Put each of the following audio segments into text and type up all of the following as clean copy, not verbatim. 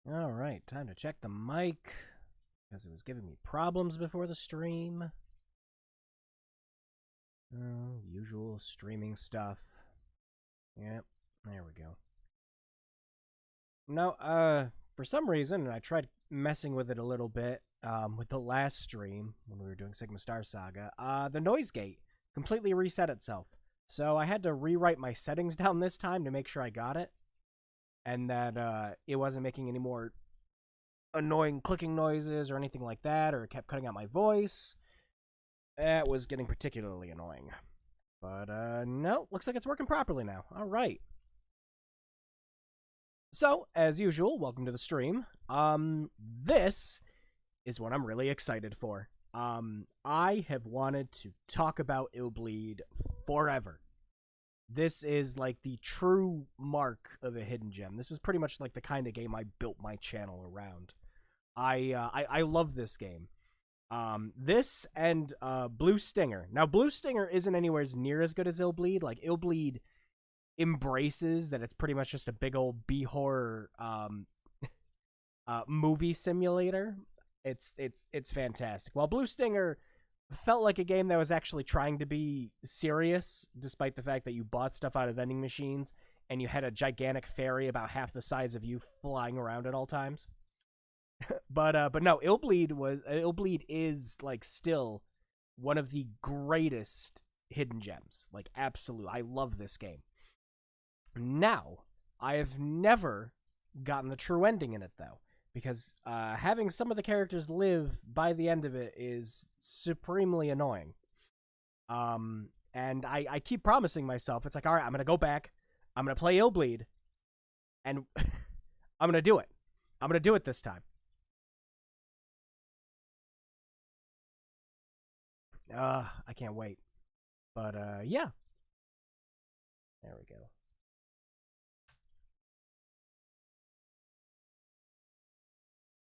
Alright, time to check the mic, because it was giving me problems before the stream. Usual streaming stuff. Yep, there we go. Now, for some reason, and I tried messing with it a little bit with the last stream, when we were doing Sigma Star Saga, the noise gate completely reset itself. So I had to rewrite my settings down this time to make sure I got it. And that it wasn't making any more annoying clicking noises or anything like that, or it kept cutting out my voice. That was getting particularly annoying. But, no, looks like it's working properly now. All right. So, as usual, welcome to the stream. This is what I'm really excited for. I have wanted to talk about Illbleed forever. This is like the true mark of a hidden gem. This is pretty much like the kind of game I built my channel around. I love this game. This and Blue Stinger. Now, Blue Stinger isn't anywhere near as good as Illbleed. Like, Illbleed embraces that it's pretty much just a big old B-horror movie simulator. It's fantastic. While Blue Stinger felt like a game that was actually trying to be serious, despite the fact that you bought stuff out of vending machines and you had a gigantic fairy about half the size of you flying around at all times. but no, Illbleed is like still one of the greatest hidden gems. Like, absolutely, I love this game. Now, I have never gotten the true ending in it though, because having some of the characters live by the end of it is supremely annoying. And I keep promising myself, it's like, all right, I'm going to go back, I'm going to play Illbleed, and I'm going to do it. I'm going to do it this time. I can't wait. But, yeah. There we go.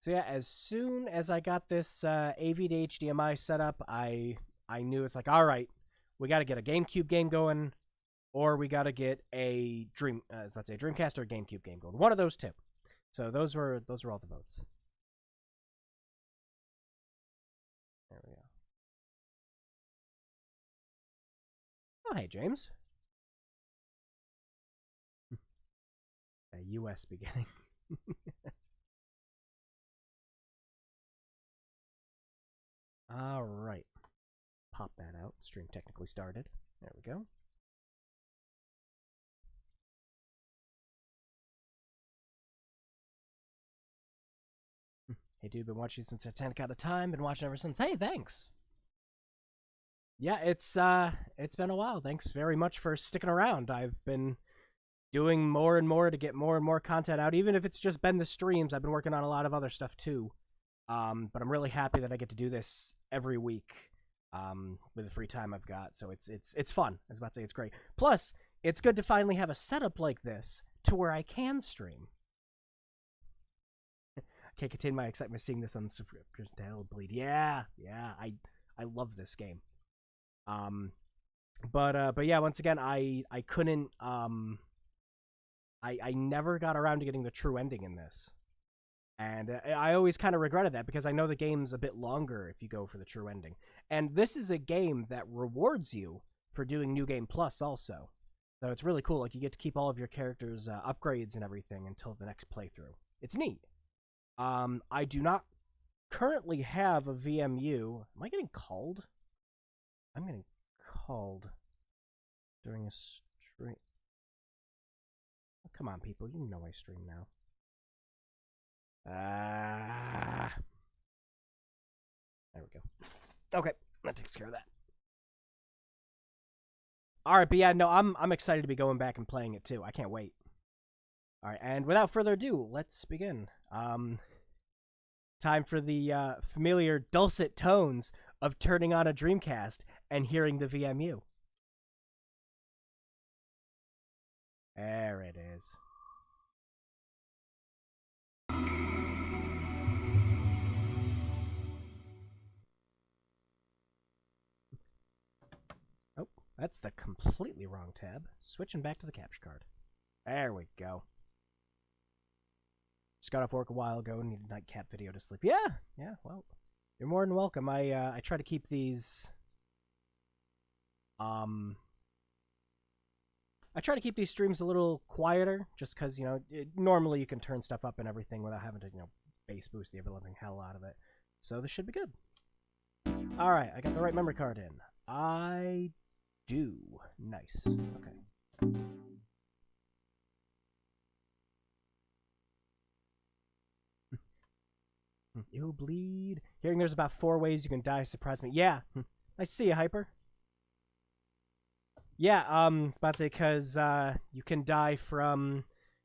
So yeah, as soon as I got this AV to HDMI set up, I knew it's like, all right, we got to get a GameCube game going, or we got to get a Dreamcast or a GameCube game going. One of those two. So those were all the votes. There we go. Oh, hey, James. A U.S. beginning. All right. Pop that out. Stream technically started. There we go. Hey, dude, been watching since Titanic out of time. Been watching ever since. Hey, thanks. Yeah, it's been a while. Thanks very much for sticking around. I've been doing more and more to get more and more content out, even if it's just been the streams. I've been working on a lot of other stuff too. But I'm really happy that I get to do this every week with the free time I've got. So it's fun. I was about to say it's great. Plus, it's good to finally have a setup like this to where I can stream. Can't contain my excitement seeing this on the subscription to Illbleed. Yeah, I love this game. But yeah, once again, I couldn't I never got around to getting the true ending in this. And I always kind of regretted that because I know the game's a bit longer if you go for the true ending. And this is a game that rewards you for doing New Game Plus also. So it's really cool. Like, you get to keep all of your characters' upgrades and everything until the next playthrough. It's neat. I do not currently have a VMU. Am I getting called? I'm getting called during a stream. Oh, come on, people. You know I stream now. There we go. Okay, that takes care of that. All right, but yeah, no, I'm excited to be going back and playing it too. I can't wait. All right, and without further ado, let's begin. Time for the familiar dulcet tones of turning on a Dreamcast and hearing the VMU. There it is. Oh, that's the completely wrong tab. Switching back to the capture card. There we go. Just got off work a while ago and needed a nightcap video to sleep. Yeah, well, you're more than welcome. I try to keep these streams a little quieter, just because, you know, normally you can turn stuff up and everything without having to, you know, bass boost the ever-living hell out of it. So this should be good. Alright, I got the right memory card in. I do. Nice. Okay. Illbleed. Hearing there's about 4 ways you can die surprised me. Yeah. Nice to see you, Hyper. Yeah, I was about to say, because you can die from...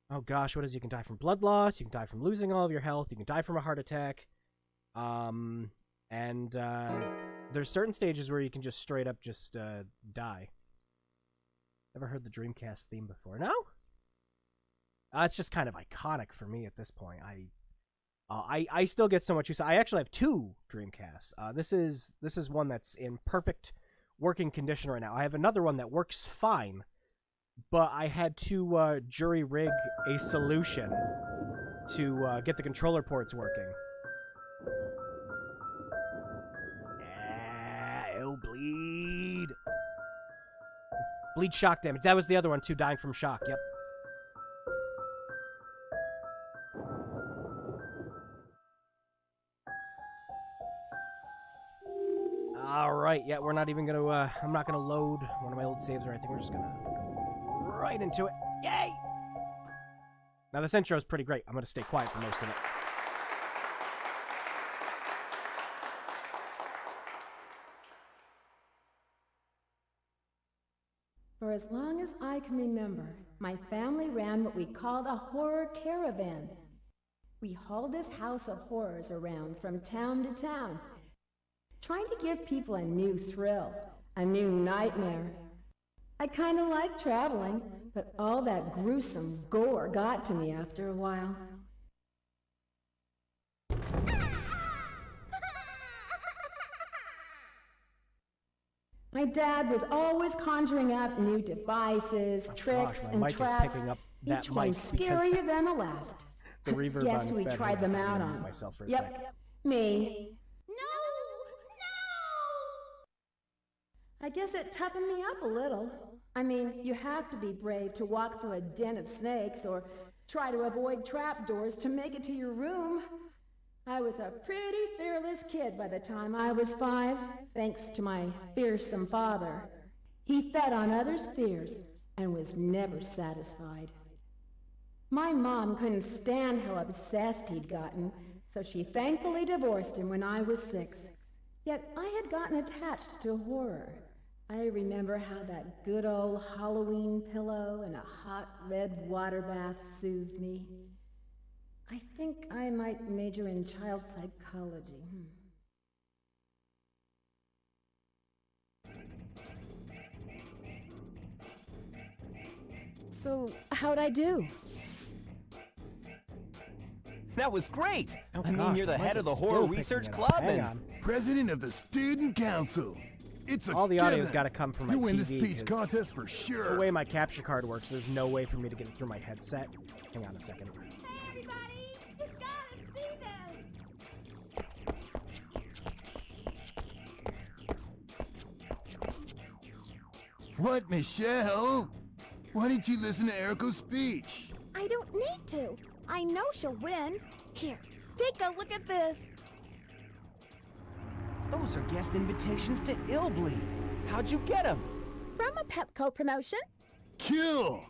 Oh gosh, what is it? You can die from blood loss, you can die from losing all of your health, you can die from a heart attack. There's certain stages where you can just straight up just die. Never heard the Dreamcast theme before. No? It's just kind of iconic for me at this point. I still get so much use. I actually have 2 Dreamcasts. This is one that's in perfect working condition right now. I have another one that works fine, but I had to jury rig a solution to get the controller ports working. Illbleed. Bleed shock damage. That was the other one too, dying from shock. Yep. Alright, yeah, we're not even gonna, I'm not gonna load one of my old saves or anything. We're just gonna go right into it. Yay! Now, this intro is pretty great. I'm gonna stay quiet for most of it. For as long as I can remember, my family ran what we called a horror caravan. We hauled this house of horrors around from town to town, trying to give people a new thrill, a new nightmare. I kind of like traveling, but all that gruesome gore got to me after a while. My dad was always conjuring up new devices, tricks, and traps, each one scarier than the last. The reverb. Guess we tried them out on. Yep, me. I guess it toughened me up a little. I mean, you have to be brave to walk through a den of snakes or try to avoid trapdoors to make it to your room. I was a pretty fearless kid by the time I was 5, thanks to my fearsome father. He fed on others' fears and was never satisfied. My mom couldn't stand how obsessed he'd gotten, so she thankfully divorced him when I was 6. Yet I had gotten attached to horror. I remember how that good old Halloween pillow and a hot red water bath soothed me. I think I might major in child psychology. So, how'd I do? That was great! I mean, you're the head of the Horror Research Club and... President of the Student Council. It's a all the audio's got to come from my TV. You win the speech contest for sure. The way my capture card works, there's no way for me to get it through my headset. Hang on a second. Hey, everybody! You've got to see this! What, Michelle? Why didn't you listen to Eriko's speech? I don't need to. I know she'll win. Here, take a look at this. Those are guest invitations to Illbleed. How'd you get them? From a Pepco promotion. Cool!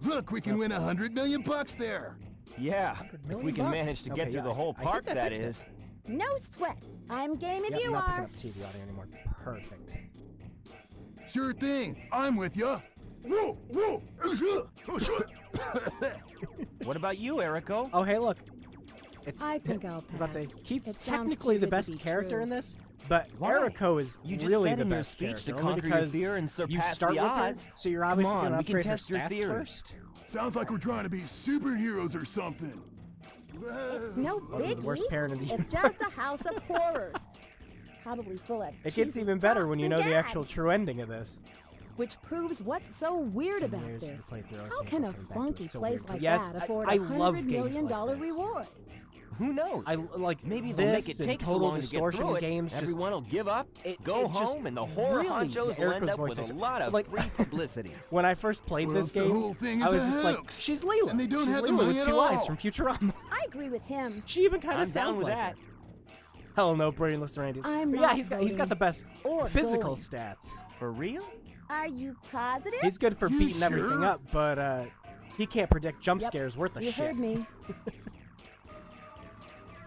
Look, we can win $100 million there. Yeah, if we can manage to get through the whole park, that is. No sweat. I'm game if you not are. Picking up TV audio anymore. Perfect. Sure thing. I'm with ya. Whoa, whoa. What about you, Eriko? Oh, hey, look. I think I'll pass. About to say, Keith's It sounds technically too the good to best be character true. in this, but Why? Eriko is You just really said the in your best speech character, to only conquer your because fear and you surpass start the with odds. her, so you're obviously Come on, going to we can upgrade her test your stats theory. first. Sounds like we're trying to be superheroes or something. It's no the biggie. worst parent in the It's just a house of horrors. Probably full of It gets cheesy even better when props you and know the gags. actual true ending of this. which proves what's so weird about Years this. to play through, How can a coming back to it. funky So place weird. like Yeah, that afford I a love $100 games million like this. reward? Who knows? I like Maybe this they'll make it and take so total long to get distortion through it. games. Everyone will give up, it go just home, and the horror really, honchos will Erica's end up voice with is- a lot of like- free publicity. When I first played Well, this the game, whole thing I is was a just like, hoax, she's Leela. and they don't she's have the Leela money with at two eyes all. from Futurama. I agree with him. She even kind I'm of down sounds with like that. her. Hell no, brainless Randy. I'm But yeah, not he's got voting. the best Or physical going. stats. For real? Are you positive? He's good for You beating everything sure? up, but he can't predict jump Yep, scares worth a You shit. heard me.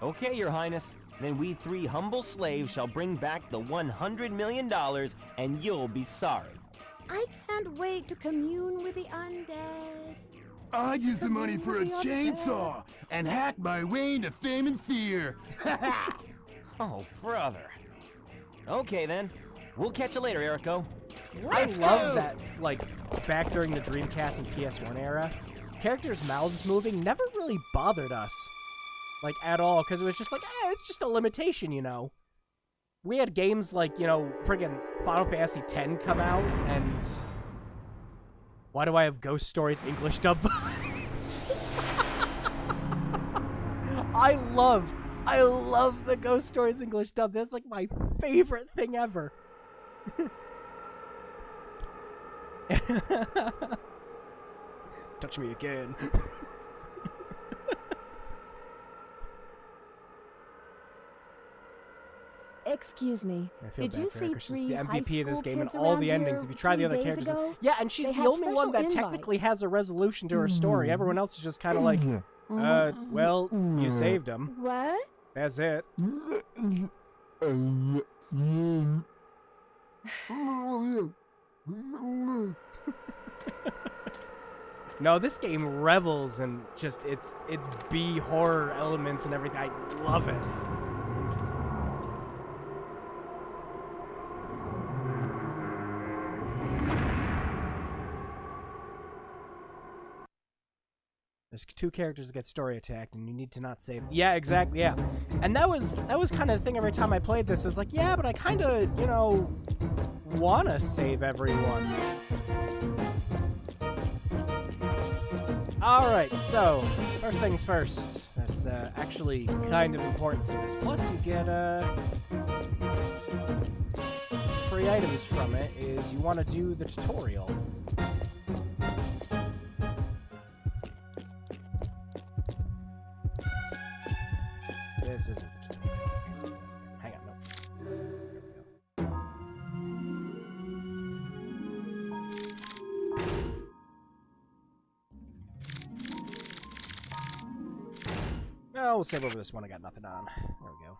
Okay, Your Highness. Then we 3 humble slaves shall bring back the $100 million, and you'll be sorry. I can't wait to commune with the undead. I'd use the money for a chainsaw and hack my way into fame and fear. Oh, brother. Okay, then. We'll catch you later, Erico. I Let's love go. that, like, back during the Dreamcast and PS1 era, characters' mouths moving never really bothered us, like, at all, because it was just like, it's just a limitation, you know. We had games like, you know, friggin' Final Fantasy X come out, and why do I have Ghost Stories English dub? I love the Ghost Stories English dub. That's like my favorite thing ever. Touch me again. Excuse me. I feel Did bad you for her see 'cause she's 3 the high MVP of this school game and kids all around the endings. here If you try the 3 other days characters, ago? yeah, and she's They the had only one that special technically invites. has a resolution to her story. Everyone else is just kind of like, well, you saved him. What? That's it. No, this game revels in just its B horror elements and everything. I love it. There's 2 characters that get story attacked, and you need to not save. Yeah, exactly. Yeah, and that was kind of the thing. Every time I played this, is like, yeah, but I kind of, you know, wanna save everyone. All right, so first things first. That's actually kind of important for this. Plus, you get free items from it. Is you want to do the tutorial. This isn't the tutorial. Hang on, no. There we go. Oh, we'll save over this one. I got nothing on. There we go.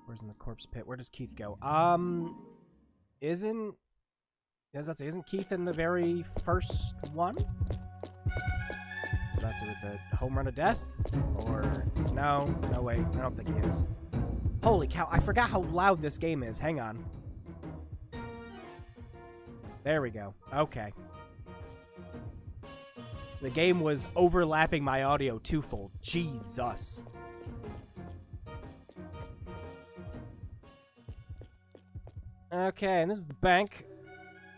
Where's in the corpse pit? Where does Keith go? Isn't... I was about to say, isn't Keith in the very first one? So that's the home run of death? Or... No, wait. I don't think he is. Holy cow, I forgot how loud this game is. Hang on. There we go. Okay. The game was overlapping my audio twofold. Jesus. Okay, and this is the bank.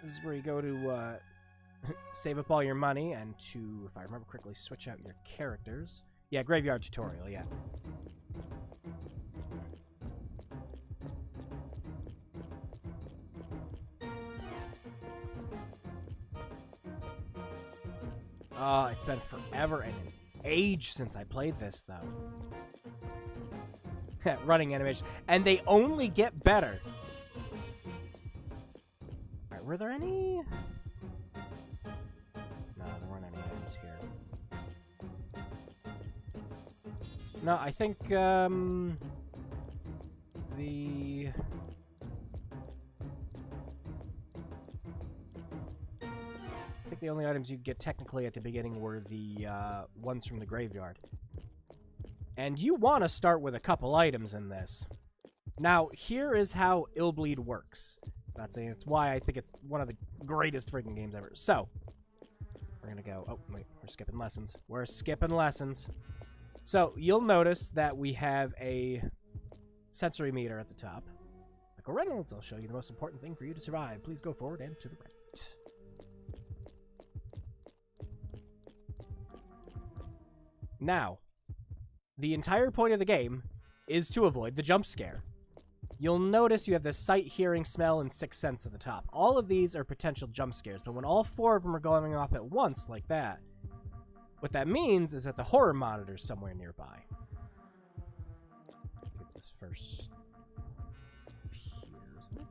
This is where you go to save up all your money and to, if I remember correctly, switch out your characters. Yeah, graveyard tutorial, yeah. Oh, it's been forever and an age since I played this, though. Running animation. And they only get better. Alright, were there any... No, there weren't any items here. No, I think, the... I think the only items you get technically at the beginning were the ones from the graveyard. And you want to start with a couple items in this. Now, here is how Illbleed works. I'm not saying it's why I think it's one of the greatest freaking games ever. So, we're going to go... Oh, wait, we're skipping lessons. We're skipping lessons. So, you'll notice that we have a sensory meter at the top. Michael Reynolds, I'll show you the most important thing for you to survive. Please go forward and to the right. Now, the entire point of the game is to avoid the jump scare. You'll notice you have the sight, hearing, smell, and sixth sense at the top. All of these are potential jump scares, but when all 4 of them are going off at once like that, what that means is that the horror monitor's somewhere nearby. I think it's this first here, isn't it?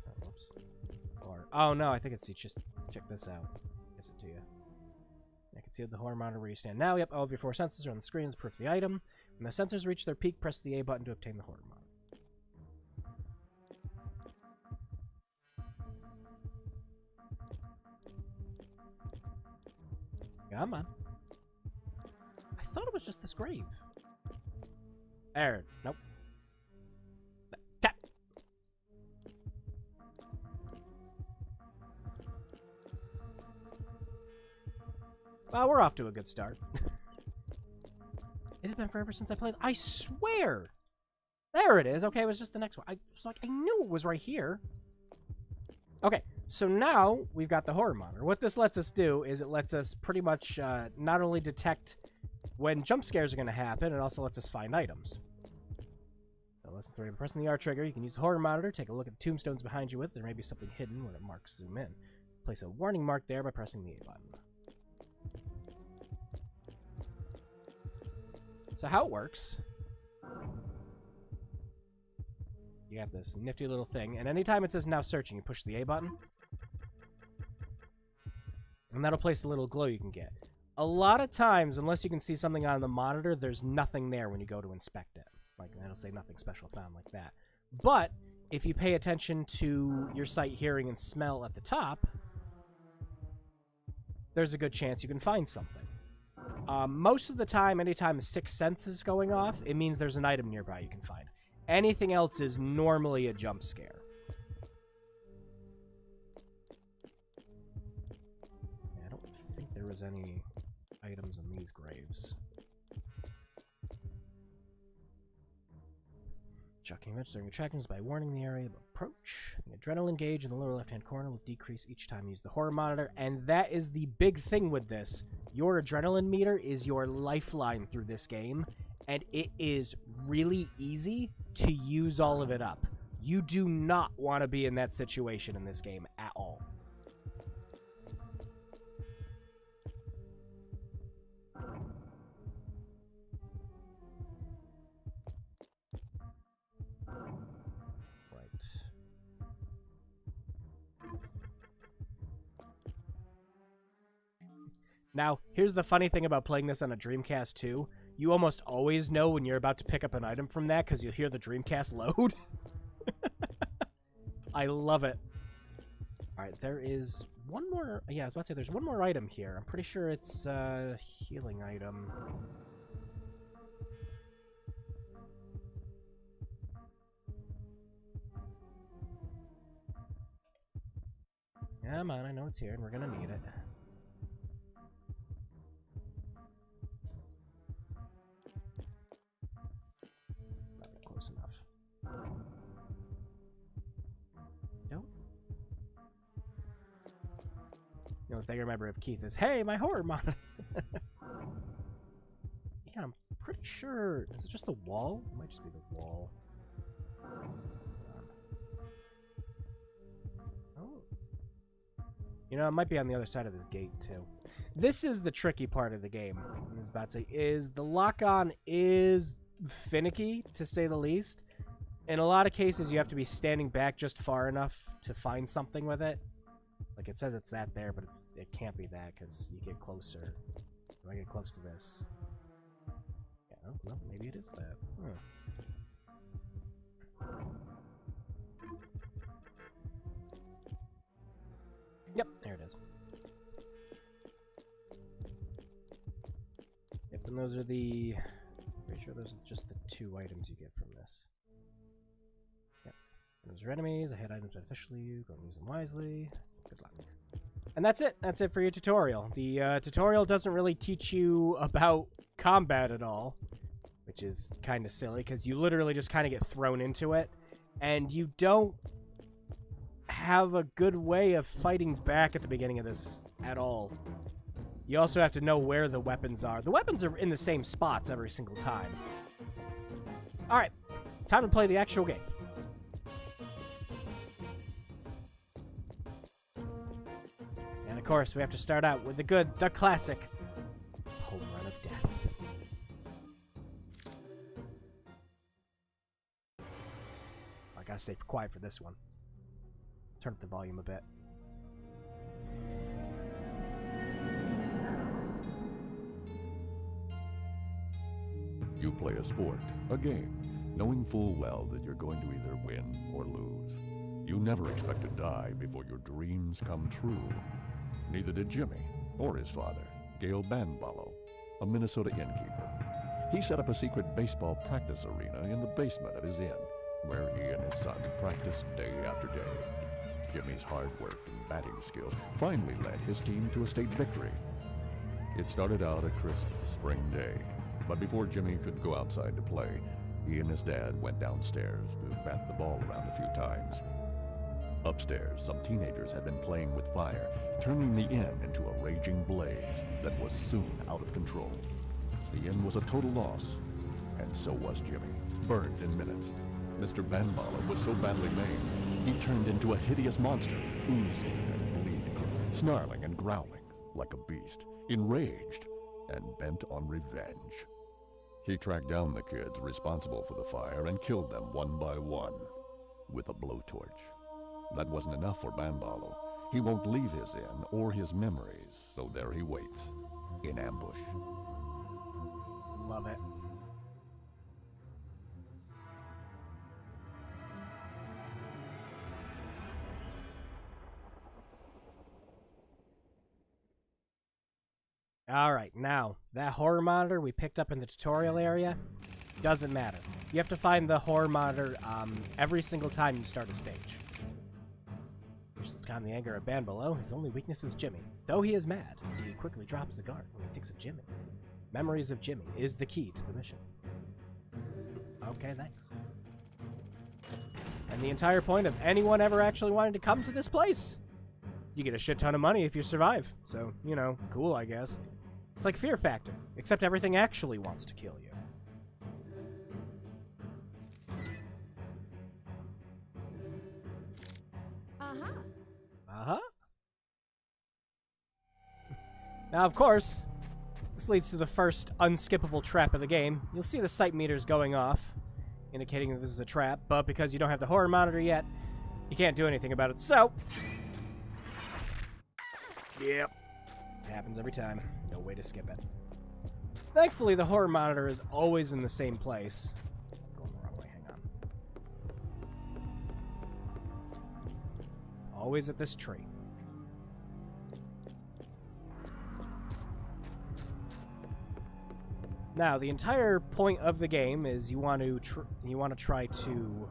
Oh, whoops. Or, oh no, I think it's just, check this out. Gives it to you. I can see the horror monitor where you stand now. Yep, all of your 4 senses are on the screen as proof of the item. When the sensors reach their peak, press the A button to obtain the horror monitor. Come on. I thought it was just this grave. There. Nope. Tap. Well, we're off to a good start. It has been forever since I played. I swear! There it is. Okay, it was just the next one. I was like, I knew it was right here. Okay, so now we've got the horror monitor. What this lets us do is it lets us pretty much not only detect when jump scares are going to happen, it also lets us find items. So lesson 3, by pressing the R trigger, you can use the horror monitor, take a look at the tombstones behind you with. There may be something hidden when it marks zoom in. Place a warning mark there by pressing the A button. So how it works, you got this nifty little thing, and anytime it says now searching, you push the A button, and that'll place a little glow you can get. A lot of times, unless you can see something on the monitor, there's nothing there when you go to inspect it. Like, it'll say nothing special found like that. But if you pay attention to your sight, hearing, and smell at the top, there's a good chance you can find something. Most of the time, anytime a sixth sense is going off, it means there's an item nearby you can find. Anything else is normally a jump scare. I don't think there was any items in these graves. Chucking registering attractions by warning the area of approach. The adrenaline gauge in the lower left-hand corner will decrease each time you use the horror monitor, and that is the big thing with this. Your adrenaline meter is your lifeline through this game, and it is really easy to use all of it up. You do not want to be in that situation in this game at all. Now, here's the funny thing about playing this on a Dreamcast 2. You almost always know when you're about to pick up an item from that because you'll hear the Dreamcast load. I love it. Alright, there is one more... Yeah, I was about to say, there's one more item here. I'm pretty sure it's a healing item. Come on, I know it's here and we're gonna need it. Enough. Nope. The only thing I remember of Keith is, hey, my horror monitor. Yeah, I'm pretty sure. Is it just the wall? It might just be the wall. Oh. You know, it might be on the other side of this gate, too. This is the tricky part of the game, I was about to say, is the lock-on is finicky, to say the least. In a lot of cases, you have to be standing back just far enough to find something with it. Like, it says it's that there, but it can't be that, because you get closer. If I get close to this... Yeah, no, maybe it is that. Yep, there it is. Yep, and those are the... Pretty sure those are just the 2 items you get from this. Yep. Those are enemies. I had items beneficially. Go and use them wisely. Good luck. And that's it. That's it for your tutorial. The tutorial doesn't really teach you about combat at all, which is kind of silly, because you literally just kind of get thrown into it, and you don't have a good way of fighting back at the beginning of this at all. You also have to know where the weapons are. The weapons are in the same spots every single time. Alright, time to play the actual game. And of course, we have to start out with the classic home run of death. I gotta stay quiet for this one. Turn up the volume a bit. You play a sport, a game, knowing full well that you're going to either win or lose. You never expect to die before your dreams come true. Neither did Jimmy or his father, Gail Banballo, a Minnesota innkeeper. He set up a secret baseball practice arena in the basement of his inn, where he and his son practiced day after day. Jimmy's hard work and batting skills finally led his team to a state victory. It started out a crisp spring day, but before Jimmy could go outside to play, he and his dad went downstairs to bat the ball around a few times. Upstairs, some teenagers had been playing with fire, turning the inn into a raging blaze that was soon out of control. The inn was a total loss, and so was Jimmy, burned in minutes. Mr. Banballo was so badly maimed, he turned into a hideous monster, oozing and bleeding, snarling and growling like a beast, enraged and bent on revenge. He tracked down the kids responsible for the fire and killed them one by one with a blowtorch. That wasn't enough for Banballo. He won't leave his inn or his memories, so there he waits, in ambush. Love it. Alright, now, that horror monitor we picked up in the tutorial area doesn't matter. You have to find the horror monitor every single time you start a stage. Just to calm the anger of Banballo, his only weakness is Jimmy. Though he is mad, he quickly drops the guard when he thinks of Jimmy. Memories of Jimmy is the key to the mission. Okay, thanks. And the entire point of anyone ever actually wanting to come to this place. You get a shit ton of money if you survive. So, you know, cool, I guess. It's like Fear Factor, except everything actually wants to kill you. Uh-huh. Uh-huh. Now, of course, this leads to the first unskippable trap of the game. You'll see the sight meters going off, indicating that this is a trap, but because you don't have the horror monitor yet, you can't do anything about it, so... Yep. It happens every time. No way to skip it. Thankfully, the horror monitor is always in the same place. Going the wrong way, hang on. Always at this tree. Now, the entire point of the game is you want to try to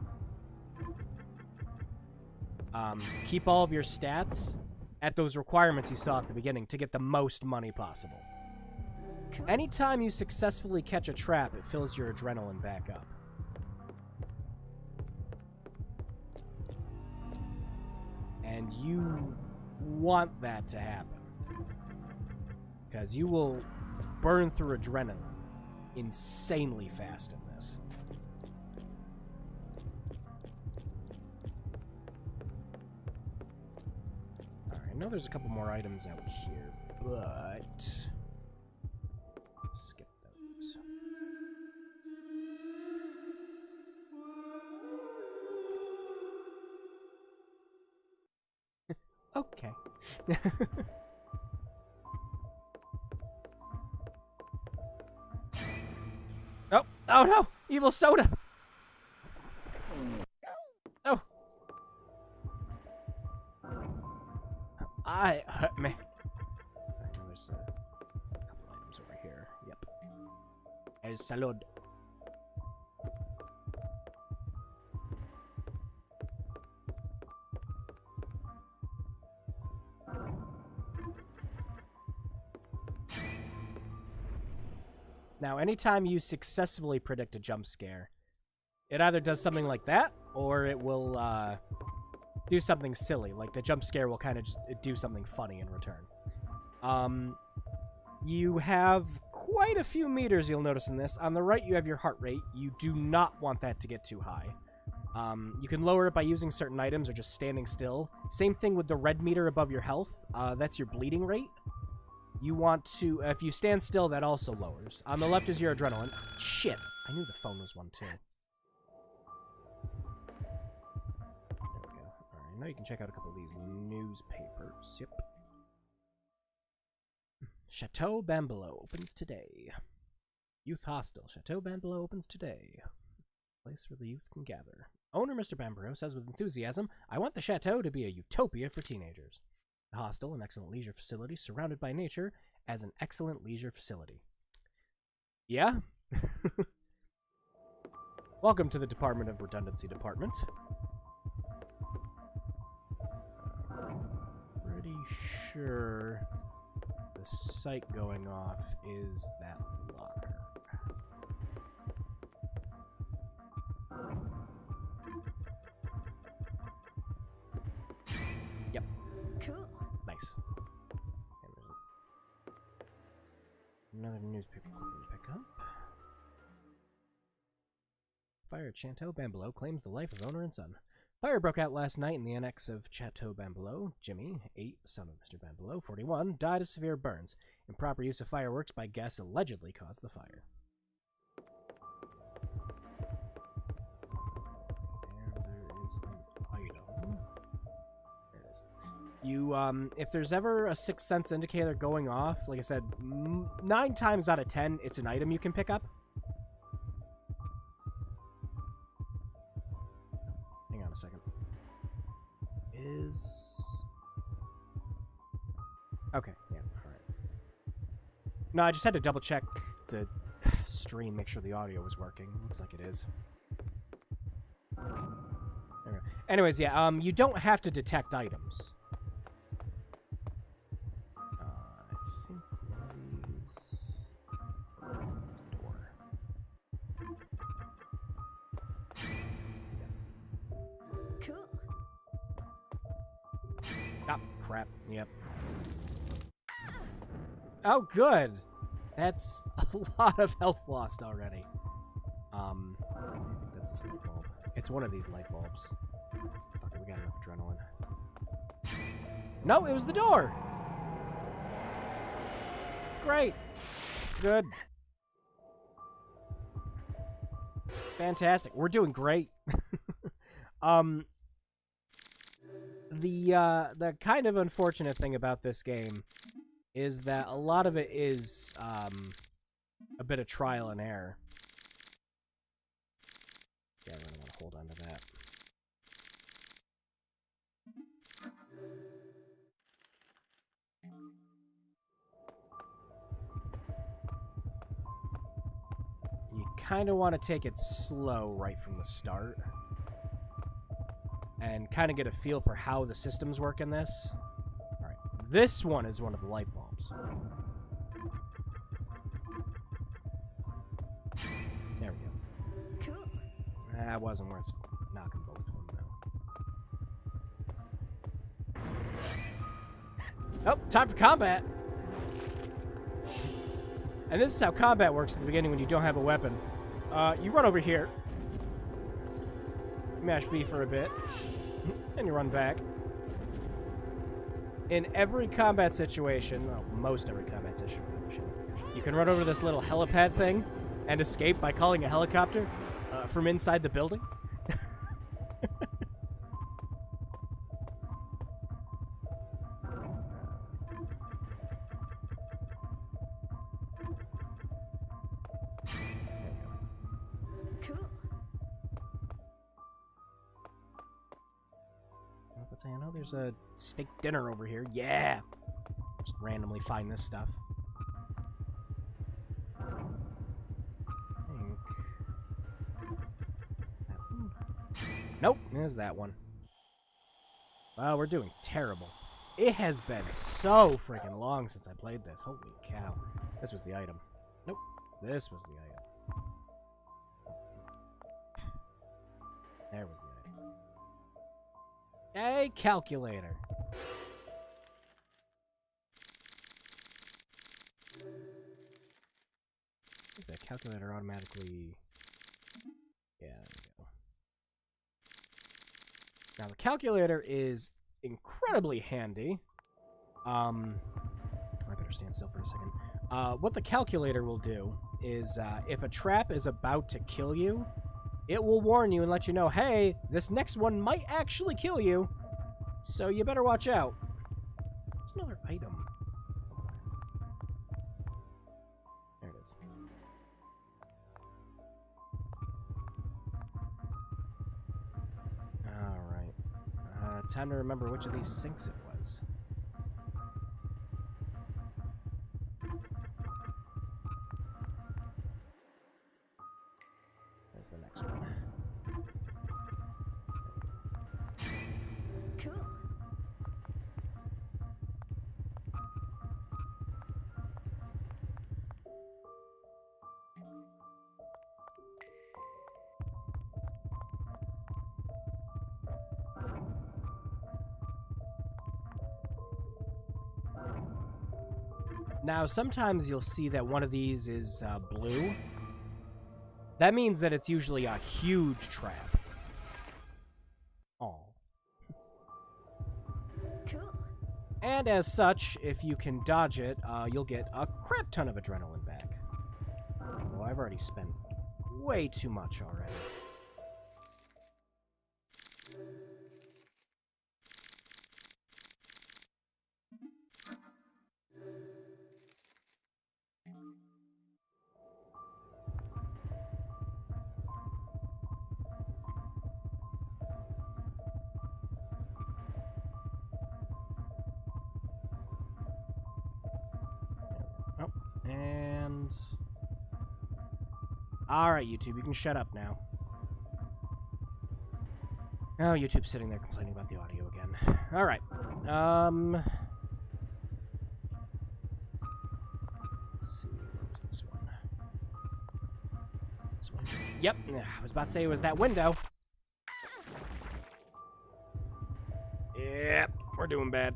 keep all of your stats at those requirements you saw at the beginning to get the most money possible. Anytime you successfully catch a trap, it fills your adrenaline back up. And you want that to happen, because you will burn through adrenaline insanely fast in this. I know there's a couple more items out here, but let's skip those. Okay. Oh, oh no! Evil soda! Oh! Hurt me. I know there's a couple items over here. Yep. El salud. Now, anytime you successfully predict a jump scare, it either does something like that, or it will do something silly. Like the jump scare will kind of just do something funny in return. You have quite a few meters, you'll notice in this. On the right, you have your heart rate. You do not want that to get too high. You can lower it by using certain items or just standing still. Same thing with the red meter above your health. That's your bleeding rate. You want to, if you stand still, that also lowers. On the left is your adrenaline. Shit, I knew the phone was one too. There we go. Alright, now you can check out a couple of these newspapers. Yep. Chateau Bambalo opens today. Youth Hostel. Chateau Bambalo opens today. Place where the youth can gather. Owner Mr. Bambaro says with enthusiasm, I want the chateau to be a utopia for teenagers. The hostel, an excellent leisure facility surrounded by nature, as an excellent leisure facility. Yeah? Welcome to the Department of Redundancy Department. Pretty sure the site going off is that locker. Yep. Cool. Nice. Another newspaper to pick up. Fire at Chateau Bambalo claims the life of owner and son. Fire broke out last night in the annex of Chateau Bambalo. Jimmy, 8, son of Mr. Bambalo, 41, died of severe burns. Improper use of fireworks by guests allegedly caused the fire. There is an item. There it is. You, if there's ever a Sixth Sense indicator going off, like I said, 9 times out of 10, it's an item you can pick up. Hang on a second. Okay, yeah, alright. No, I just had to double check the stream, make sure the audio was working. Looks like it is. There we go. Anyways, yeah, you don't have to detect items. I think one of these... door. Cool. Ah, crap. Yep. Oh, good. That's a lot of health lost already. I think that's this light bulb. It's one of these light bulbs. Fuck it, we got enough adrenaline. No, it was the door! Great. Good. Fantastic. We're doing great. The kind of unfortunate thing about this game is that a lot of it is a bit of trial and error. Yeah, I really want to hold on to that. You kind of want to take it slow right from the start. And kind of get a feel for how the systems work in this. Alright, this one is one of the light bulbs. There we go. Cool. That wasn't worth knocking both of them down. Oh, time for combat! And this is how combat works at the beginning when you don't have a weapon. You run over here. Mash B for a bit. And you run back. In every combat situation, well, most every combat situation, you can run over this little helipad thing and escape by calling a helicopter from inside the building. Cool. Let's say, I know there's a steak dinner over here. Yeah! Just randomly find this stuff. I think... that one? Nope, there's that one. Wow, we're doing terrible. It has been so freaking long since I played this. Holy cow. This was the item. Nope. This was the item. There was the item. A calculator. The calculator automatically... Yeah, there we go. Now, the calculator is incredibly handy. I better stand still for a second. What the calculator will do is, if a trap is about to kill you, it will warn you and let you know, hey, this next one might actually kill you, so you better watch out. There's another item. There it is. Alright. Time to remember which of these sinks it was. There's the next one. Cool. Now, sometimes you'll see that one of these is blue. That means that it's usually a huge trap. Aw. Cool. And as such, if you can dodge it, you'll get a crap ton of adrenaline back. Well, I've already spent way too much already. And... Alright, YouTube, you can shut up now. Oh, YouTube's sitting there complaining about the audio again. Alright. Let's see, where was this one? This one? Yep, I was about to say it was that window. Yep, we're doing bad.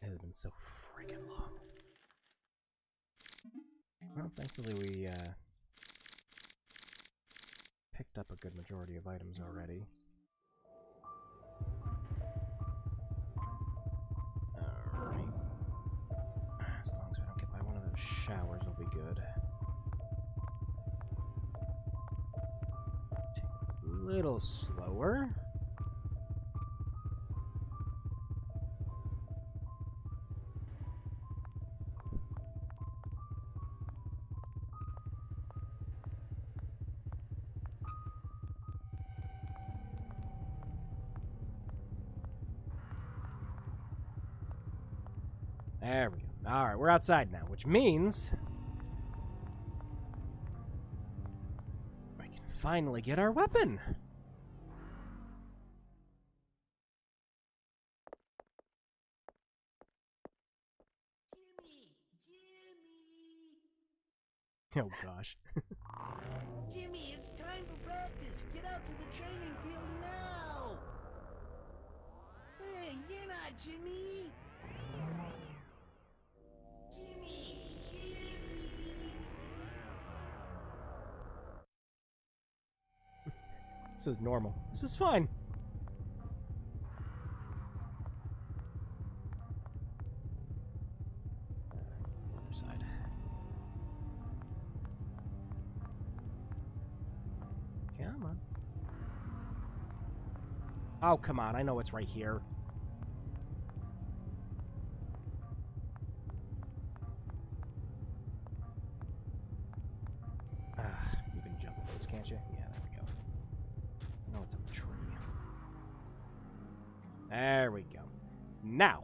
It has been so freaking long. Well, thankfully we, picked up a good majority of items already. Alright. As long as we don't get by one of those showers, we'll be good. Take it a little slower. There we go. Alright, we're outside now, which means we can finally get our weapon. Oh gosh. Jimmy, it's time for practice. Get out to the training field now. Hey, you're not Jimmy. This is normal. This is fine. The other side. Come on. Oh, come on. I know it's right here. You can jump at this, can't you? Yeah, there we go. No, it's a tree. There we go. Now,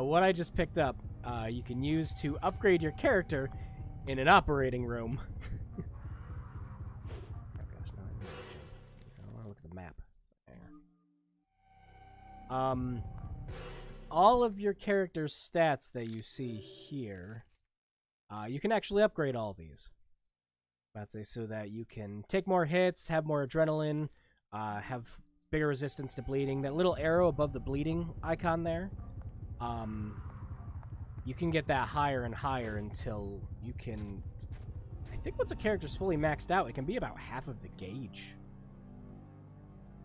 what I just picked up, you can use to upgrade your character in an operating room. Oh gosh, no, I need to jump. I want to look at the map. There. all of your character's stats that you see here, you can actually upgrade all these. I'd say so that you can take more hits, have more adrenaline, have bigger resistance to bleeding. That little arrow above the bleeding icon there, you can get that higher and higher until you can... I think once a character's fully maxed out, it can be about half of the gauge.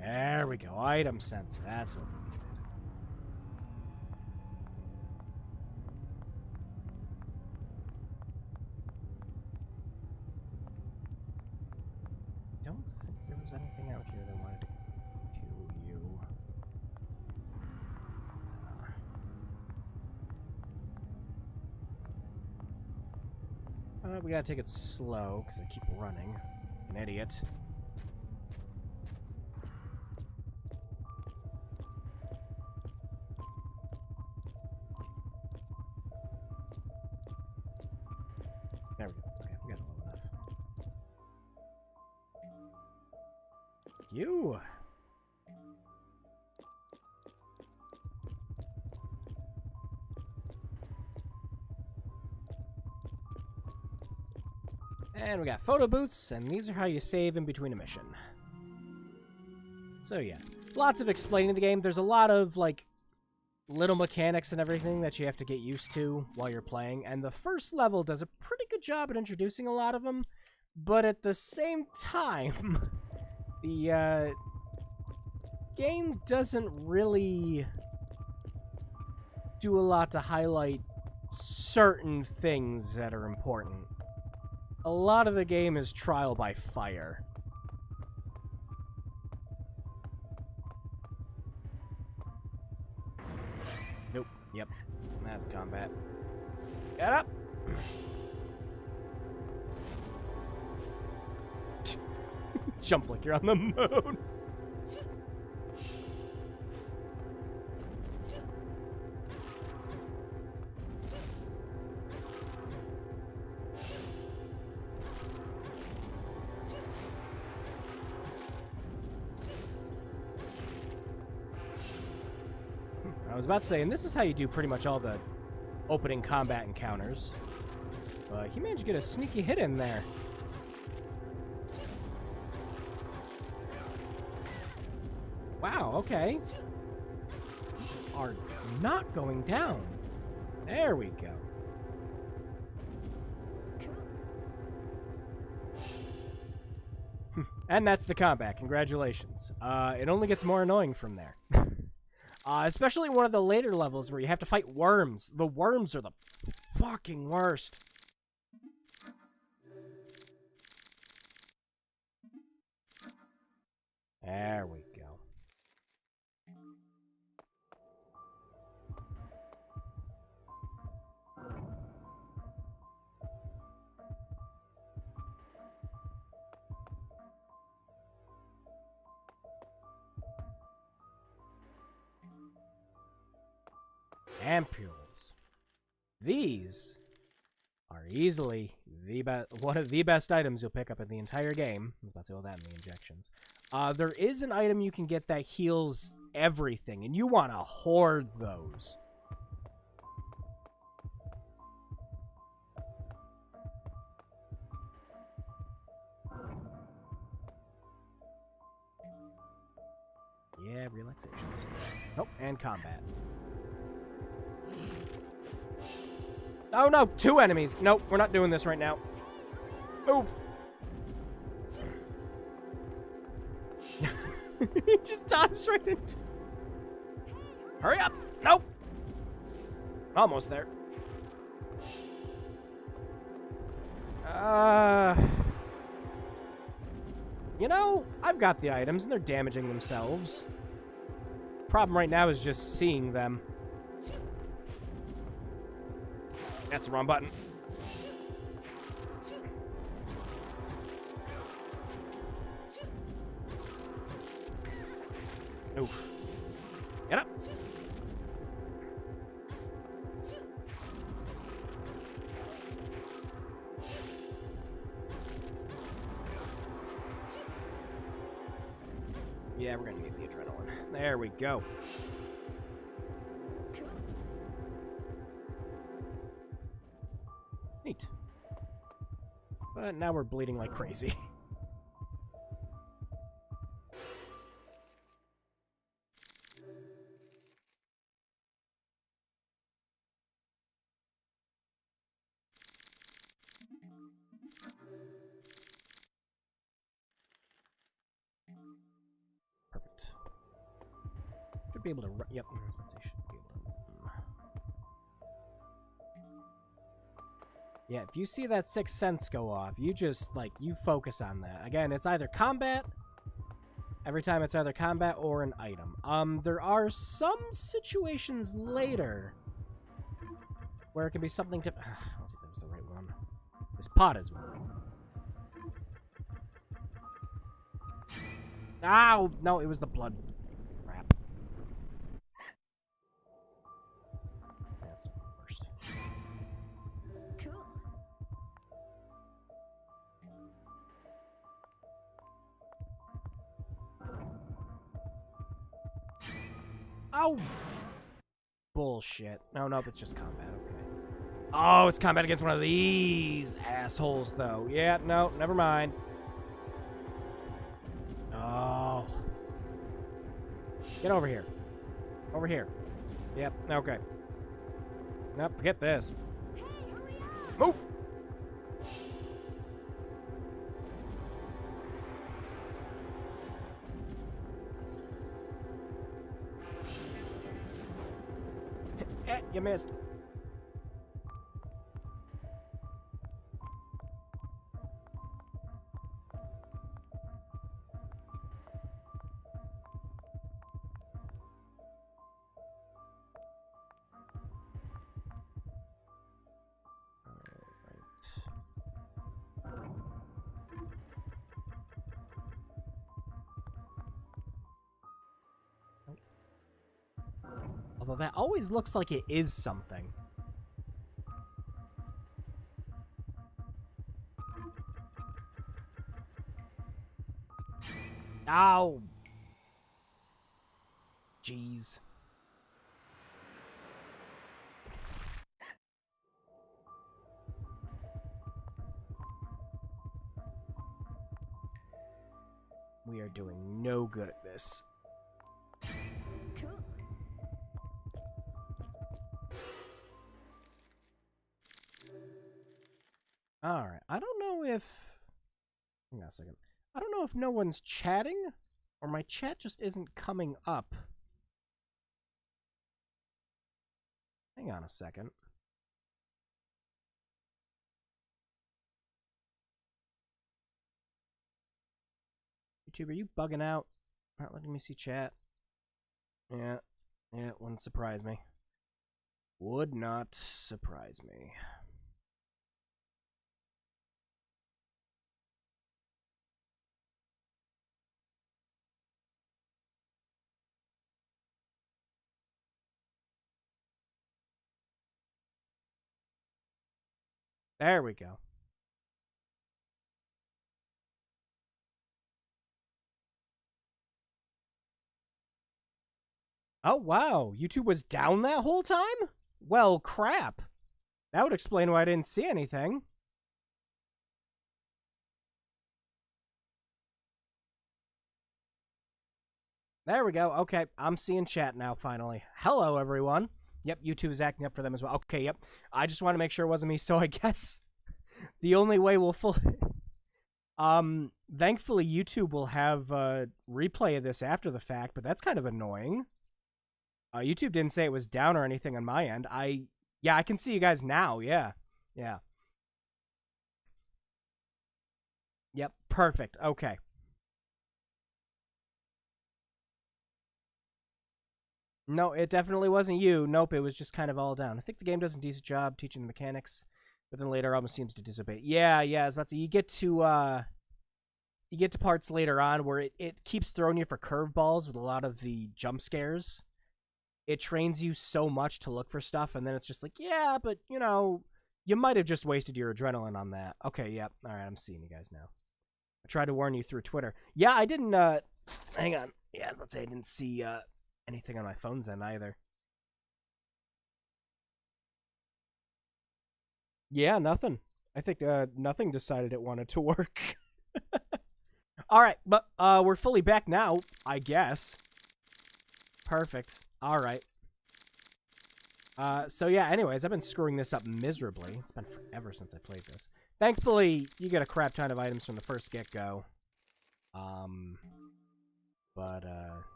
There we go. Item sensor. That's what we needed. Don't think there was anything out here that wanted to kill you. We gotta take it slow, because I keep running. An idiot. There we go. Okay, we got it low enough. You! And we got photo booths, and these are how you save in between a mission. So yeah, lots of explaining the game. There's a lot of, like, little mechanics and everything that you have to get used to while you're playing, and the first level does a pretty good job at introducing a lot of them, but at the same time, the game doesn't really do a lot to highlight certain things that are important. A lot of the game is trial by fire. Nope. Yep. That's combat. Get up! Jump like you're on the moon. I was about to say, and this is how you do pretty much all the opening combat encounters. But he managed to get a sneaky hit in there. Wow, okay. You are not going down. There we go. And that's the combat. Congratulations. It only gets more annoying from there. Especially one of the later levels where you have to fight worms. The worms are the fucking worst. There we go. Ampules. These are easily one of the best items you'll pick up in the entire game. I was about to say all that in the injections. There is an item you can get that heals everything, and you want to hoard those. Yeah, relaxations. Nope, and combat. Oh no, 2 enemies. Nope, we're not doing this right now. Move. He just dives right into... Hurry up. Nope. Almost there. You know, I've got the items and they're damaging themselves. Problem right now is just seeing them. That's the wrong button. Oof. Get up. Yeah, we're gonna need the adrenaline. There we go. Neat. But now we're bleeding like crazy. Perfect. Should be able to. Yep. I should be able to. Yeah, if you see that 6th sense go off, you just, like, you focus on that. Again, it's either combat. Every time it's either combat or an item. There are some situations later where it can be something to. I don't think that was the right one. This pot is one. Ow! No, it was the blood. Crap. That's not the worst. Cool. Ow! Bullshit. No, nope, it's just combat, okay. Oh, it's combat against one of these assholes, though. Yeah, no, never mind. Oh. Get over here. Over here. Yep, okay. Nope, forget this. Hey, hurry up! Move! You missed. Although that always looks like it is something. Ow! Jeez. We are doing no good at this. Cool. Alright, I don't know if... Hang on a second. I don't know if no one's chatting, or my chat just isn't coming up. Hang on a second. YouTube, are you bugging out? Not letting me see chat? Yeah, it wouldn't surprise me. Would not surprise me. There we go. Oh, wow. YouTube was down that whole time? Well, crap. That would explain why I didn't see anything. There we go. Okay, I'm seeing chat now, finally. Hello, everyone. Yep, YouTube is acting up for them as well. Okay, yep. I just want to make sure it wasn't me, so I guess the only way we'll thankfully YouTube will have a replay of this after the fact, but that's kind of annoying. YouTube didn't say it was down or anything on my end. Yeah, I can see you guys now. Yeah. Yeah. Yep, perfect. Okay. No, it definitely wasn't you. Nope, it was just kind of all down. I think the game does a decent job teaching the mechanics, but then later almost seems to dissipate. Yeah, I was about to say, you get to parts later on where it keeps throwing you for curveballs with a lot of the jump scares. It trains you so much to look for stuff, and then it's just like, yeah, but, you know, you might have just wasted your adrenaline on that. Okay, yep. All right, I'm seeing you guys now. I tried to warn you through Twitter. Yeah, I didn't, hang on. Yeah, let's say I didn't see, anything on my phone's end either. Yeah, nothing. I think nothing decided it wanted to work. All right, but we're fully back now, I guess. Perfect. All right. So yeah, anyways, I've been screwing this up miserably. It's been forever since I played this. Thankfully, you get a crap ton of items from the first get-go.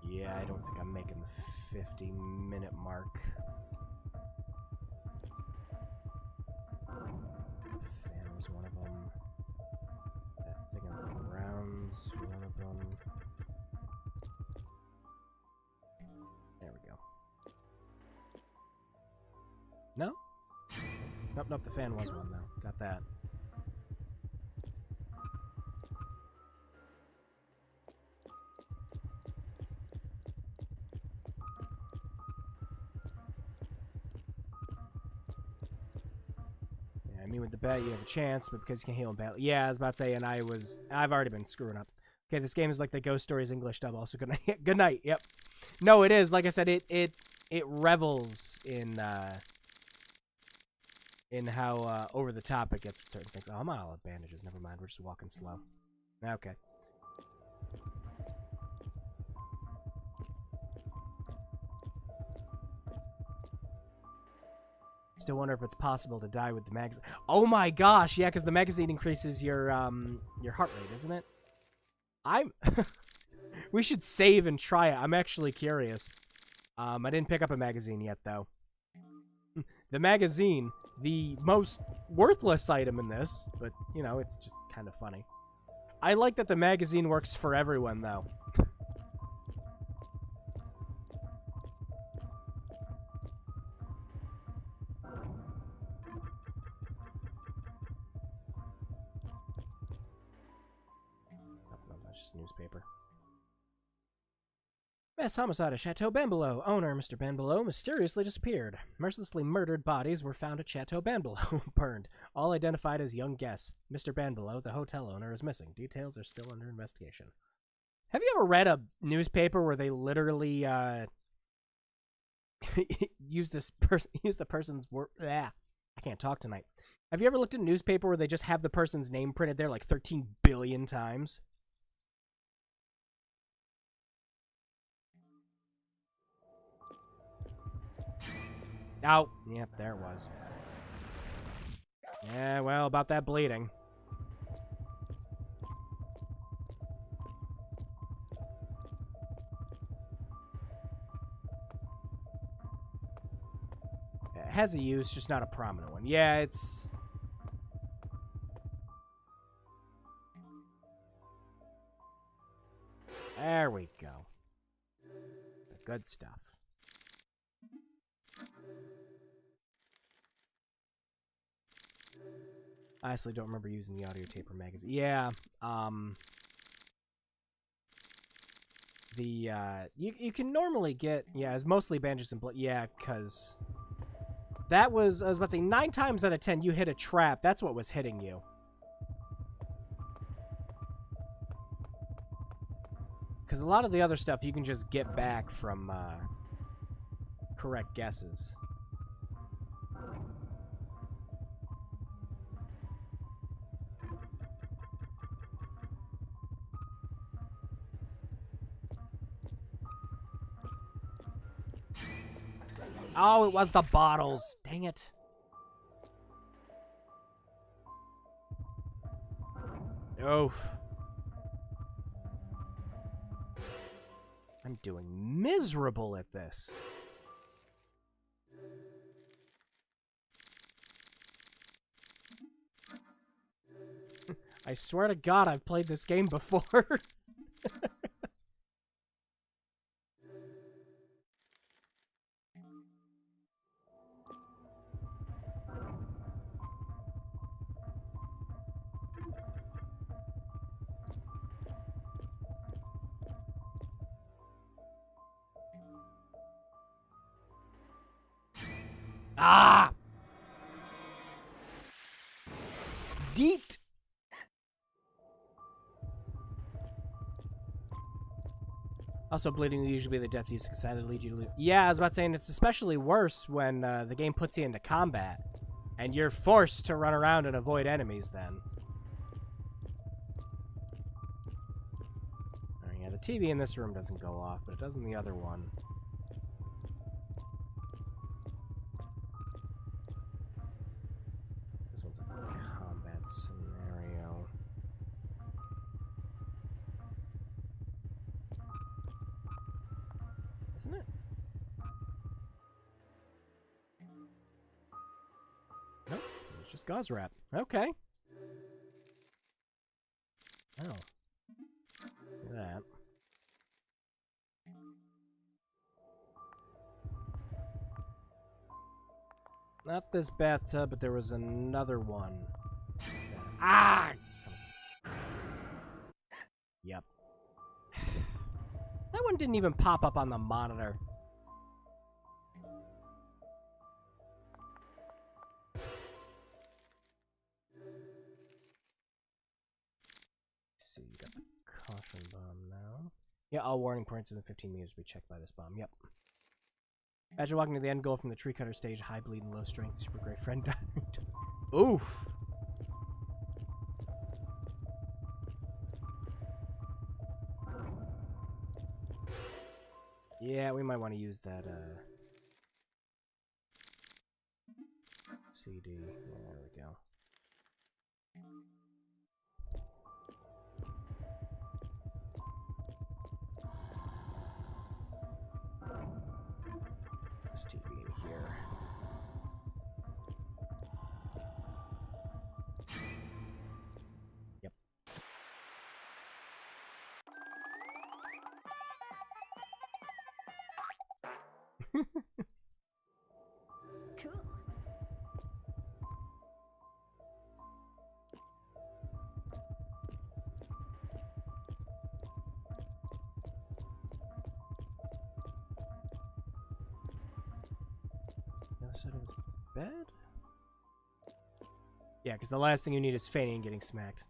Yeah, I don't think I'm making the 50-minute mark. Fan was one of them. That thing on the ground's one of them. There we go. No? Nope, nope, the fan was one, though. Got that. I mean, with the bat, you have a chance, but because you can heal in battle. Yeah, I was about to say, and I've already been screwing up. Okay, this game is like the Ghost Stories English dub. Also, good night. Good night. Yep. No, it is. Like I said, it revels in how over the top it gets at certain things. Oh, I'm out of bandages. Never mind. We're just walking slow. Okay. Still wonder if it's possible to die with the magazine. Oh my gosh, yeah, because the magazine increases your heart rate, isn't it? We should save and try it. I'm actually curious. I didn't pick up a magazine yet, though. The magazine, the most worthless item in this, but, you know, it's just kind of funny. I like that the magazine works for everyone, though. Newspaper. Mass homicide at Chateau Bambelow. Owner, Mr. Bambelow, mysteriously disappeared. Mercilessly murdered bodies were found at Chateau Bambelow, burned. All identified as young guests. Mr. Bambelow, the hotel owner, is missing. Details are still under investigation. Have you ever read a newspaper where they literally use the person's word? I can't talk tonight. Have you ever looked at a newspaper where they just have the person's name printed there like 13 billion times? Oh, yep, there it was. Yeah, well, about that bleeding. It has a use, just not a prominent one. Yeah, it's... There we go. The good stuff. I honestly don't remember using the audio taper magazine. Yeah, you can normally get, yeah, it's mostly bandages and blood. Yeah, because that was, I was about to say, 9 times out of 10 you hit a trap. That's what was hitting you. Because a lot of the other stuff you can just get back from correct guesses. Oh, it was the bottles. Dang it. Oof. I'm doing miserable at this. I swear to God, I've played this game before. Ah! Deet! Also, bleeding will usually be the death use because that lead you to lose. Yeah, I was about to say, and it's especially worse when the game puts you into combat. And you're forced to run around and avoid enemies then. Alright, yeah, the TV in this room doesn't go off, but it does in the other one. This one's a combat scenario. Isn't it? Nope, it's just gauze wrap. Okay. Oh. Look at that. Not this bathtub, but there was another one. Ah! Yep. That one didn't even pop up on the monitor. Let's see, you got the caution bomb now. Yeah, all warning points within 15 meters will be checked by this bomb. Yep. Imagine walking to the end goal from the tree cutter stage, high bleed and low strength, super great friend died. Oof. Yeah, we might want to use that, CD. Yeah, there we go. This TV in here. Yep. Cool. The other side of his bed? Yeah, because the last thing you need is fainting and getting smacked.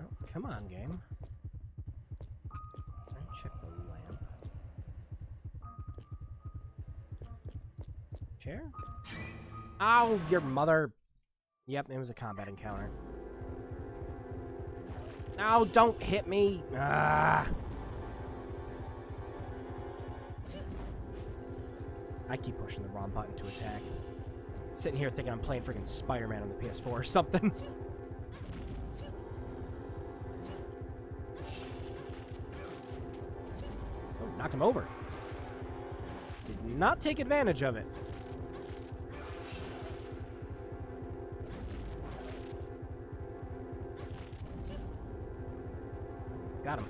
Oh, come on, game. Alright, check the lamp. Chair? Ow, your mother! Yep, it was a combat encounter. No, don't hit me! Ah! I keep pushing the wrong button to attack. Sitting here thinking I'm playing freaking Spider-Man on the PS4 or something. Oh, knocked him over. Did not take advantage of it. Got him.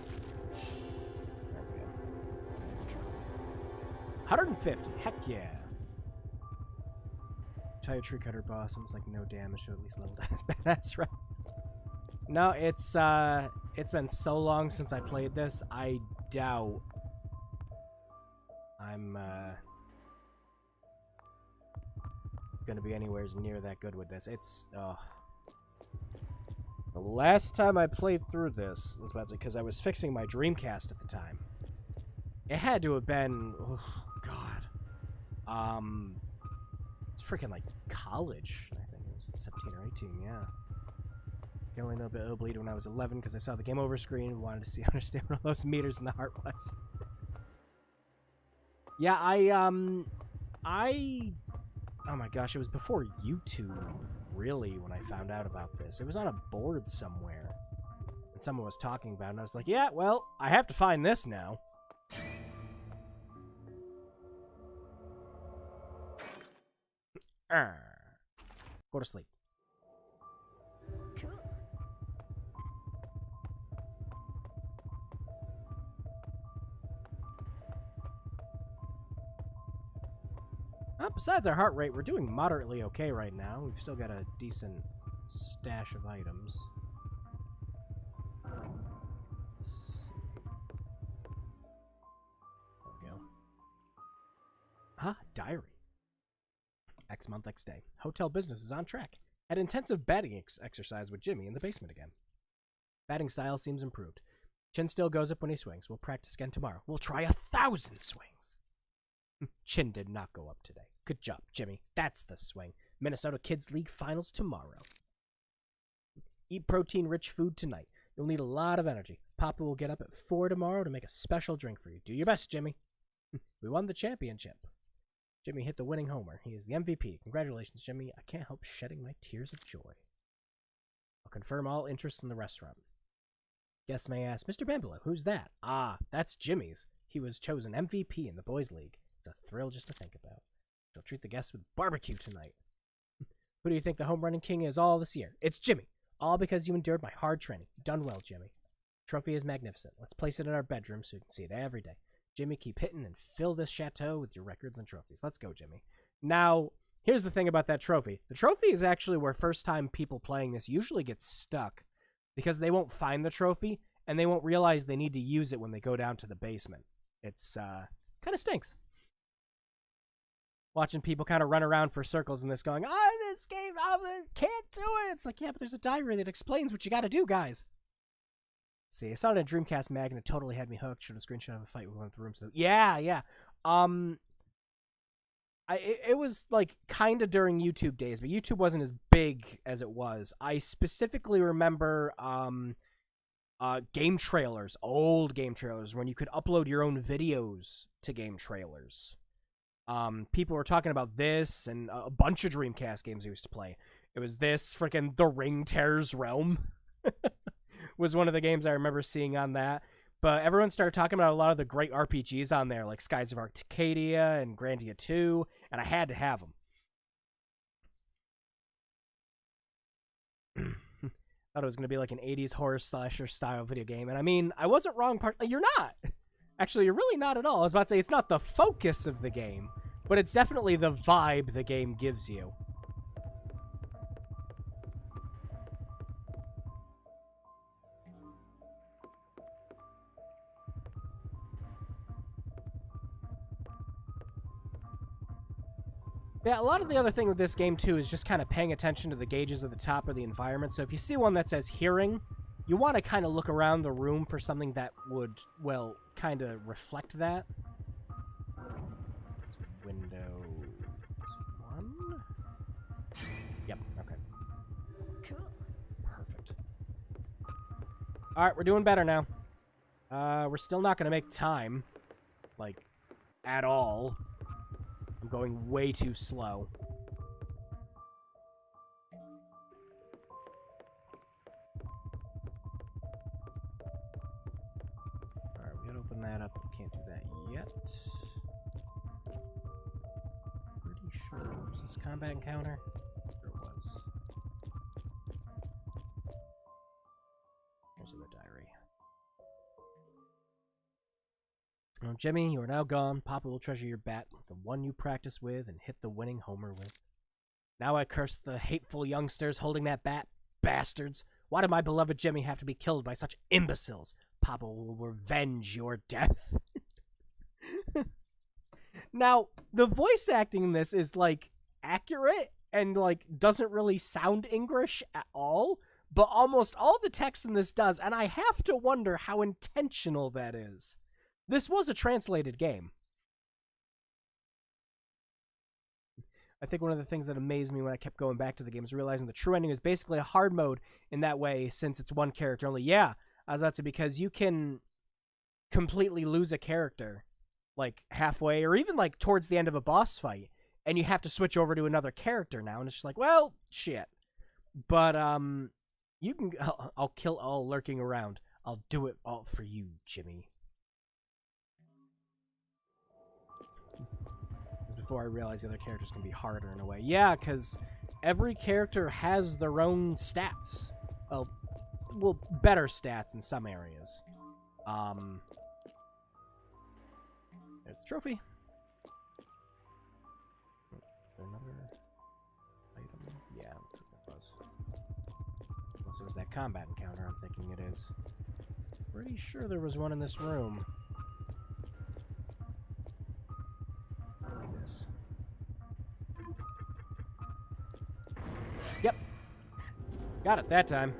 There we go. 150. Heck yeah. Try a tree cutter boss. Almost like no damage, so at least leveled as badass, right? No, it's been so long since I played this. I doubt I'm gonna be anywhere near that good with this. It's the last time I played through this was about because I was fixing my Dreamcast at the time. It had to have been, oh god, it's freaking like college. I think it was 17 or 18. Yeah. I only know about Illbleed when I was 11 because I saw the game over screen and wanted to see understand what all those meters in the heart was. Yeah, oh my gosh, it was before YouTube, really, when I found out about this. It was on a board somewhere, and someone was talking about it, and I was like, yeah, well, I have to find this now. Go to sleep. Cool. Besides our heart rate, we're doing moderately okay right now. We've still got a decent stash of items. Let's see. There we go. Ah, diary. X month, X day. Hotel business is on track. Had intensive batting exercise with Jimmy in the basement again. Batting style seems improved. Chin still goes up when he swings. We'll practice again tomorrow. We'll try 1,000 swings. Chin did not go up today. Good job, Jimmy. That's the swing. Minnesota Kids League Finals tomorrow. Eat protein-rich food tonight. You'll need a lot of energy. Papa will get up at 4 tomorrow to make a special drink for you. Do your best, Jimmy. We won the championship. Jimmy hit the winning homer. He is the MVP. Congratulations, Jimmy. I can't help shedding my tears of joy. I'll confirm all interest in the restaurant. Guests may ask, Mr. Bambolo, who's that? Ah, that's Jimmy's. He was chosen MVP in the Boys League. It's a thrill just to think about. She'll treat the guests with barbecue tonight. Who do you think the home running king is all this year? It's Jimmy. All because you endured my hard training. Done well, Jimmy. Trophy is magnificent. Let's place it in our bedroom so you can see it every day. Jimmy, keep hitting and fill this chateau with your records and trophies. Let's go, Jimmy. Now, here's the thing about that trophy. The trophy is actually where first-time people playing this usually get stuck because they won't find the trophy and they won't realize they need to use it when they go down to the basement. It's kind of stinks. Watching people kind of run around for circles in this going, this game, I can't do it. It's like, yeah, but there's a diary that explains what you got to do, guys. Let's see, I saw it in a Dreamcast mag and it totally had me hooked. Showed a screenshot of a fight with one of the rooms. So, yeah. It was like kind of during YouTube days, but YouTube wasn't as big as it was. I specifically remember game trailers, old game trailers, when you could upload your own videos to game trailers. People were talking about this and a bunch of Dreamcast games I used to play. It was this, freaking The Ring Tears Realm was one of the games I remember seeing on that. But everyone started talking about a lot of the great RPGs on there, like Skies of Arcadia and Grandia 2, and I had to have them. Thought it was going to be like an 80s horror slasher style video game, and I mean, I wasn't wrong. You're not. Actually, you're really not at all. I was about to say, it's not the focus of the game, but it's definitely the vibe the game gives you. Yeah, a lot of the other thing with this game, too, is just kind of paying attention to the gauges at the top of the environment. So if you see one that says hearing, you want to kind of look around the room for something that would, well, kind of reflect that. Windows 1? Yep, okay. Cool. Perfect. Alright, we're doing better now. We're still not going to make time. Like, at all. I'm going way too slow. Alright, we gotta open that up. We can't do that yet. Pretty sure. Was this combat encounter? Sure it was. There's the diary. Oh, Jimmy, you are now gone. Papa will treasure your bat, the one you practice with and hit the winning homer with. Now I curse the hateful youngsters holding that bat. Bastards! Why did my beloved Jimmy have to be killed by such imbeciles? Papa will revenge your death. Now, the voice acting in this is, like, accurate and, like, doesn't really sound English at all, but almost all the text in this does, and I have to wonder how intentional that is. This was a translated game. I think one of the things that amazed me when I kept going back to the game is realizing the true ending is basically a hard mode in that way, since it's one character only. Yeah, I was about to, because you can completely lose a character, like, halfway, or even, like, towards the end of a boss fight, and you have to switch over to another character now, and it's just like, well, shit. But, you can, I'll kill all lurking around. I'll do it all for you, Jimmy. Before I realized the other characters can be harder in a way. Yeah, because every character has their own stats. Well, better stats in some areas. There's the trophy. Is there another item? Yeah, looks like that was. Unless it was that combat encounter, I'm thinking it is. Pretty sure there was one in this room. This. Yep. Got it that time.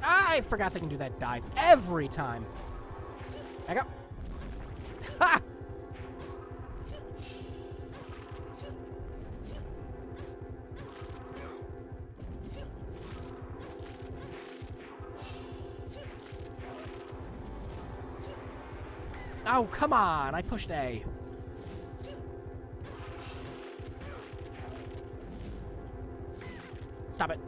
Ah, I forgot they can do that dive every time. Back up. Ha! Oh, come on. I pushed A. Stop it.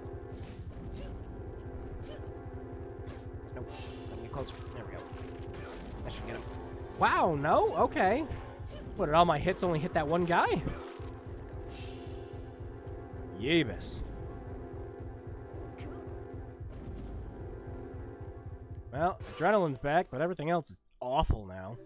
Nope. Let me get closer. There we go. That should get him. Wow, no? Okay. What, did all my hits only hit that one guy? Yeebus. Well, Adrenalin's back, but everything else is awful now.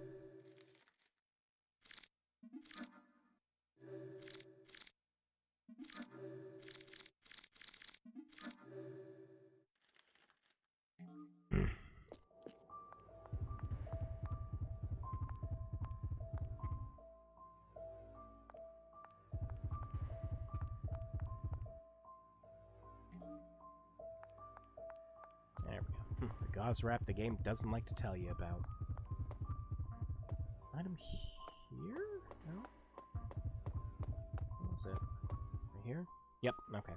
There we go. The gauze wrap the game doesn't like to tell you about. Item here? No? What was it? Right here? Yep, okay.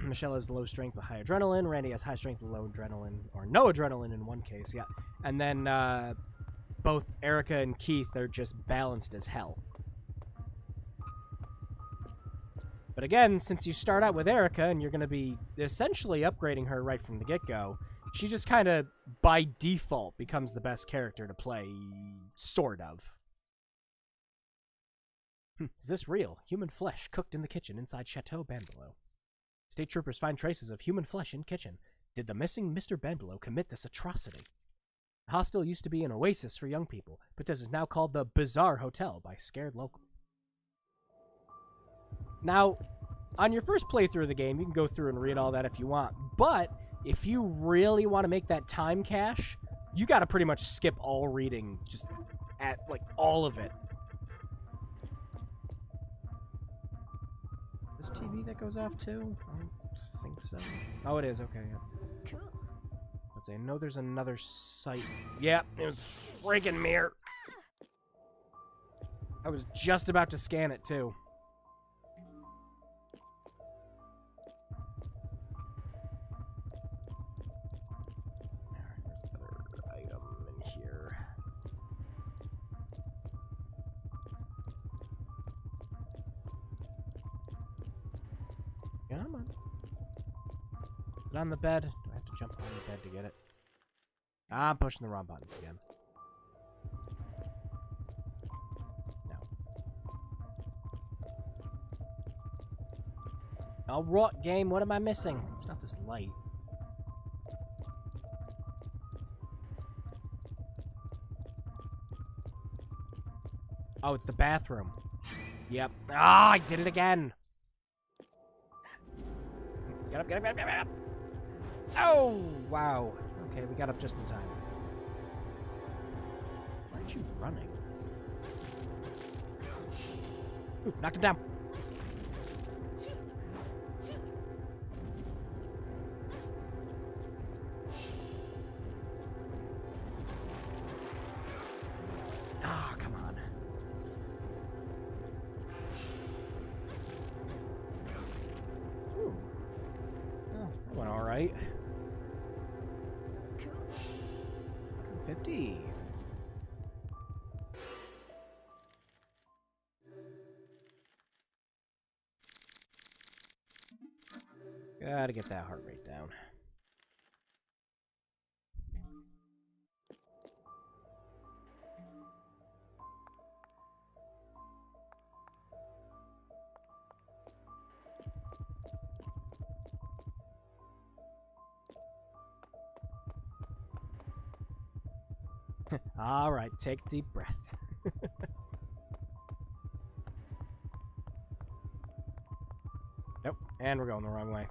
Michelle has low strength with high adrenaline. Randy has high strength with low adrenaline, or no adrenaline in one case, yeah. And then both Erica and Keith are just balanced as hell. But again, since you start out with Erica and you're going to be essentially upgrading her right from the get-go, she just kind of, by default, becomes the best character to play, sort of. Is this real? Human flesh cooked in the kitchen inside Chateau Banbelow. State troopers find traces of human flesh in kitchen. Did the missing Mr. Banbelow commit this atrocity? The hostel used to be an oasis for young people, but this is now called the Bizarre Hotel by scared locals. Now, on your first playthrough of the game, you can go through and read all that if you want, but if you really want to make that time cache, you got to pretty much skip all reading, just at, like, all of it. This TV that goes off too? I don't think so. Oh, it is. Okay, yeah. Let's say, I know there's another site. Yeah, it was freaking mirror. I was just about to scan it too. Alright, where's the other item in here? Come on. Is it on the bed? Do I have to jump on the bed to get it? Ah, I'm pushing the wrong buttons again. No. Oh, rot game, what am I missing? It's not this light. Oh, it's the bathroom. Yep. Ah, I did it again. Get up, get up, get up, get up! Oh, wow. Okay, we got up just in time. Why aren't you running? Ooh, knocked him down. Ah, come on. Ooh. Oh, that went all right. 50. Gotta get that heart rate down. All right, take a deep breath. Nope, and we're going the wrong way.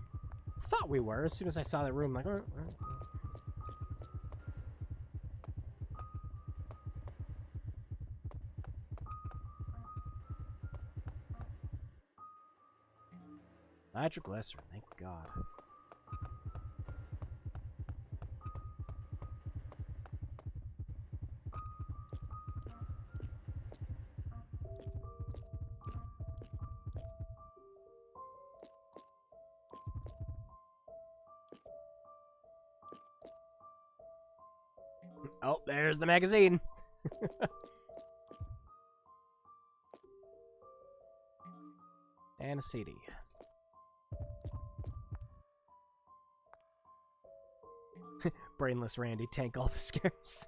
Thought we were. As soon as I saw that room, like, all right. Nitroglycerin, thank you. God. Oh, there's the magazine. And a CD. Brainless Randy, tank all the scares.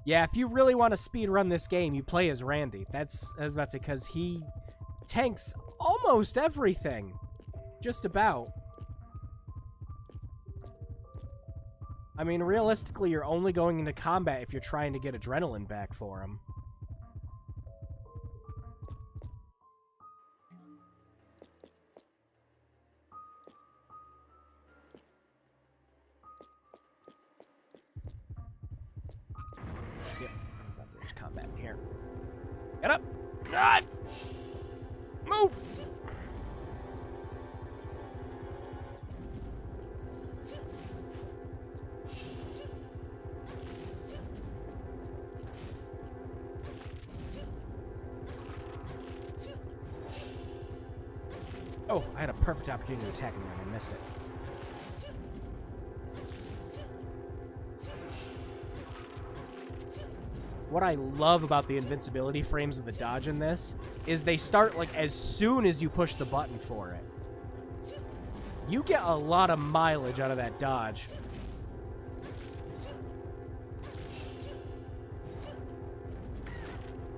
Yeah, if you really want to speed run this game, you play as Randy. I was about to say, because he tanks almost everything. Just about. I mean, realistically, you're only going into combat if you're trying to get Adrenalin back for him. Yep, I was about to say there's combat in here. Get up! Ah! Move! Oh, I had a perfect opportunity to attack him and I missed it. What I love about the invincibility frames of the dodge in this is they start like as soon as you push the button for it. You get a lot of mileage out of that dodge.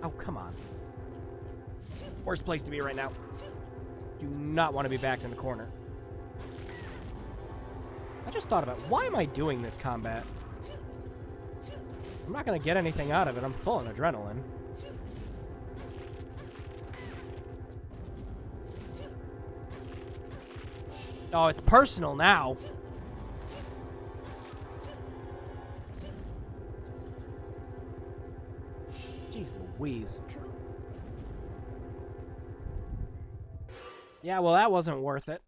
Oh, come on. Worst place to be right now. Do not want to be back in the corner. I just thought about, why am I doing this combat? I'm not going to get anything out of it. I'm full on adrenaline. Oh, it's personal now. Jeez Louise. Yeah, well, that wasn't worth it.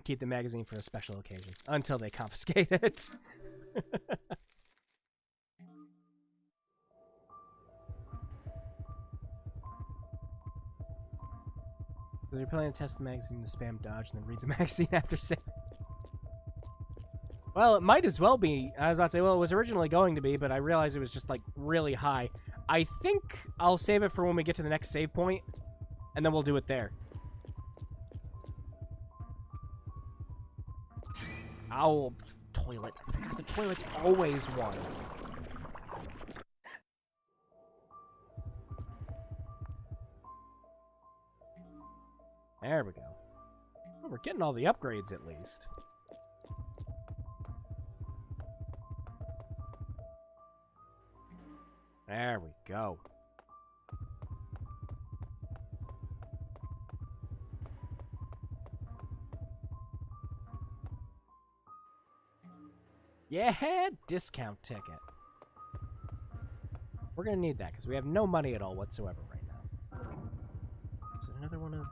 Keep the magazine for a special occasion. Until they confiscate it. So you're planning to test the magazine to spam dodge and then read the magazine after saving. Well, it might as well be. I was about to say, well, it was originally going to be, but I realized it was just, like, really high. I think I'll save it for when we get to the next save point, and then we'll do it there. Ow, toilet. I forgot the toilet's always one. There we go. Well, we're getting all the upgrades, at least. There we go. Yeah, discount ticket. We're gonna need that, because we have no money at all whatsoever right now. Is it another one of...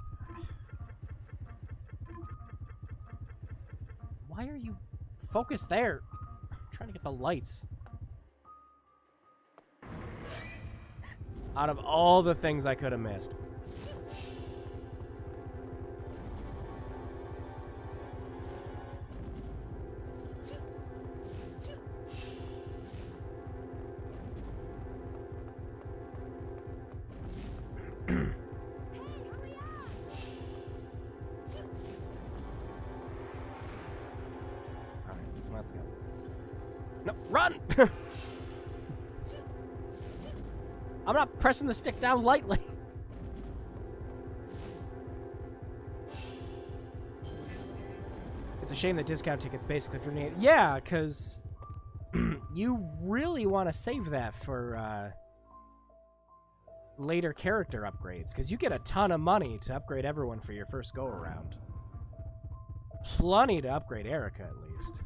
Why are you focused there? I'm trying to get the lights. Out of all the things I could have missed. Alright, let's go. No, run! I'm not pressing the stick down lightly. It's a shame that discount tickets basically for me. Yeah, because you really want to save that for later character upgrades, because you get a ton of money to upgrade everyone for your first go-around. Plenty to upgrade Erica, at least.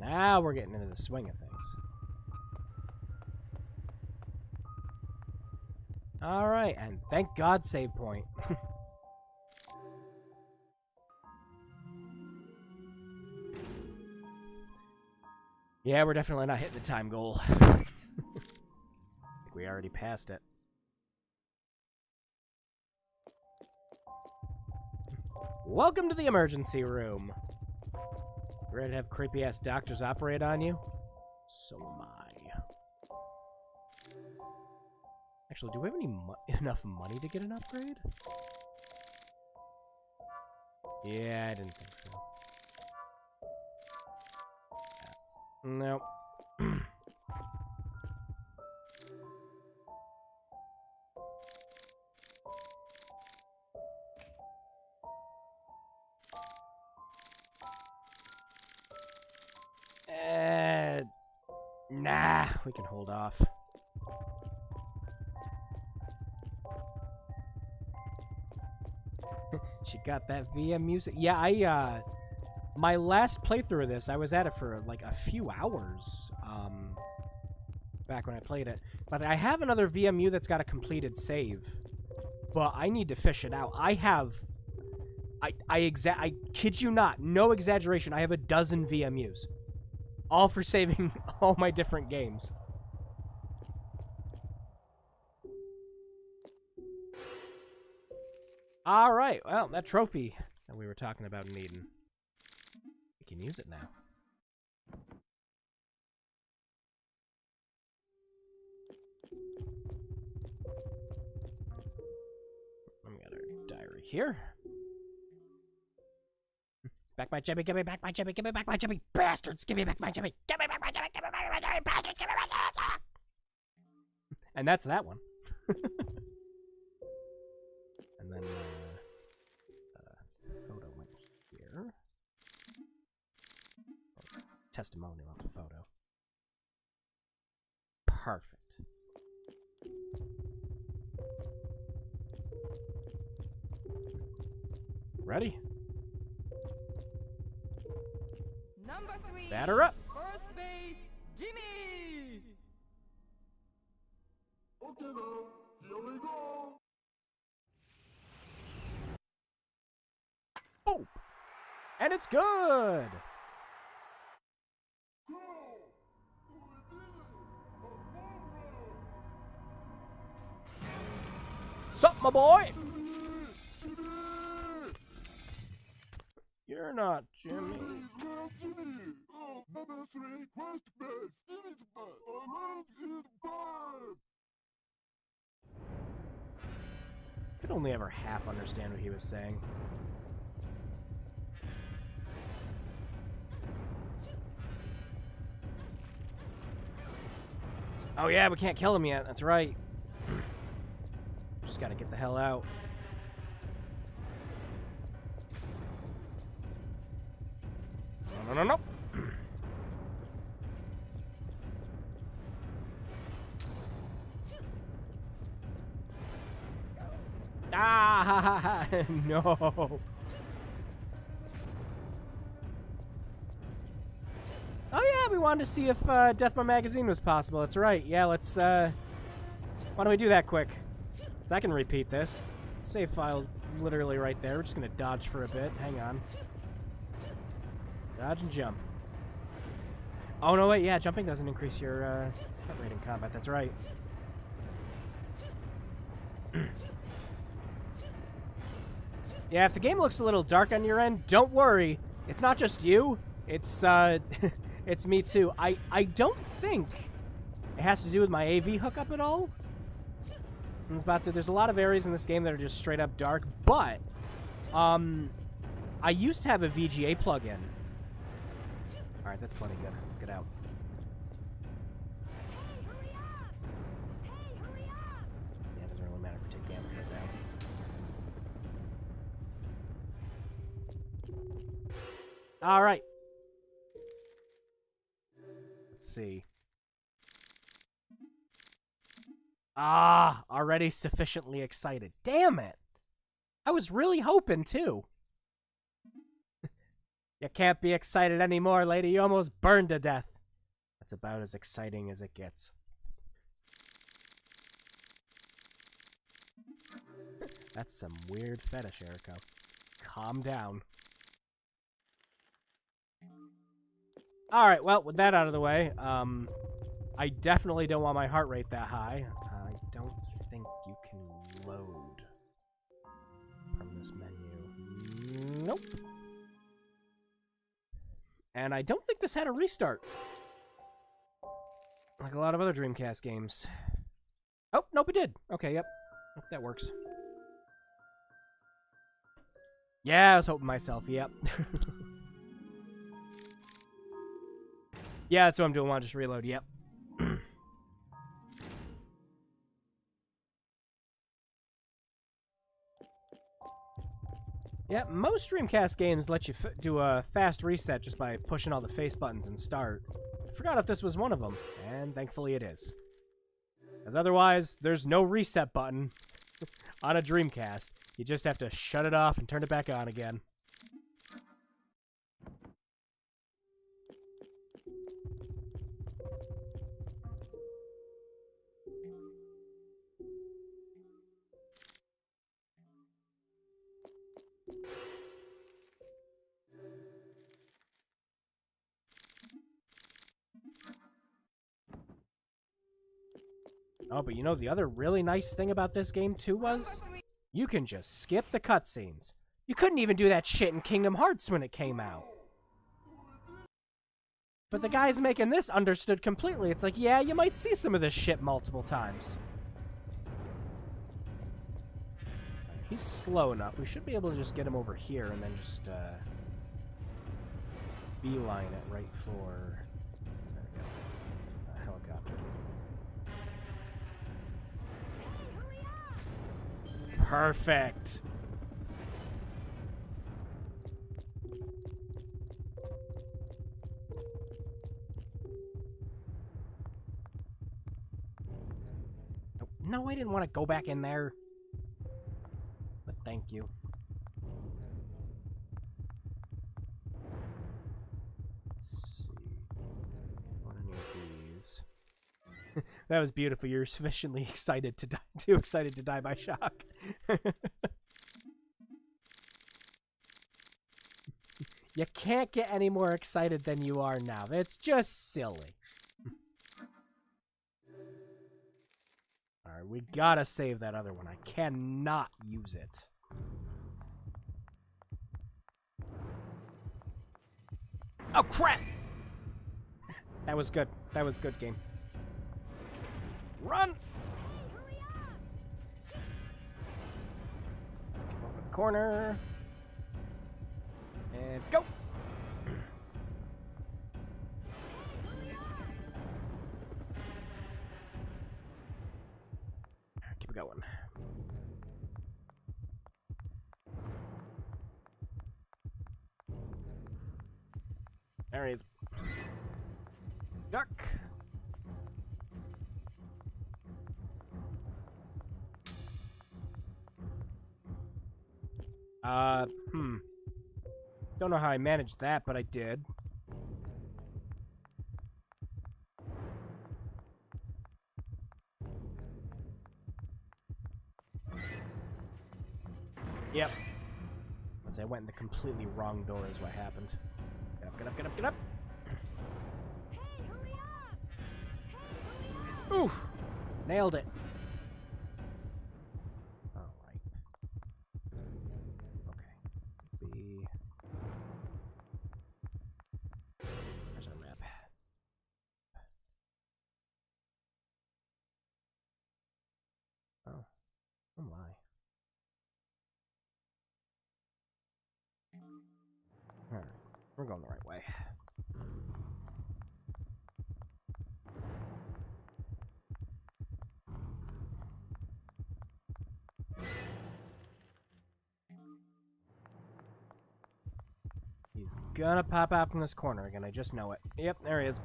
Now we're getting into the swing of things. Alright, and thank God save point. Yeah, we're definitely not hitting the time goal. I think we already passed it. Welcome to the emergency room. You ready to have creepy-ass doctors operate on you? So am I. Actually, do we have enough money to get an upgrade? Yeah, I didn't think so. Nope. Nah, we can hold off. She got that VM music. Yeah, my last playthrough of this, I was at it for like a few hours, back when I played it. But I have another VMU that's got a completed save, but I need to fish it out. I kid you not, no exaggeration, I have a dozen VMUs. All for saving all my different games. Alright, well, that trophy that we were talking about needing. We can use it now. We got our diary here. Back my Jimmy, give me back my Jimmy, give me back my Jimmy, bastards, give me back my Jimmy, give me back my Jimmy, give me back my Jimmy, bastards, give me back my Jimmy. And that's that one. And then, photo went here. Testimonial on the photo. Perfect. Ready? Number 3. Batter up. First base, Jimmy. Okay, now, here we go. Oh! And it's good! Sup, my boy? You're not Jimmy. Could only ever half understand what he was saying. Oh yeah, we can't kill him yet. That's right. Just gotta get the hell out. No, no, no, no. Ah, no. Oh yeah, we wanted to see if Death by Magazine was possible. That's right. Yeah, let's, why don't we do that quick? So I can repeat this. Save file's literally right there. We're just gonna dodge for a bit. Hang on. Dodge and jump. Oh, no, wait, yeah, jumping doesn't increase your, heart rate in combat. That's right. Yeah, if the game looks a little dark on your end, don't worry. It's not just you. It's, it's me too. I don't think it has to do with my AV hookup at all. I was about to, there's a lot of areas in this game that are just straight up dark, but, I used to have a VGA plugin. Alright, that's plenty good. Let's get out. Yeah, it doesn't really matter if we take damage right now. Alright. Let's see. Ah, already sufficiently excited. Damn it! I was really hoping, too. You can't be excited anymore, lady. You almost burned to death. That's about as exciting as it gets. That's some weird fetish, Erico. Calm down. Alright, well, with that out of the way, I definitely don't want my heart rate that high. I don't think you can load from this menu. Nope. And I don't think this had a restart. Like a lot of other Dreamcast games. Oh, nope, it did. Okay, yep. That works. Yeah, I was hoping myself, yep. Yeah, that's what I'm doing. I'll just reload, yep. Yeah, most Dreamcast games let you do a fast reset just by pushing all the face buttons and start. I forgot if this was one of them, and thankfully it is. As otherwise, there's no reset button on a Dreamcast. You just have to shut it off and turn it back on again. Oh, but you know the other really nice thing about this game too was you can just skip the cutscenes. You couldn't even do that shit in Kingdom Hearts when it came out. But the guys making this understood completely. It's like, yeah, you might see some of this shit multiple times. He's slow enough. We should be able to just get him over here and then just beeline it right for a helicopter. Perfect. No, I didn't want to go back in there. But thank you. Let's see. Want any of these? That was beautiful. You're sufficiently excited to die, too excited to die by shock. You can't get any more excited than you are now. It's just silly. Alright, we gotta save that other one. I cannot use it. Oh, crap! That was good. That was good, game. Run! Come over the corner. And go! Keep it going. There he is. Duck! Don't know how I managed that, but I did. Yep. As I went in the completely wrong door is what happened. Get up, get up, get up, get up! Hey, hurry up! Oof! Nailed it. Alright. Okay. B. There's our map. Oh. Oh my. Alright. We're going the right way. He's gonna pop out from this corner again, I just know it. Yep, there he is.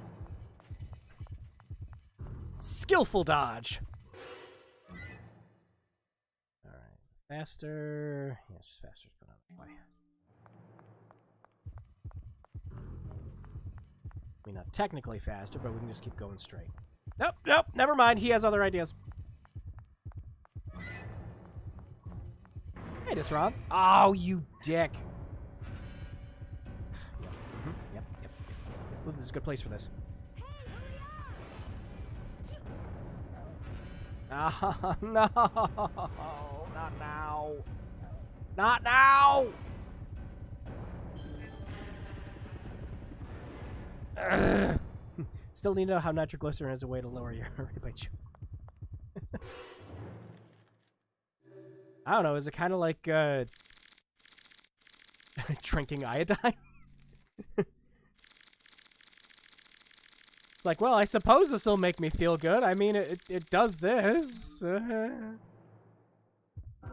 Skillful dodge! Alright, faster. Yeah, it's just faster to go down that way. mean, not technically faster, but we can just keep going straight. Nope, nope, never mind. He has other ideas. Hey, Disrob. Oh, you dick. Yep. Ooh, this is a good place for this. Oh, no. Not now. Not now! Ugh. Still need to know how nitroglycerin is a way to lower your rate by chewing. I don't know, is it kind of like, drinking iodine? It's like, well, I suppose this will make me feel good. I mean, it does this.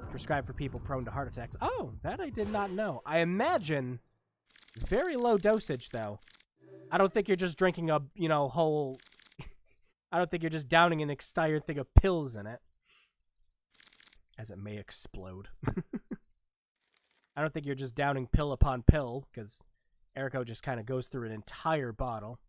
Prescribed for people prone to heart attacks. Oh, that I did not know. I imagine very low dosage, though. I don't think you're just drinking a, whole... I don't think you're just downing an entire thing of pills in it. As it may explode. I don't think you're just downing pill upon pill, because Erico just kind of goes through an entire bottle.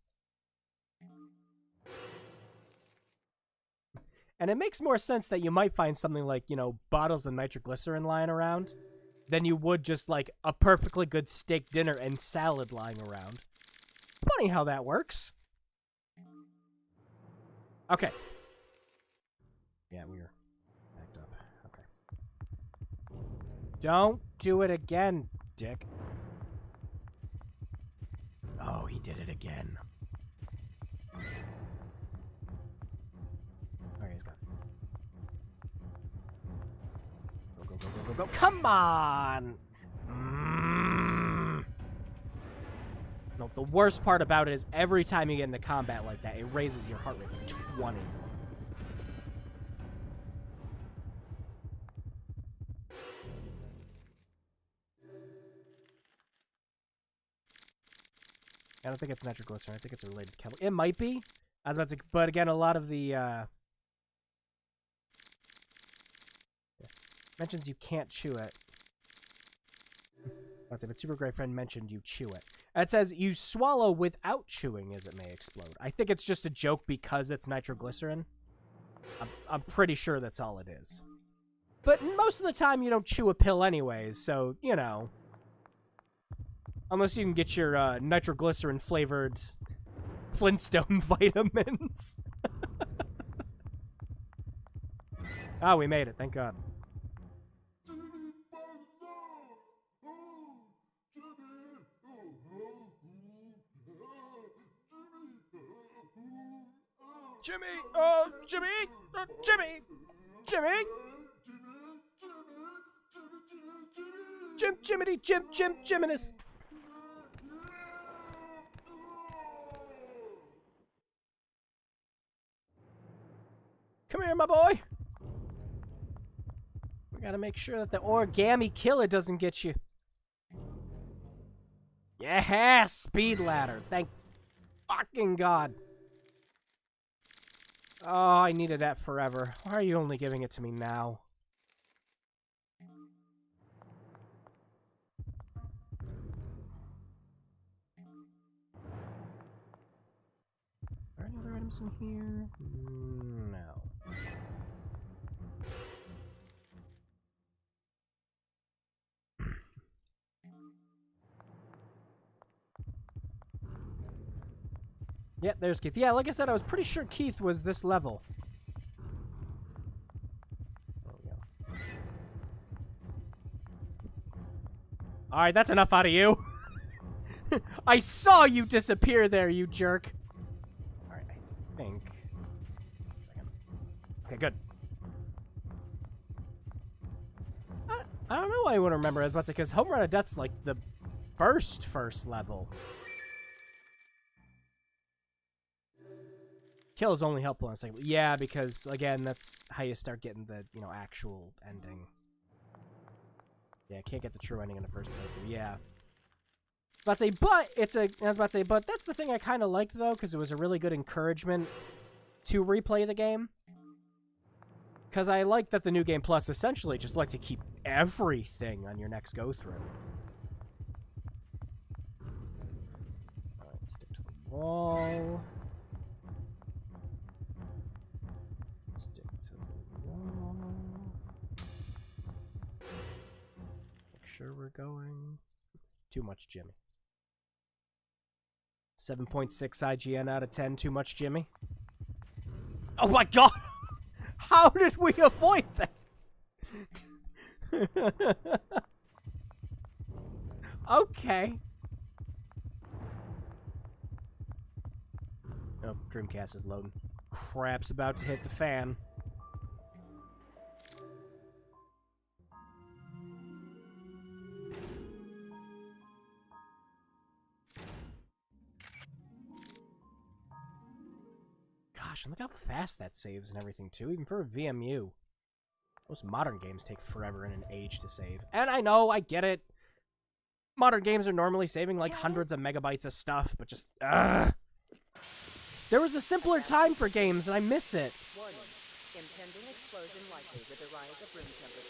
And it makes more sense that you might find something like, bottles of nitroglycerin lying around than you would just, like, a perfectly good steak dinner and salad lying around. Funny how that works. Okay. Yeah, we're backed up. Okay. Don't do it again, dick. Oh, he did it again. Okay, he's gone. Go. Come on! No, the worst part about it is every time you get into combat like that, it raises your heart rate to 20. I don't think it's nitroglycerin. I think it's a related chemical. It might be. I was about to, but again, a lot of the mentions you can't chew it. But Super Great Friend mentioned you chew it. It says you swallow without chewing as it may explode. I think it's just a joke because it's nitroglycerin. I'm pretty sure that's all it is. But most of the time you don't chew a pill anyways, so, unless you can get your nitroglycerin-flavored Flintstone vitamins. Ah, we made it. Thank God. Jimmy! Oh, Jimmy! Oh, Jimmy! Jimmy! Jiminus! Come here, my boy! We gotta make sure that the origami killer doesn't get you. Yeah, speed ladder. Thank fucking God. Oh, I needed that forever. Why are you only giving it to me now? Are there any other items in here? No. Yeah, there's Keith. Yeah, like I said, I was pretty sure Keith was this level. There we go. Alright, that's enough out of you. I saw you disappear there, you jerk. Alright, I think... One second. Okay, good. I don't know why I wouldn't remember as much, because Home Run of Death's like the first level. Kill is only helpful in a second. Yeah, because, again, that's how you start getting the, actual ending. Yeah, can't get the true ending in the first playthrough. Yeah. I was about to say, but that's the thing I kind of liked, though, because it was a really good encouragement to replay the game. Because I like that the New Game Plus essentially just lets you keep everything on your next go-through. Alright, stick to the wall. Stick to the wall. Make sure we're going. Too much Jimmy. 7.6 IGN out of 10. Too much Jimmy. Oh my god! How did we avoid that? Okay. Oh, Dreamcast is loading. Crap's about to hit the fan. Gosh, and look how fast that saves and everything, too, even for a VMU. Most modern games take forever and an age to save. And I know, I get it. Modern games are normally saving like hundreds of megabytes of stuff, but just, ugh. There was a simpler time for games, and I miss it. Warning. Impending explosion likely with a rise of room temperature.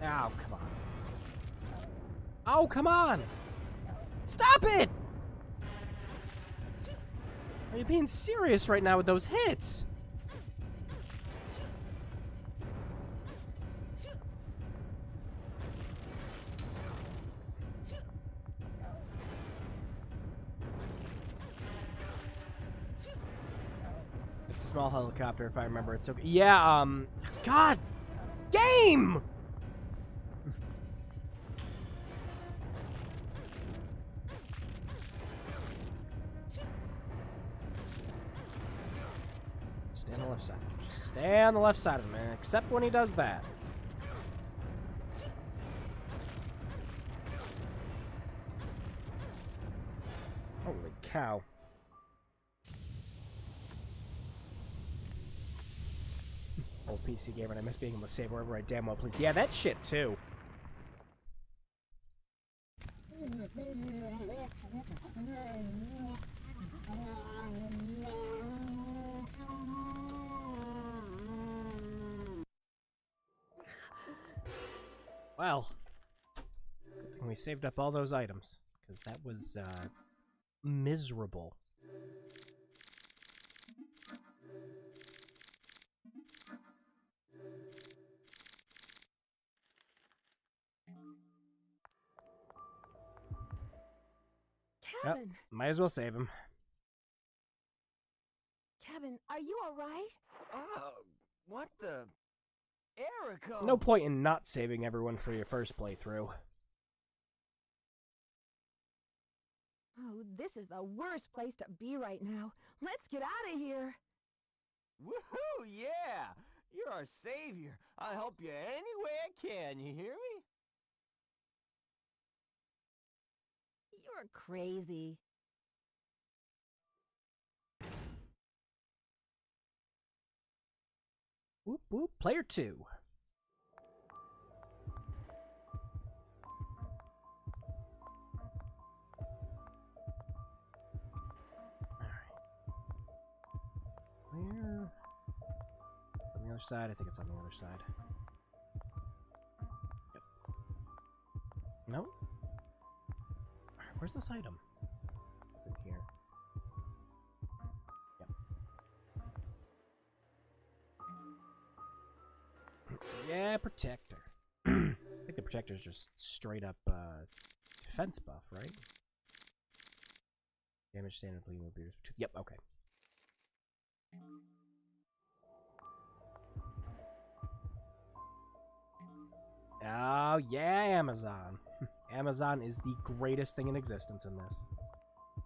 Oh, come on. Oh, come on! Stop it! Are you being serious right now with those hits? It's a small helicopter, if I remember. It's okay. Yeah, God! Game! Stay on the left side. Just stay on the left side of him, man. Except when he does that. Holy cow. Old PC gamer, and I miss being able to save wherever I damn well please. Yeah, that shit too. Well, good thing we saved up all those items, because that was, miserable. Kevin! Yep, might as well save him. Kevin, are you alright? Oh, what the? Erica! No point in not saving everyone for your first playthrough. Oh, this is the worst place to be right now. Let's get out of here. Woohoo! Yeah! You're our savior. I'll help you any way I can, you hear me? You're crazy. Whoop whoop, player 2. Where? On the other side? I think it's on the other side. Yep. No? Alright, where's this item? It's in here. Yep. Yeah, protector. I think the protector's just straight up defense buff, right? Damage standard bleeding will be... Yep, okay. Oh, yeah, Amazon. Amazon is the greatest thing in existence in this.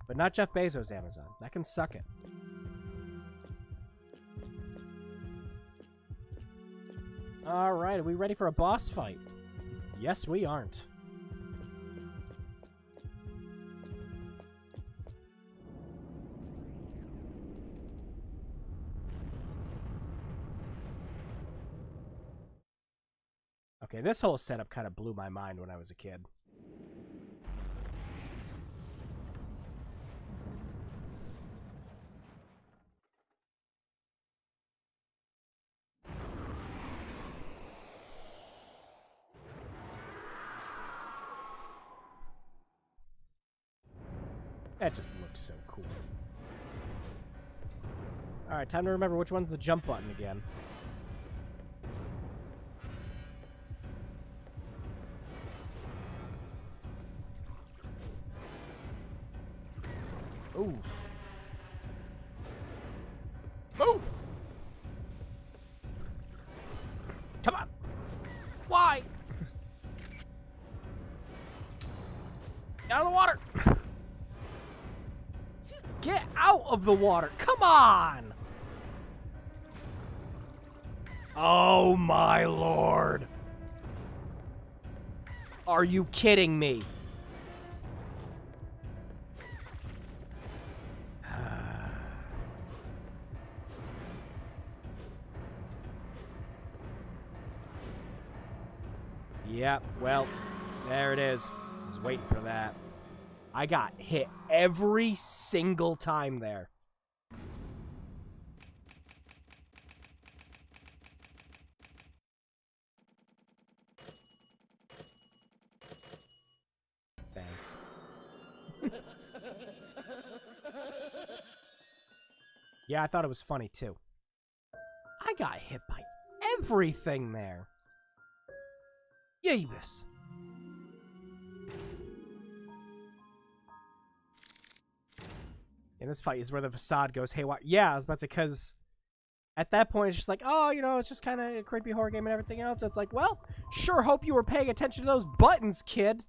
But not Jeff Bezos' Amazon. That can suck it. Alright, are we ready for a boss fight? Yes, we aren't. Okay, this whole setup kind of blew my mind when I was a kid. That just looks so cool. Alright, time to remember which one's the jump button again. Ooh. Move! Come on! Why? Get out of the water! Get out of the water! Come on! Oh my lord! Are you kidding me? Yep, well, there it is. I was waiting for that. I got hit every single time there. Thanks. Yeah, I thought it was funny too. I got hit by everything there. Yabus. And this fight is where the facade goes haywire. Yeah, I was about to, because at that point it's just like, oh, you know, it's just kind of a creepy horror game and everything else. It's like, well, sure hope you were paying attention to those buttons, kid.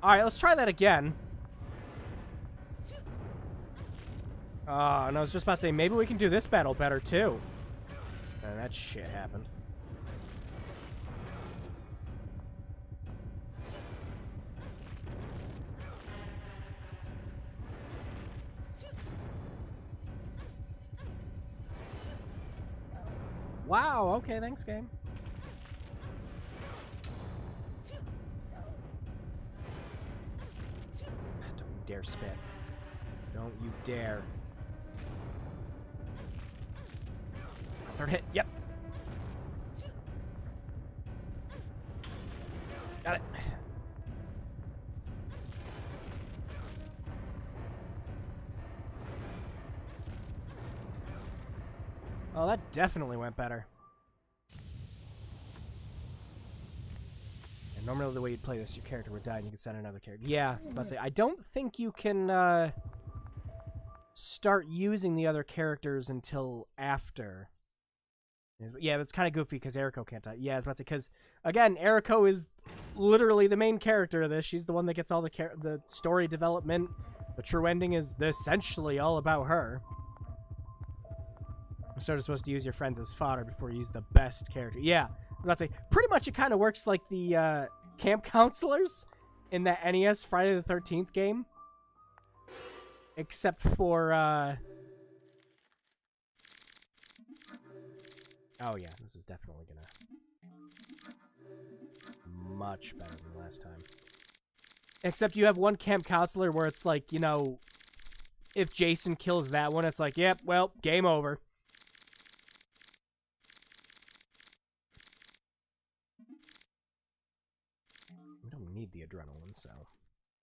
Alright, let's try that again. And I was just about to say, maybe we can do this battle better, too. And that shit happened. Wow, okay, thanks, game. Don't you dare spit. Don't you dare. Third hit, yep. Got it. Oh, that definitely went better. And normally the way you'd play this, your character would die and you can send another character. Yeah, I was about to say, I don't think you can start using the other characters until after. Yeah, it's kind of goofy because Eriko can't die. Yeah, I was about to say, because, again, Eriko is literally the main character of this. She's the one that gets all the story development. The true ending is essentially all about her. You're sort of supposed to use your friends as fodder before you use the best character. Yeah, I was about to say, pretty much it kind of works like the camp counselors in that NES Friday the 13th game. Except for, oh yeah, this is definitely gonna much better than last time. Except you have one camp counselor where it's like, you know, if Jason kills that one, it's like, yep, well, game over. We don't need the adrenaline, so.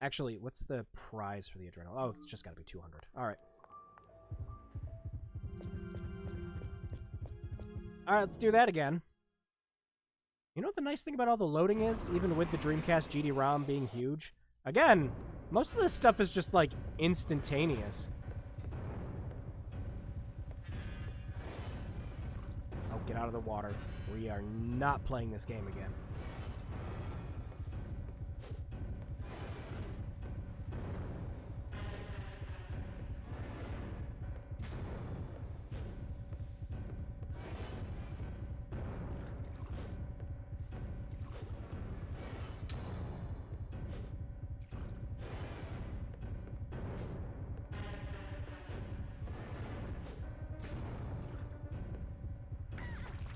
Actually, what's the prize for the adrenaline? Oh, it's just gotta be 200. Alright. Alright, let's do that again. You know what the nice thing about all the loading is? Even with the Dreamcast GD-ROM being huge? Again, most of this stuff is just, like, instantaneous. Oh, get out of the water. We are not playing this game again.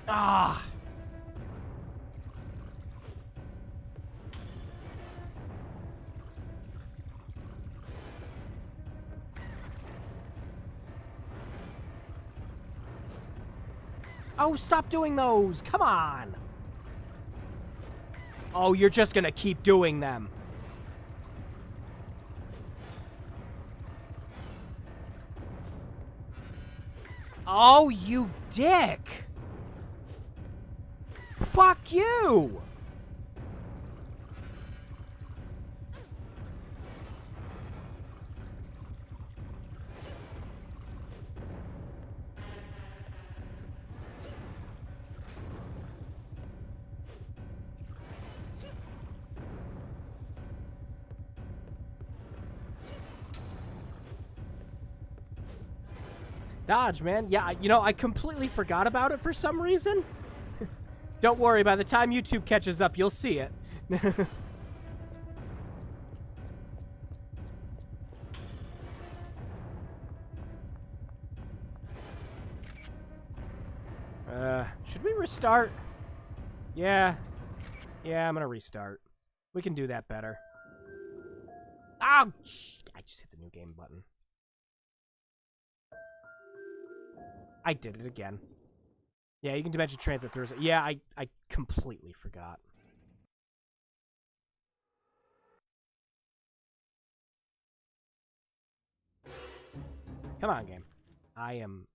Ah! Oh, stop doing those! Come on! Oh, you're just gonna keep doing them. Oh, you dick! Fuck you! Dodge, man. Yeah, you know, I completely forgot about it for some reason. Don't worry, by the time YouTube catches up, you'll see it. Should we restart? Yeah. Yeah, I'm gonna restart. We can do that better. Ah! I just hit the new game button. I did it again. Yeah, you can dimension transit Thursday. Yeah, I completely forgot. Come on, game. I am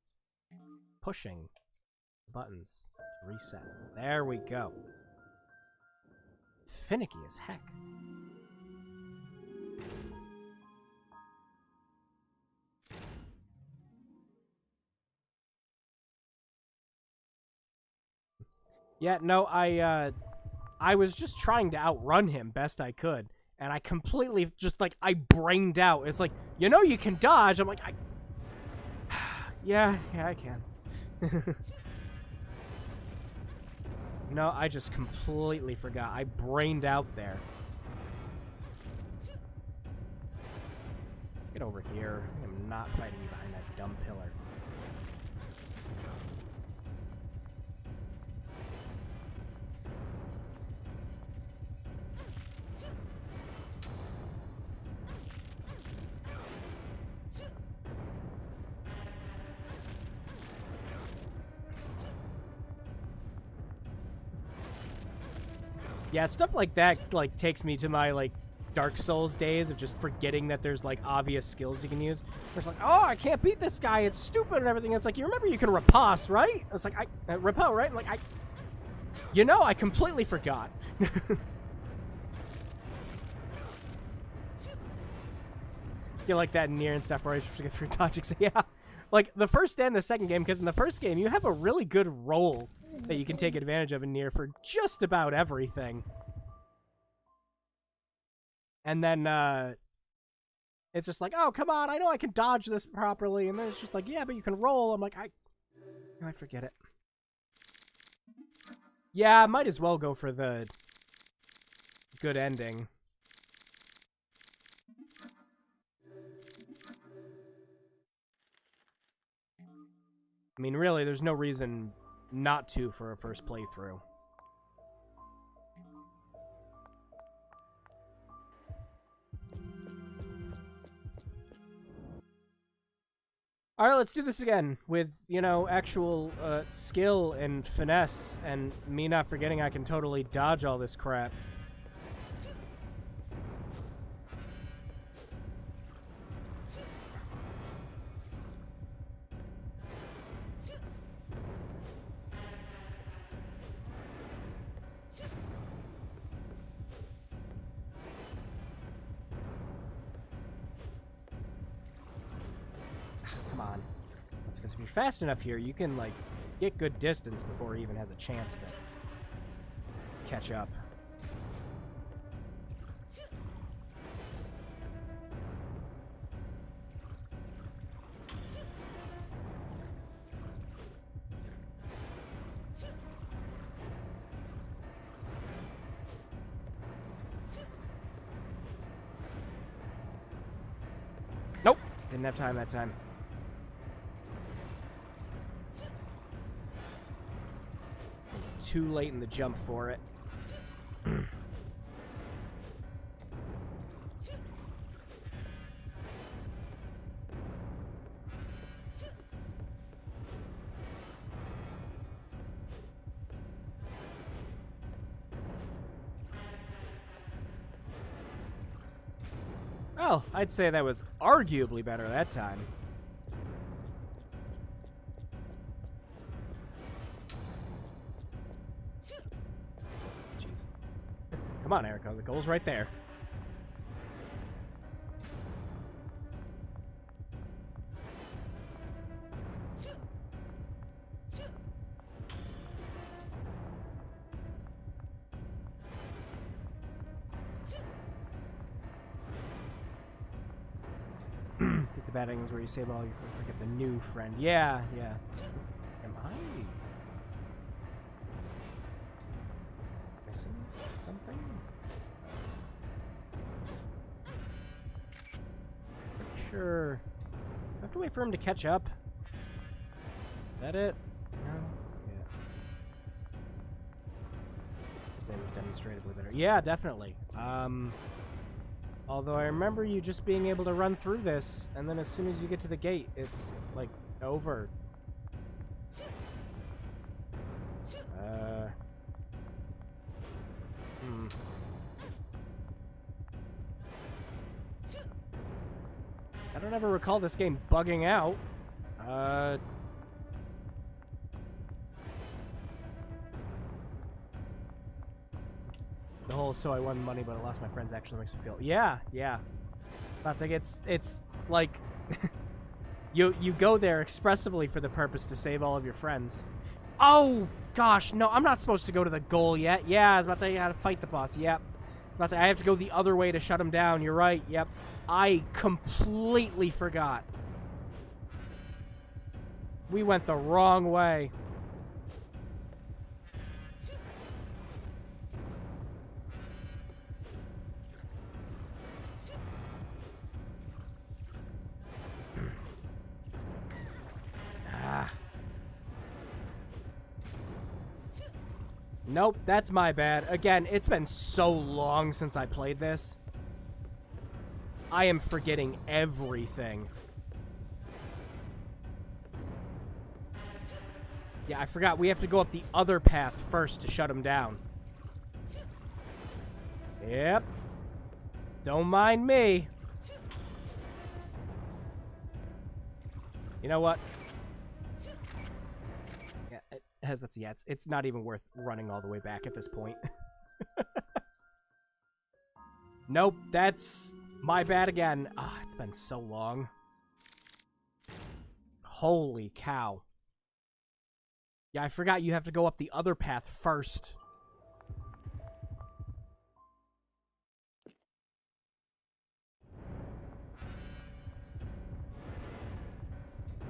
pushing buttons to reset. There we go. Finicky as heck. Yeah, no, I was just trying to outrun him best I could, and I completely just, like, I brained out. It's like, you know you can dodge. I'm like, yeah, I can. No, I just completely forgot. I brained out there. Get over here. I am not fighting you behind that dumb pillar. Yeah, stuff like that, like, takes me to my, like, Dark Souls days of just forgetting that there's, like, obvious skills you can use. It's like, oh, I can't beat this guy, it's stupid and everything. It's like, you remember you can riposte, right? It's like, repel, right? I'm like, you know, I completely forgot. Get like that in Nier and stuff where I just forget for dodging. So, yeah, like, the first and the second game, because in the first game, you have a really good roll that you can take advantage of in Nier for just about everything. And then, it's just like, oh, come on, I know I can dodge this properly. And then it's just like, yeah, but you can roll. I'm like, I forget it. Yeah, I might as well go for the good ending. I mean, really, there's no reason not to for a first playthrough. Alright, let's do this again with, you know, actual skill and finesse and me not forgetting I can totally dodge all this crap. Come on. It's because if you're fast enough here, you can, like, get good distance before he even has a chance to catch up. Nope. Didn't have time that time. It's too late in the jump for it. Well, I'd say that was arguably better that time. Jeez. Come on, Erica. The goal's right there. Get the bad endings where you save all your friends, forget the new friend. Yeah, yeah. Am I missing something? Pretty sure. I have to wait for him to catch up. Is that it? No? Yeah. I'd say it was demonstratively better. Yeah, definitely. Although I remember you just being able to run through this, and then as soon as you get to the gate, it's, like, over. I don't ever recall this game bugging out. The whole "so I won money but I lost my friends" actually makes me feel, yeah. That's like, it's like you go there expressively for the purpose to save all of your friends. Oh gosh, no, I'm not supposed to go to the goal yet. Yeah, I was about to say you gotta fight the boss. Yep. I was about to say I have to go the other way to shut him down. You're right. Yep. I completely forgot. We went the wrong way. Nope, that's my bad. Again, it's been so long since I played this. I am forgetting everything. Yeah, I forgot. We have to go up the other path first to shut him down. Yep. Don't mind me. You know what? Yeah, it's not even worth running all the way back at this point. Nope, that's my bad again. Ah, it's been so long. Holy cow. Yeah, I forgot you have to go up the other path first.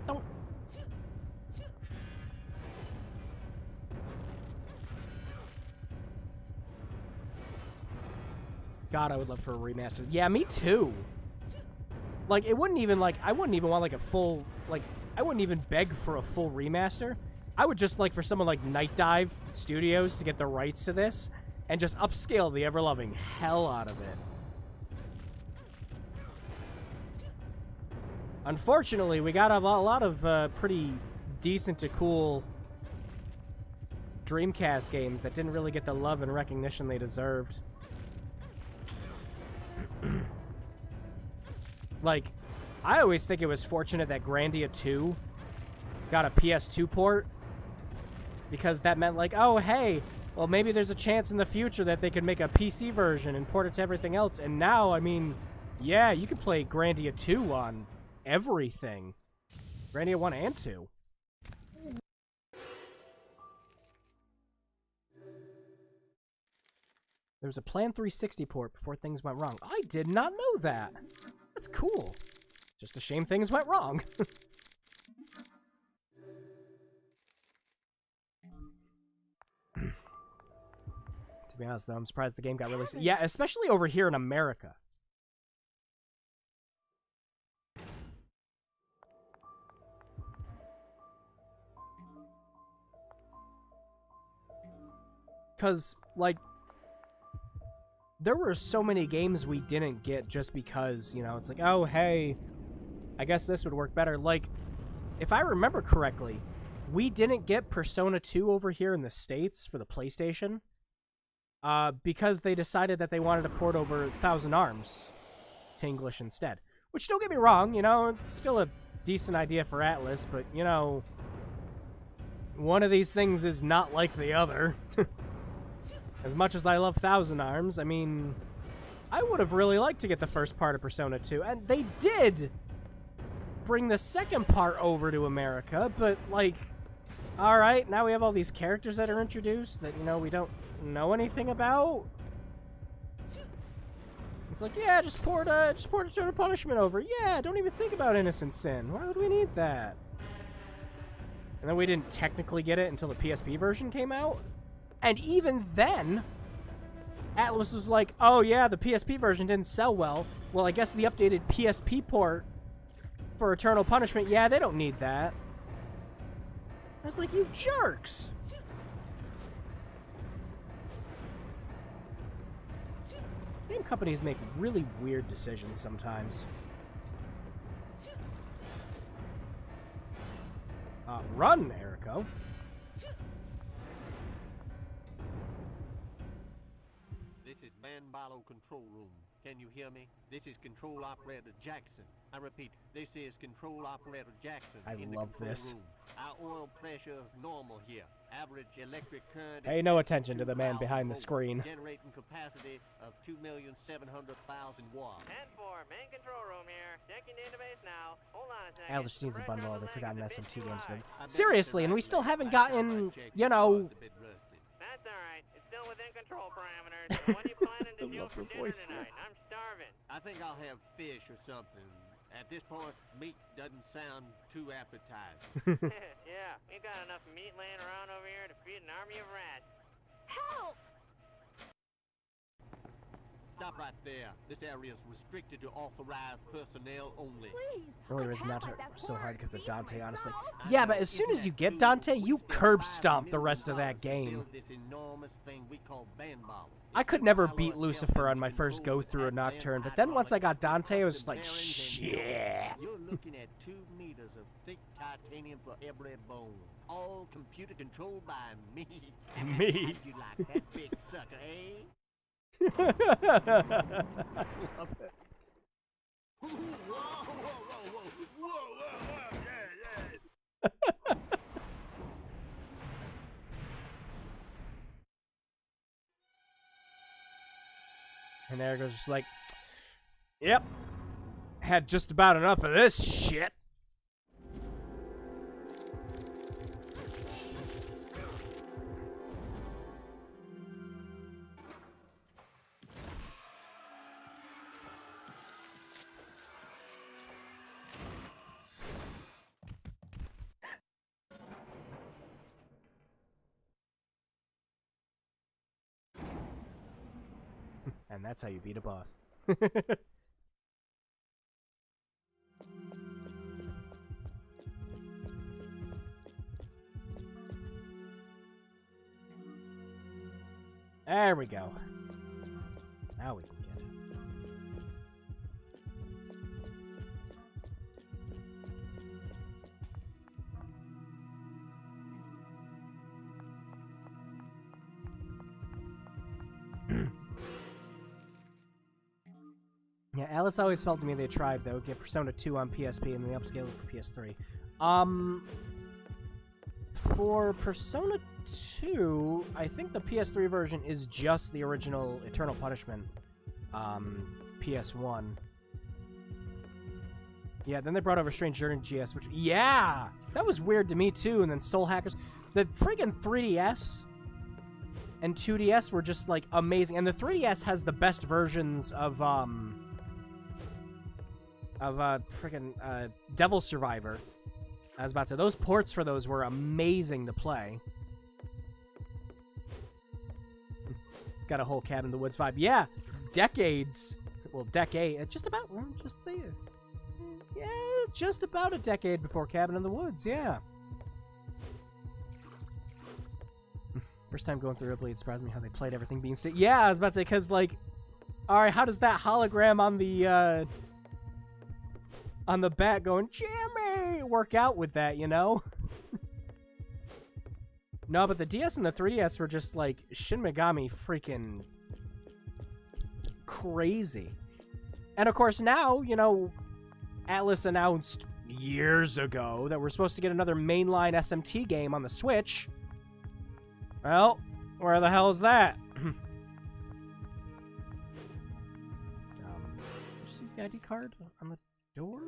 Don't. God, I would love for a remaster. Yeah, me too. Like, it wouldn't even, like, I wouldn't even want, like, a full, like, I wouldn't even beg for a full remaster. I would just like for someone like Night Dive Studios to get the rights to this and just upscale the ever-loving hell out of it. Unfortunately, we got a lot of pretty decent to cool Dreamcast games that didn't really get the love and recognition they deserved. Like, I always think it was fortunate that Grandia 2 got a PS2 port, because that meant like, oh, hey, well, maybe there's a chance in the future that they could make a PC version and port it to everything else. And now, I mean, yeah, you can play Grandia 2 on everything. Grandia 1 and 2. There was a Plan 360 port before things went wrong. I did not know that. That's cool. Just a shame things went wrong. To be honest, though, I'm surprised the game got released. Yeah, especially over here in America. Because, like, there were so many games we didn't get just because, you know, it's like, oh, hey, I guess this would work better. Like, if I remember correctly, we didn't get Persona 2 over here in the States for the PlayStation because they decided that they wanted to port over Thousand Arms to English instead. Which, don't get me wrong, you know, still a decent idea for Atlas, but, you know, one of these things is not like the other. As much as I love Thousand Arms, I mean, I would have really liked to get the first part of Persona 2, and they did bring the second part over to America, but, like, alright, now we have all these characters that are introduced that, you know, we don't know anything about. It's like, yeah, just port Eternal Punishment over. Yeah, don't even think about Innocent Sin. Why would we need that? And then we didn't technically get it until the PSP version came out. And even then, Atlas was like, oh yeah, the PSP version didn't sell well. Well, I guess the updated PSP port for Eternal Punishment, yeah, they don't need that. I was like, you jerks! Game companies make really weird decisions sometimes. Run, Erico. This is Banbalo Control Room. Can you hear me? This is Control Operator Jackson. I repeat, this is Control Operator Jackson. I in love the control this. Room. Our oil pressure is normal here. Average electric current. Pay no attention to the man behind the screen. Generating capacity of 2,700,000 watts. 10-4, main control room here. Checking database now. Hold on a second. Atlas needs a bundle of the forgotten SMT games. Seriously, and we still haven't gotten, you know... That's alright. It's still within control parameters. What are you planning to do for dinner tonight? I'm starving. I think I'll have fish or something. At this point, meat doesn't sound too appetizing. Yeah, we've got enough meat laying around over here to feed an army of rats. Help! Stop right there. This area is restricted to authorized personnel only. Please. Earlier was not so hard because of Dante, honestly. Yeah, but as soon as you get Dante, you curb stomp the rest of that game. I could never beat Lucifer on my first go-through of Nocturne, but then once I got Dante, I was just like, shit. You're looking at 2 meters of thick titanium for every bone. All computer controlled by me. Me. You like that big sucker, eh? I love it. Whoa, whoa, whoa, whoa, whoa, yeah, yeah. And Erico's just like, yep, had just about enough of this shit. And that's how you beat a boss. There we go. Now we can get it. Yeah, Alice always felt to me they tried, though. Get Persona 2 on PSP and then they upscale it for PS3. For Persona 2, I think the PS3 version is just the original Eternal Punishment PS1. Yeah, then they brought over Strange Journey GS, which, yeah! That was weird to me, too, and then Soul Hackers. The friggin' 3DS and 2DS were just, like, amazing. And the 3DS has the best versions of Devil Survivor. I was about to say, those ports for those were amazing to play. Got a whole Cabin in the Woods vibe. Yeah, decades. Well, decade. Just about a decade before Cabin in the Woods, yeah. First time going through Illbleed, surprised me how they played everything being state. Yeah, I was about to say, because, like, alright, how does that hologram on the back going, Jimmy, work out with that, you know? No, but the DS and the 3DS were just, like, Shin Megami freaking crazy. And of course now, you know, Atlas announced years ago that we're supposed to get another mainline SMT game on the Switch. Well, where the hell is that? Just use the ID card on the door?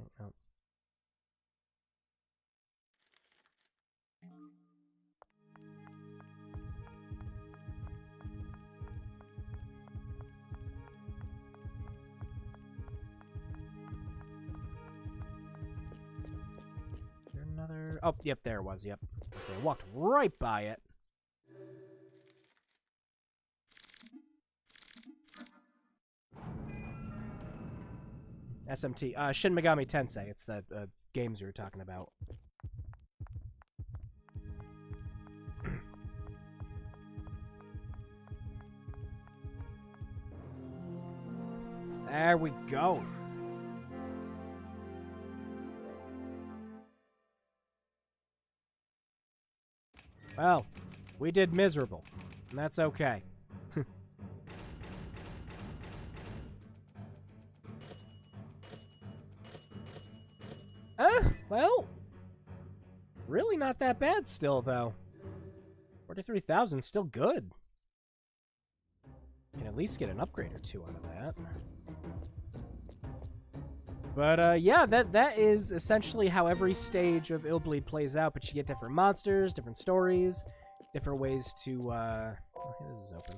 Oh. Another... Oh, yep, there it was, yep. So I walked right by it. SMT. Shin Megami Tensei. It's the games you were talking about. There we go. Well, we did miserable, and that's okay. Well, really not that bad still, though. 43,000 still good. Can at least get an upgrade or two out of that. But, yeah, that is essentially how every stage of Illbleed plays out, but you get different monsters, different stories, different ways to, okay, this is open.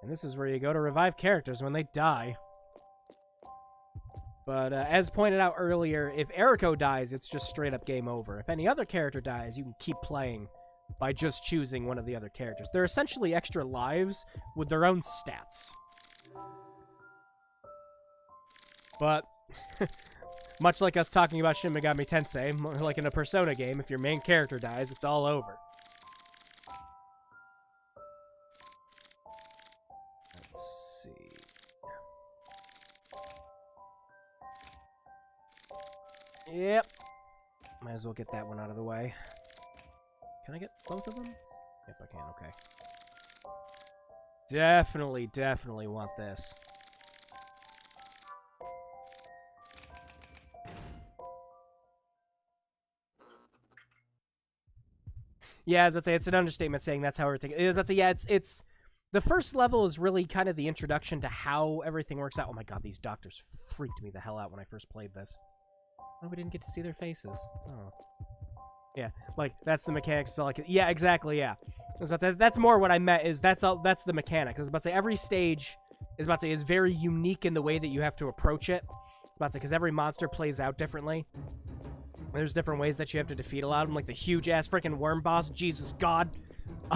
And this is where you go to revive characters when they die. But, as pointed out earlier, if Eriko dies, it's just straight up game over. If any other character dies, you can keep playing by just choosing one of the other characters. They're essentially extra lives with their own stats. But, much like us talking about Shin Megami Tensei, more like in a Persona game, if your main character dies, it's all over. Let's see. Yep. Might as well get that one out of the way. Can I get both of them? Yep, I can, okay. Definitely want this. Yeah, I was about to say, it's an understatement saying that's how everything... I was about to say, yeah, it's... The first level is really kind of the introduction to how everything works out. Oh my god, these doctors freaked me the hell out when I first played this. Oh, we didn't get to see their faces. Oh. Yeah, like, that's the mechanics. So like, yeah, exactly, yeah. I was about to say, that's more what I meant, is that's the mechanics. I was about to say, every stage is very unique in the way that you have to approach it. I was about to say, because every monster plays out differently. There's different ways that you have to defeat a lot of them, like the huge-ass freaking worm boss. Jesus God.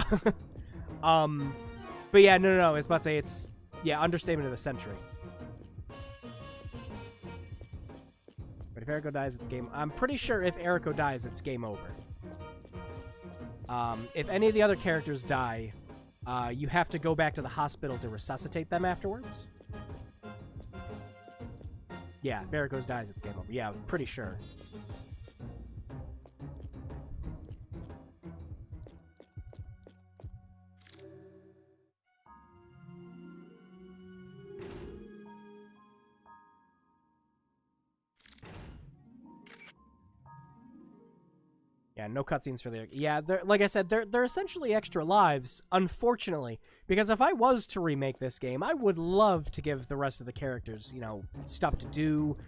But yeah, no, it's about to say, it's, yeah, understatement of the century. But if Eriko dies, it's game... I'm pretty sure if Eriko dies, it's game over. If any of the other characters die, you have to go back to the hospital to resuscitate them afterwards. Yeah, if Eriko dies, it's game over. Yeah, I'm pretty sure. Yeah, no cutscenes for the... Yeah, like I said, they're essentially extra lives, unfortunately. Because if I was to remake this game, I would love to give the rest of the characters, you know, stuff to do.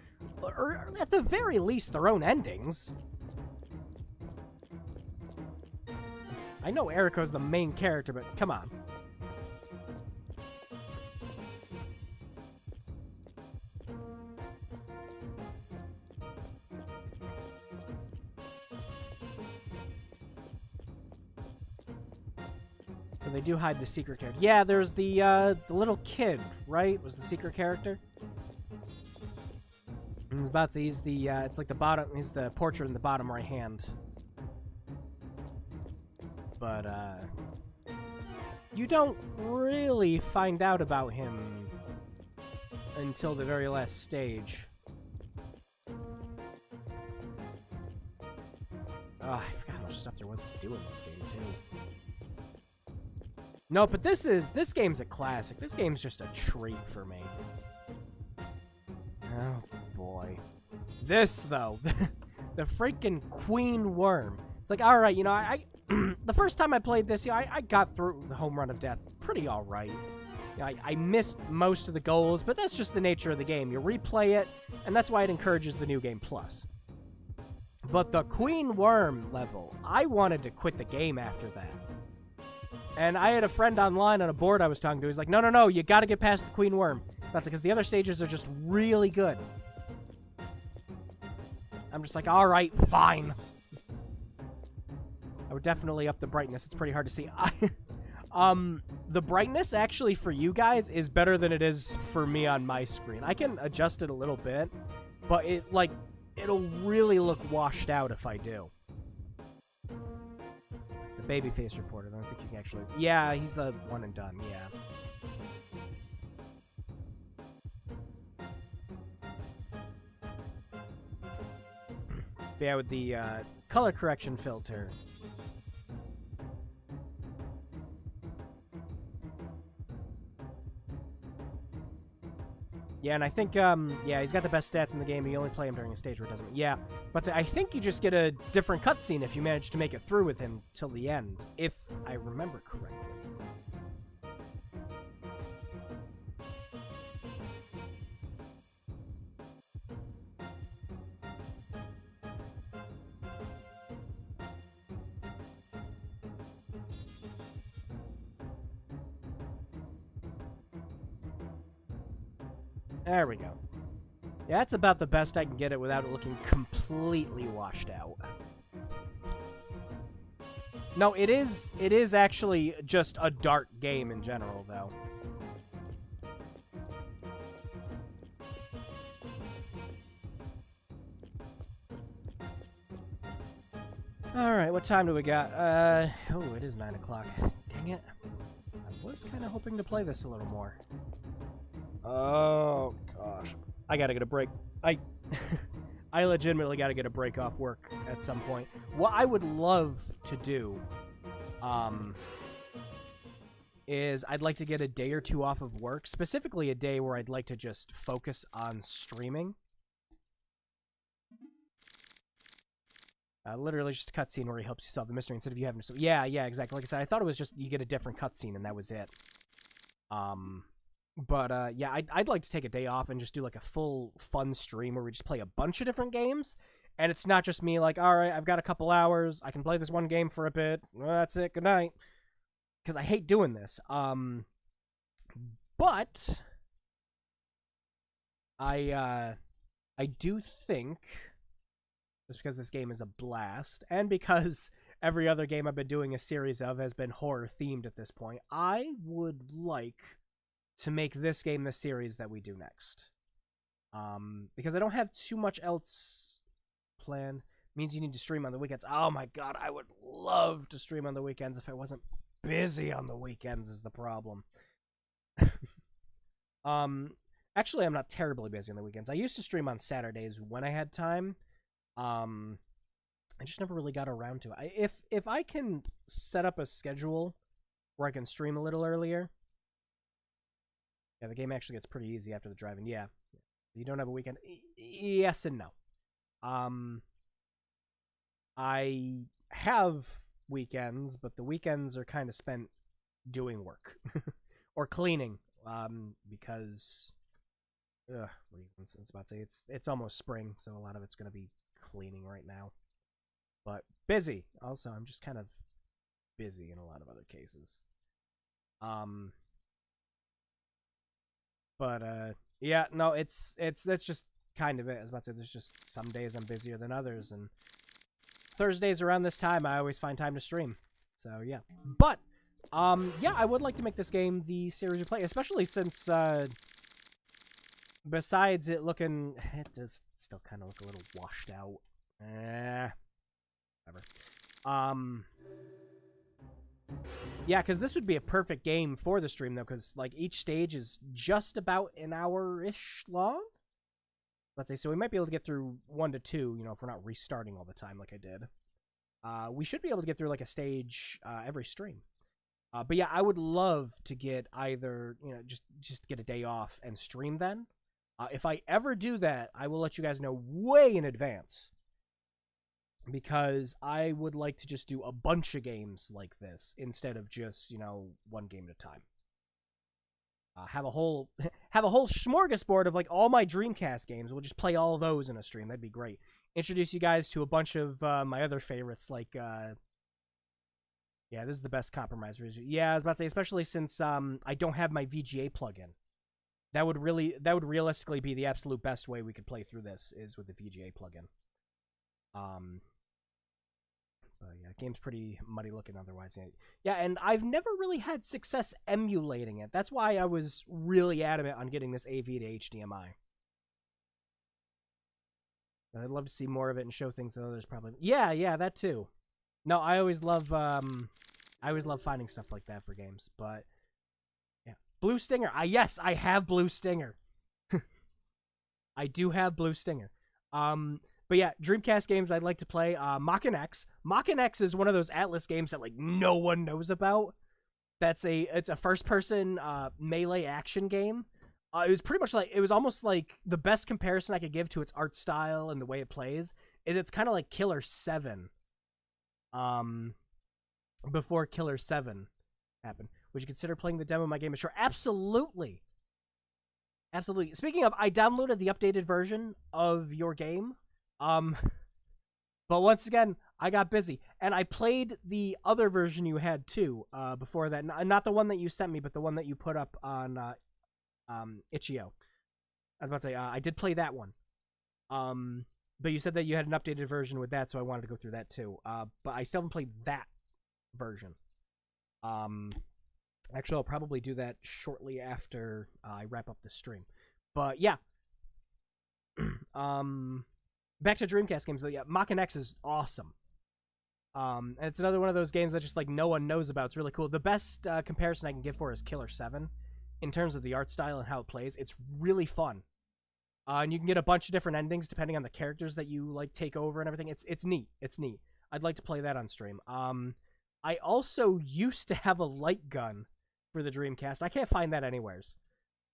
Or at the very least, their own endings. I know Eriko's the main character, but come on. They do hide the secret character. Yeah, there's the little kid, right? Was the secret character? And he's about to, he's the, it's like the bottom, he's the portrait in the bottom right hand. But, you don't really find out about him until the very last stage. I forgot how much stuff there was to do in this game, too. No, but this game's a classic. This game's just a treat for me. Oh, boy. This, though, the freaking Queen Worm. It's like, all right, you know, I the first time I played this, you know, I got through the Home Run of Death pretty all right. You know, I missed most of the goals, but that's just the nature of the game. You replay it, and that's why it encourages the New Game Plus. But the Queen Worm level, I wanted to quit the game after that. And I had a friend online on a board I was talking to. He's like, no, you gotta get past the Queen Worm. That's because the other stages are just really good. I'm just like, all right, fine. I would definitely up the brightness. It's pretty hard to see. The brightness actually for you guys is better than it is for me on my screen. I can adjust it a little bit, but it'll really look washed out if I do. The babyface reporter. I don't think you can actually... Yeah, he's a one and done, yeah. Yeah, with the color correction filter. Yeah, and I think, yeah, he's got the best stats in the game. You only play him during a stage where it doesn't... Yeah, but I think you just get a different cutscene if you manage to make it through with him till the end, if I remember correctly. There we go. Yeah, that's about the best I can get it without it looking completely washed out. No, it is actually just a dark game in general, though. Alright, what time do we got? Oh, it is 9 o'clock. Dang it. I was kind of hoping to play this a little more. Oh, gosh. I gotta get a break. I legitimately gotta get a break off work at some point. What I would love to do, is I'd like to get a day or two off of work, specifically a day where I'd like to just focus on streaming. Literally just a cutscene where he helps you solve the mystery instead of you having to... Yeah, exactly. Like I said, I thought it was just you get a different cutscene and that was it. But, yeah, I'd like to take a day off and just do, like, a full fun stream where we just play a bunch of different games, and it's not just me, like, all right, I've got a couple hours, I can play this one game for a bit, well, that's it, good night, because I hate doing this. But I do think, just because this game is a blast, and because every other game I've been doing a series of has been horror-themed at this point, I would like to make this game the series that we do next. Because I don't have too much else planned. Means you need to stream on the weekends. Oh my god, I would love to stream on the weekends if I wasn't busy on the weekends is the problem. Actually, I'm not terribly busy on the weekends. I used to stream on Saturdays when I had time. I just never really got around to it. If I can set up a schedule where I can stream a little earlier... Yeah, the game actually gets pretty easy after the driving. Yeah. You don't have a weekend? Yes and no. I have weekends, but the weekends are kind of spent doing work. Or cleaning. Because... reasons. I was about to say, it's almost spring, so a lot of it's going to be cleaning right now. But busy. Also, I'm just kind of busy in a lot of other cases. But, yeah, no, that's just kind of it. I was about to say, there's just some days I'm busier than others, and Thursdays around this time, I always find time to stream. So, yeah. But, yeah, I would like to make this game the series we play, especially since, besides it looking... It does still kind of look a little washed out. Whatever. Yeah, because this would be a perfect game for the stream, though, because, like, each stage is just about an hour-ish long? Let's say, so we might be able to get through 1 to 2, you know, if we're not restarting all the time like I did. we should be able to get through like a stage every stream. But yeah, I would love to get either, just get a day off and stream then. If I ever do that, I will let you guys know way in advance. Because I would like to just do a bunch of games like this instead of just, one game at a time. Have a whole smorgasbord of like all my Dreamcast games. We'll just play all of those in a stream. That'd be great. Introduce you guys to a bunch of my other favorites, like yeah, this is the best compromise. Yeah, I was about to say, especially since I don't have my VGA plugin. That would realistically be the absolute best way we could play through this is with the VGA plugin. But yeah, game's pretty muddy looking otherwise. Yeah, and I've never really had success emulating it. That's why I was really adamant on getting this AV to HDMI. I'd love to see more of it and show things that others probably... Yeah, that too. No, I always love finding stuff like that for games, but... Yeah. Blue Stinger. Yes, I have Blue Stinger. I do have Blue Stinger. But yeah, Dreamcast games I'd like to play. Mach-N X. Mach-N X is one of those Atlas games that like no one knows about. It's a first-person melee action game. It was pretty much like, it was almost like the best comparison I could give to its art style and the way it plays is it's kind of like Killer 7. Before Killer 7 happened. Would you consider playing the demo of my game? Sure, absolutely. Absolutely. Speaking of, I downloaded the updated version of your game. But once again, I got busy. And I played the other version you had too, before that. Not the one that you sent me, but the one that you put up on, Itch.io. I was about to say, I did play that one. But you said that you had an updated version with that, so I wanted to go through that too. But I still haven't played that version. Actually, I'll probably do that shortly after I wrap up the stream. But yeah. Back to Dreamcast games, though. Yeah, Mach-N X is awesome. And it's another one of those games that just like no one knows about. It's really cool. The best comparison I can give for is Killer 7 in terms of the art style and how it plays. It's really fun. And you can get a bunch of different endings depending on the characters that you like take over and everything. It's neat. It's neat. I'd like to play that on stream. I also used to have a light gun for the Dreamcast. I can't find that anywheres.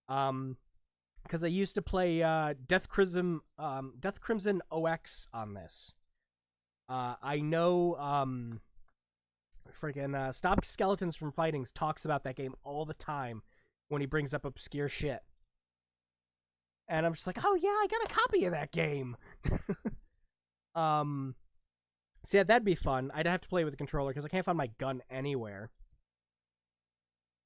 Because I used to play Death Crimson OX on this. I know freaking Stop Skeletons from Fightings talks about that game all the time when he brings up obscure shit. And I'm just like, oh yeah, I got a copy of that game. So yeah, that'd be fun. I'd have to play with the controller because I can't find my gun anywhere.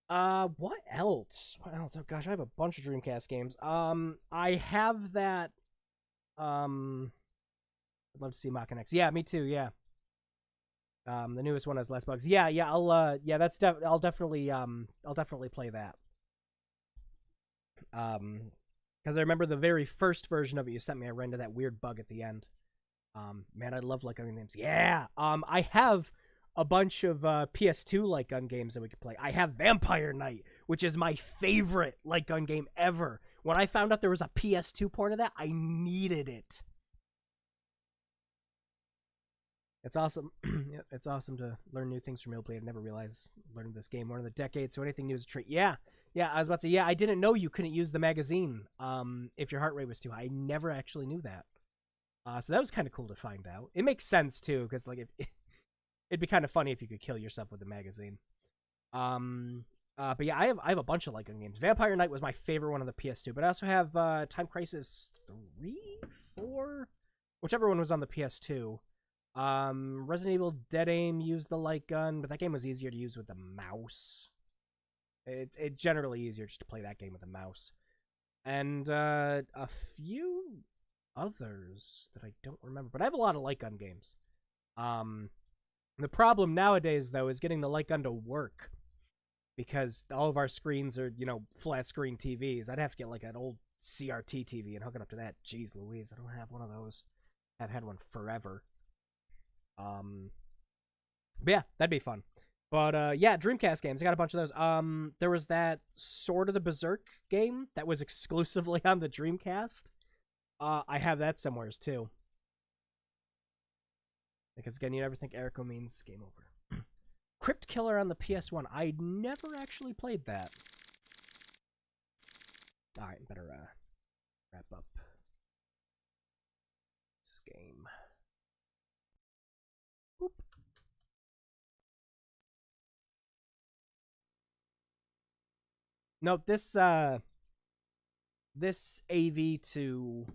What else? What else? Oh gosh, I have a bunch of Dreamcast games. I have that. I'd love to see Mach-N X. Yeah, me too. Yeah. The newest one has less bugs. Yeah. I'll definitely play that. Because I remember the very first version of it you sent me, I ran into that weird bug at the end. Man, I love light gun games. Yeah. I have a bunch of PS2 light gun games that we could play. I have Vampire Knight, which is my favorite light gun game ever. When I found out there was a PS2 port of that, I needed it. It's awesome. It's awesome to learn new things from Illbleed. I never realized learning this game more than a decade, so anything new is a treat. Yeah, I was about to say, I didn't know you couldn't use the magazine if your heart rate was too high. I never actually knew that. So that was kind of cool to find out. It makes sense, too, because like it'd be kind of funny if you could kill yourself with the magazine. But yeah, I have a bunch of light gun games. Vampire Knight was my favorite one on the PS2, but I also have Time Crisis 3, 4, whichever one was on the PS2. Resident Evil Dead Aim used the light gun, but that game was easier to use with the mouse. It's generally easier just to play that game with a mouse. And a few others that I don't remember, but I have a lot of light gun games. The problem nowadays, though, is getting the light gun to work. Because all of our screens are, flat screen TVs. I'd have to get like an old CRT TV and hook it up to that. Jeez Louise, I don't have one of those. I've had one forever. But yeah, that'd be fun. But yeah, Dreamcast games. I got a bunch of those. There was that Sword of the Berserk game that was exclusively on the Dreamcast. I have that somewheres too. Because again, you never think Erico means game over. Crypt Killer on the PS1. I never actually played that. Alright, better wrap up this game. Boop. Nope, this AV to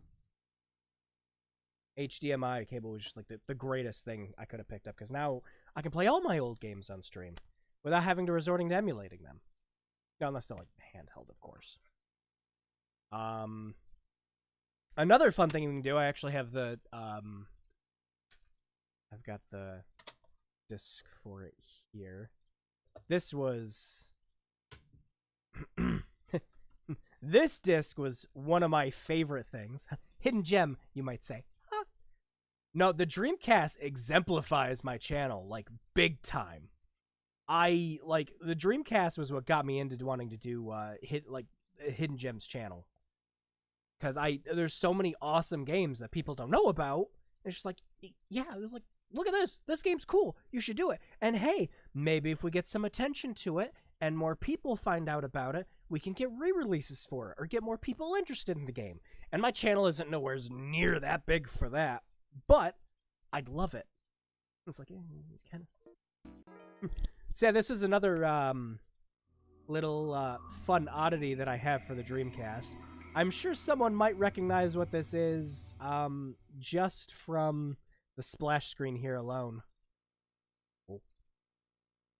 HDMI cable was just like the greatest thing I could have picked up, because now I can play all my old games on stream without having to resorting to emulating them. No, unless they're like handheld, of course. Another fun thing you can do, I actually have the I've got the disc for it here. This was this disc was one of my favorite things. Hidden gem, you might say. Huh. No, the Dreamcast exemplifies my channel, like, big time. The Dreamcast was what got me into wanting to do, Hidden Gems channel. Because there's so many awesome games that people don't know about. It's just like, yeah, it was like, look at this. This game's cool. You should do it. And hey, maybe if we get some attention to it and more people find out about it, we can get re-releases for it or get more people interested in the game. And my channel isn't nowhere near that big for that, but I'd love it. It's like, it's kind of... So yeah, this is another little fun oddity that I have for the Dreamcast. I'm sure someone might recognize what this is just from the splash screen here alone. Oh.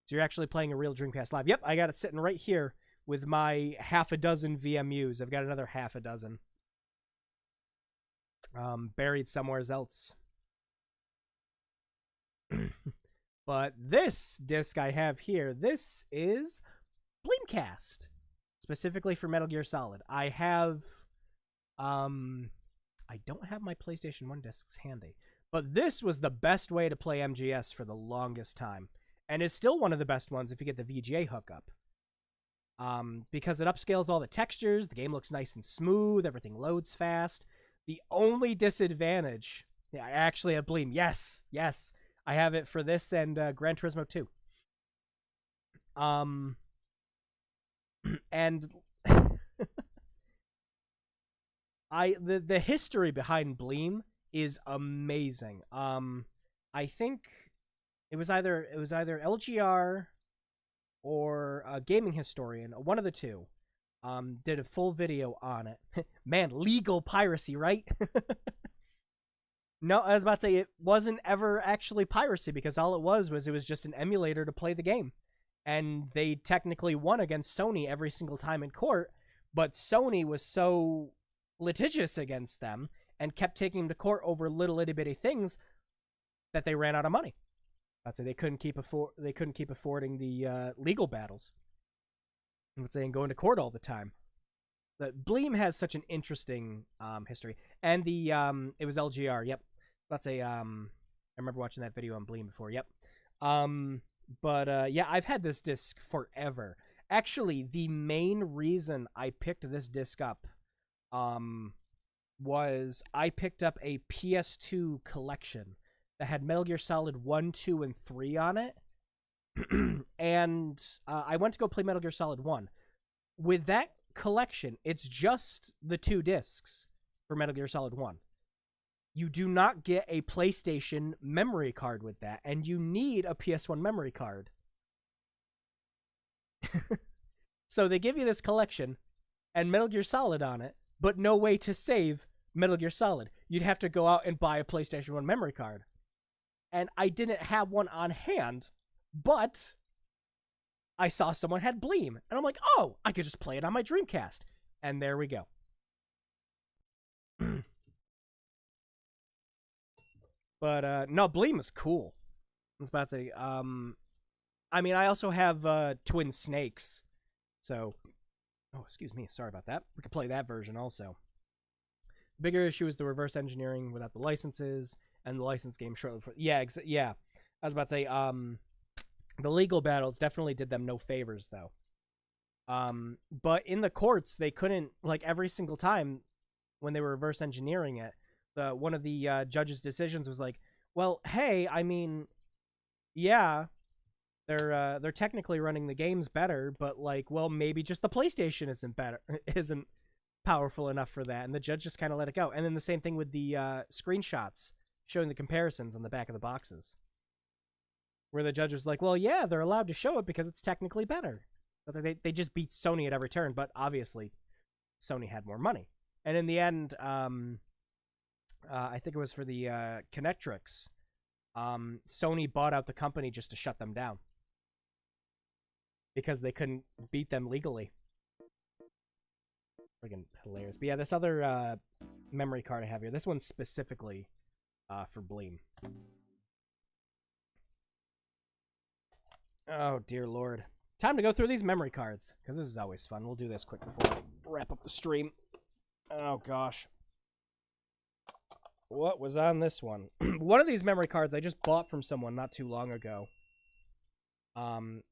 So you're actually playing a real Dreamcast Live. Yep, I got it sitting right here with my half a dozen VMUs. I've got another half a dozen buried somewhere else. But this disc I have here, this is Dreamcast, specifically for Metal Gear Solid. I have, I don't have my PlayStation 1 discs handy, but this was the best way to play MGS for the longest time, and is still one of the best ones if you get the VGA hookup. Because it upscales all the textures, the game looks nice and smooth, everything loads fast. The only disadvantage, yeah, I actually have Bleem. Yes, I have it for this and Gran Turismo 2. And the history behind Bleem is amazing. I think it was either LGR or a Gaming Historian, one of the two, did a full video on it. Man, legal piracy, right? No, I was about to say, it wasn't ever actually piracy, because all it was just an emulator to play the game. And they technically won against Sony every single time in court, but Sony was so litigious against them and kept taking them to court over little itty-bitty things that they ran out of money. I'd say they couldn't keep affording the legal battles. I'm saying going to court all the time. But Bleem has such an interesting history, and it was LGR. Yep, that's a I remember watching that video on Bleem before. Yep, but yeah, I've had this disc forever. Actually, the main reason I picked this disc up was I picked up a PS2 collection that had Metal Gear Solid 1, 2, and 3 on it. And I went to go play Metal Gear Solid 1. With that collection, it's just the 2 discs for Metal Gear Solid 1. You do not get a PlayStation memory card with that, and you need a PS1 memory card. So they give you this collection and Metal Gear Solid on it, but no way to save Metal Gear Solid. You'd have to go out and buy a PlayStation 1 memory card. And I didn't have one on hand, but I saw someone had Bleem, and I'm like, oh, I could just play it on my Dreamcast. And there we go. But, no, Bleem is cool. I was about to say, I mean, I also have Twin Snakes, so, oh, excuse me, sorry about that. We could play that version also. The bigger issue is the reverse engineering without the licenses, and the license game shortly before. Yeah, yeah. I was about to say, the legal battles definitely did them no favors, though. But in the courts, they couldn't, like, every single time when they were reverse engineering it, one of the judges' decisions was like, Well, hey, I mean, yeah, they're technically running the games better, but like, well, maybe just the PlayStation isn't better, isn't powerful enough for that, and the judge just kind of let it go. And then the same thing with the screenshots showing the comparisons on the back of the boxes, where the judge was like, well, yeah, they're allowed to show it because it's technically better. But they just beat Sony at every turn, but obviously Sony had more money. And in the end, I think it was for the Connectrix, Sony bought out the company just to shut them down because they couldn't beat them legally. Friggin' hilarious. But yeah, this other memory card I have here, this one's specifically for Bleem. Oh, dear Lord. Time to go through these memory cards, because this is always fun. We'll do this quick before I wrap up the stream. Oh, gosh. What was on this one? One of these memory cards I just bought from someone not too long ago.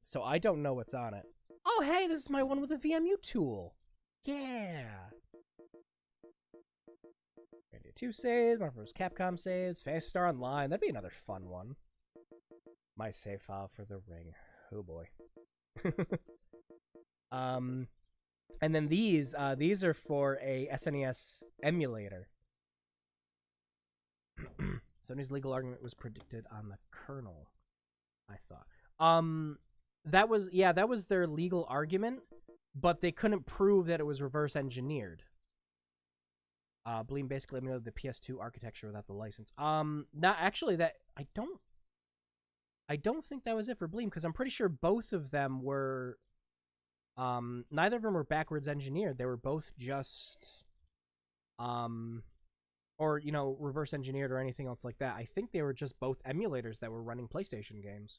So I don't know what's on it. Oh, hey, this is my one with the VMU tool. Yeah. Randy 2 saves, one of those Capcom saves, Fast Star Online. That'd be another fun one. My save file for the ring. Oh boy. And then these are for a SNES emulator. Sony's legal argument was predicted on the kernel, I thought. That was their legal argument, but they couldn't prove that it was reverse engineered. Bleem basically emulated the PS2 architecture without the license. Not actually that I don't think that was it for Bleem, because I'm pretty sure both of them were neither of them were backwards engineered. They were both just or, you know, reverse engineered or anything else like that. I think they were just both emulators that were running PlayStation games.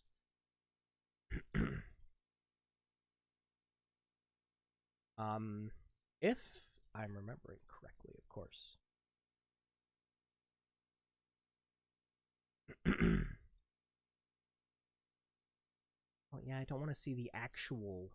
If I'm remembering correctly, of course. Well, yeah, I don't want to see the actual...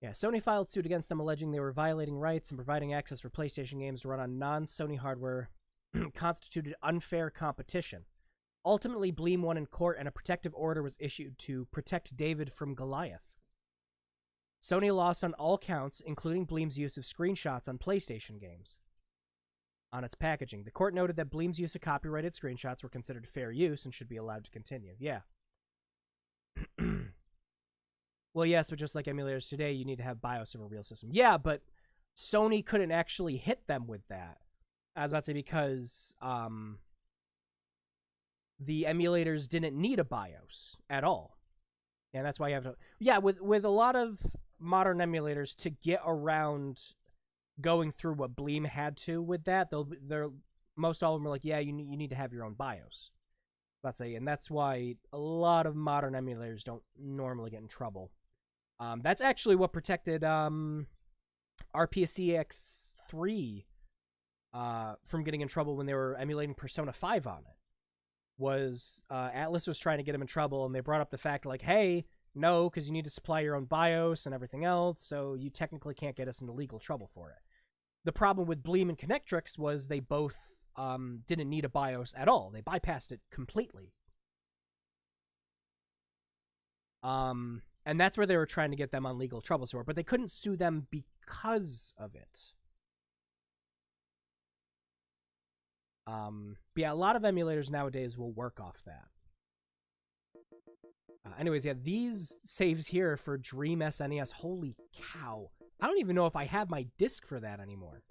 Yeah, Sony filed suit against them alleging they were violating rights and providing access for PlayStation games to run on non-Sony hardware constituted unfair competition. Ultimately, Bleem won in court and a protective order was issued to protect David from Goliath. Sony lost on all counts, including Bleem's use of screenshots on PlayStation games. On its packaging, the court noted that Bleem's use of copyrighted screenshots were considered fair use and should be allowed to continue. Yeah. Well, yes, but just like emulators today, you need to have BIOS of a real system. Yeah, but Sony couldn't actually hit them with that. I was about to say because the emulators didn't need a BIOS at all. And that's why you have to... Yeah, with a lot of modern emulators, to get around going through what Bleem had to with that, they're most all of them are like, yeah, you need to have your own BIOS. Let's say, and that's why a lot of modern emulators don't normally get in trouble. That's actually what protected RPCX3 from getting in trouble when they were emulating Persona 5 on it. Was Atlas was trying to get him in trouble, and they brought up the fact, like, hey, no, because you need to supply your own BIOS and everything else, so you technically can't get us into legal trouble for it. The problem with Bleem and Connectrix was they both didn't need a BIOS at all. They bypassed it completely. And that's where they were trying to get them on legal trouble for, but they couldn't sue them because of it. But yeah, a lot of emulators nowadays will work off that. Anyways, yeah, these saves here for Dream SNES, holy cow. I don't even know if I have my disc for that anymore.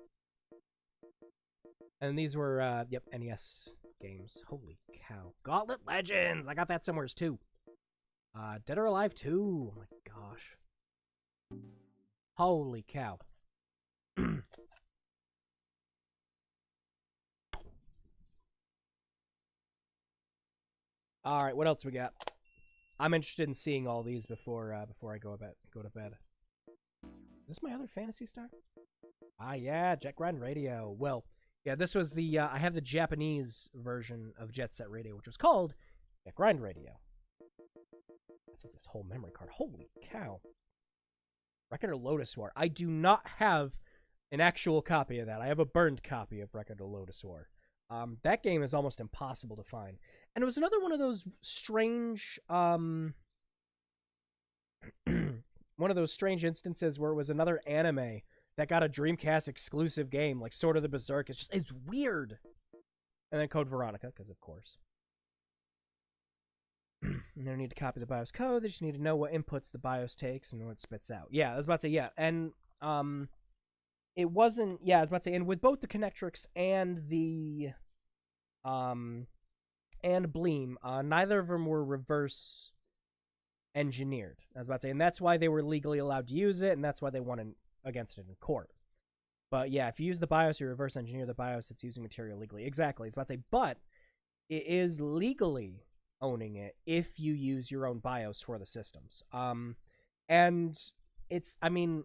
And these were, yep, NES games. Holy cow. Gauntlet Legends! I got that somewhere too. Dead or Alive 2. Oh my gosh. Holy cow. All right, what else we got? I'm interested in seeing all these before I go to bed. Is this my other Phantasy Star? Ah, yeah, Jet Grind Radio. Well, yeah, this was the I have the Japanese version of Jet Set Radio, which was called Jet Grind Radio. That's like this whole memory card. Holy cow! Record of Lotus War. I do not have an actual copy of that. I have a burned copy of Record of Lotus War. That game is almost impossible to find. And it was another one of those strange, one of those strange instances where it was another anime that got a Dreamcast exclusive game, like Sword of the Berserk. It's weird. And then Code Veronica, because of course. You don't need to copy the BIOS code. They just need to know what inputs the BIOS takes and what it spits out. Yeah, I was about to say, yeah. And it wasn't, yeah, I was about to say, and with both the Connectrix and the and Bleem, neither of them were reverse engineered. I was about to say, and that's why they were legally allowed to use it, and that's why they won against it in court. But yeah, if you use the BIOS, you reverse engineer the BIOS, it's using material legally. Exactly. I was about to say, but it is legally owning it if you use your own BIOS for the systems. And it's, I mean,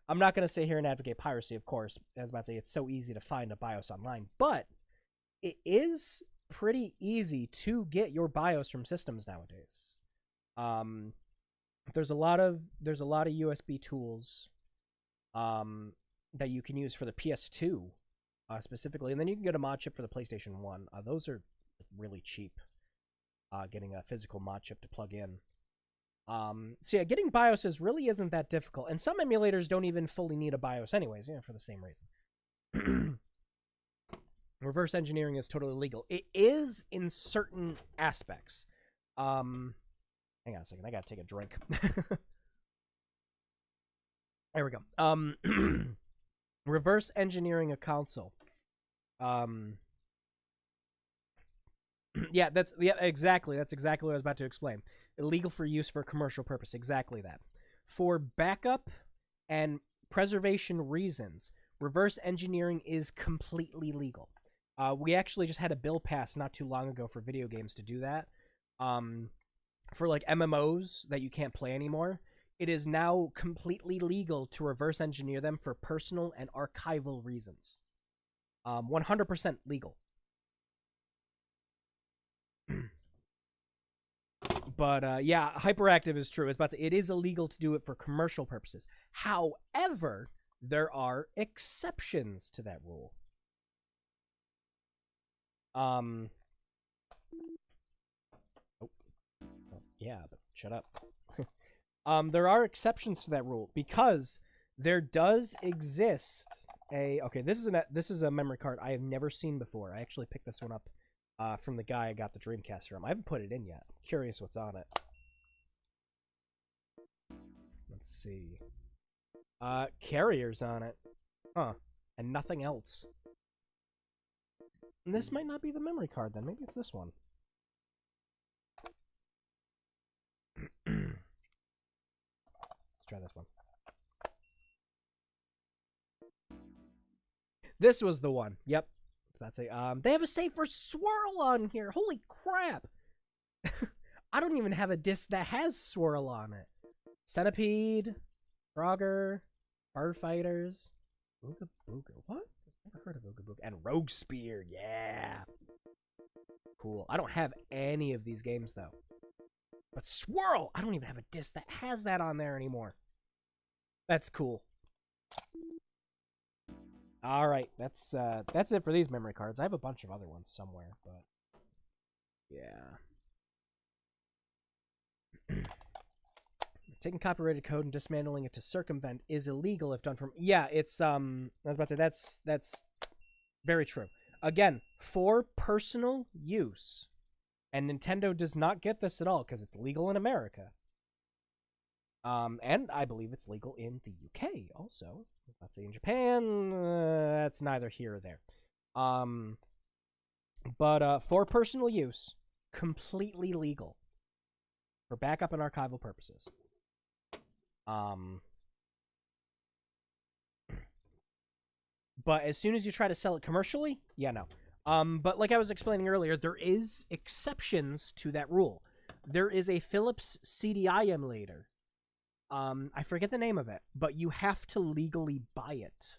I'm not going to sit here and advocate piracy, of course. I was about to say, it's so easy to find a BIOS online, but it is pretty easy to get your BIOS from systems nowadays. There's a lot of USB tools that you can use for the PS2 specifically, and then you can get a mod chip for the PlayStation 1. Those are really cheap. Getting a physical mod chip to plug in. So yeah, getting BIOSes really isn't that difficult, and some emulators don't even fully need a BIOS anyways, for the same reason. Reverse engineering is totally legal. It is in certain aspects. Hang on a second, I gotta take a drink. There we go. Reverse engineering a console. Yeah, exactly. That's exactly what I was about to explain. Illegal for use for a commercial purpose. Exactly that. For backup and preservation reasons, reverse engineering is completely legal. We actually just had a bill passed not too long ago for video games to do that. For like MMOs that you can't play anymore, it is now completely legal to reverse engineer them for personal and archival reasons. 100% legal. But yeah, hyperactive is true. It is illegal to do it for commercial purposes. However, there are exceptions to that rule. Yeah, but shut up. There are exceptions to that rule because there does exist a. Okay, this is a memory card I have never seen before. I actually picked this one up from the guy I got the Dreamcast from. I haven't put it in yet. I'm curious what's on it. Let's see. Carriers on it. Huh. And nothing else. And this might not be the memory card then. Maybe it's this one. Let's try this one. This was the one. Yep. That's a they have a save for Swirl on here. Holy crap. I don't even have a disc that has Swirl on it. Centipede, Frogger, Firefighters, Ooga Booga. What? I've never heard of Ooga Booga. And Rogue Spear, yeah. Cool. I don't have any of these games though. But Swirl, I don't even have a disc that has that on there anymore. That's cool. All right, that's it for these memory cards. I have a bunch of other ones somewhere, but yeah. Taking copyrighted code and dismantling it to circumvent is illegal if done from. Yeah, it's I was about to say that's very true. Again, for personal use, and Nintendo does not get this at all because it's legal in America. And I believe it's legal in the UK also. Let's say in Japan, that's neither here or there. But for personal use, completely legal for backup and archival purposes. But as soon as you try to sell it commercially, yeah, no. But like I was explaining earlier, there is exceptions to that rule. There is a Philips CDI emulator. I forget the name of it, but you have to legally buy it.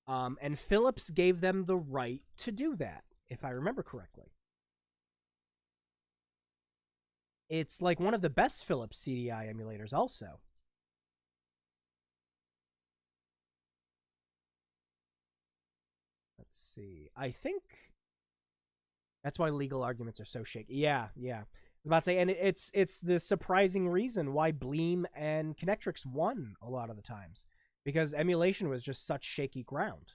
And Philips gave them the right to do that, if I remember correctly. It's like one of the best Philips CDI emulators also. Let's see. I think that's why legal arguments are so shaky. Yeah. I was about to say, and it's the surprising reason why Bleem and Connectrix won a lot of the times, because emulation was just such shaky ground.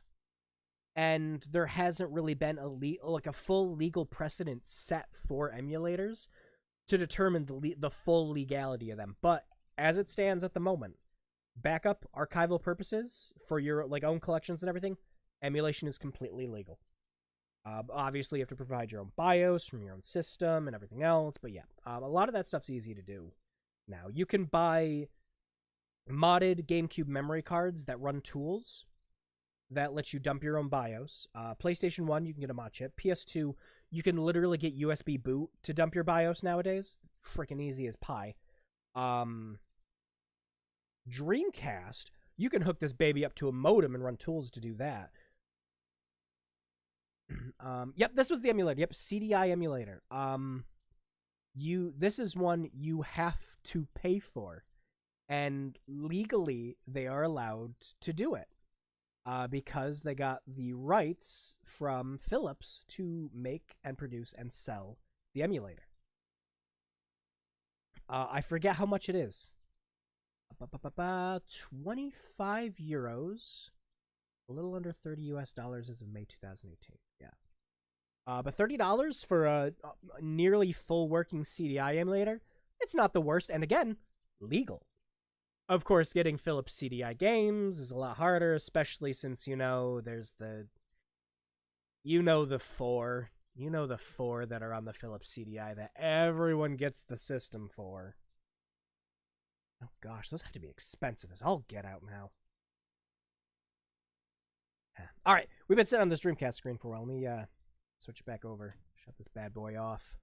And there hasn't really been a full legal precedent set for emulators to determine the full legality of them. But as it stands at the moment, backup, archival purposes for your own collections and everything, emulation is completely legal. Obviously, you have to provide your own BIOS from your own system and everything else. But yeah, a lot of that stuff's easy to do now. You can buy modded GameCube memory cards that run tools that lets you dump your own BIOS. PlayStation 1, you can get a mod chip. PS2, you can literally get USB boot to dump your BIOS nowadays. Freaking easy as pie. Dreamcast, you can hook this baby up to a modem and run tools to do that. Yep, this was the emulator. Yep, CDI emulator. This is one you have to pay for, and legally they are allowed to do it, because they got the rights from Philips to make and produce and sell the emulator. I forget how much it is. 25 euros. A little under $30 as of May 2018. Yeah. But $30 for a nearly full working CDI emulator, it's not the worst. And again, legal. Of course, getting Philips CDI games is a lot harder, especially since, there's the four. The four that are on the Philips CDI that everyone gets the system for. Oh gosh, those have to be expensive as all get out now. All right, we've been sitting on this Dreamcast screen for a while. Let me switch it back over. Shut this bad boy off.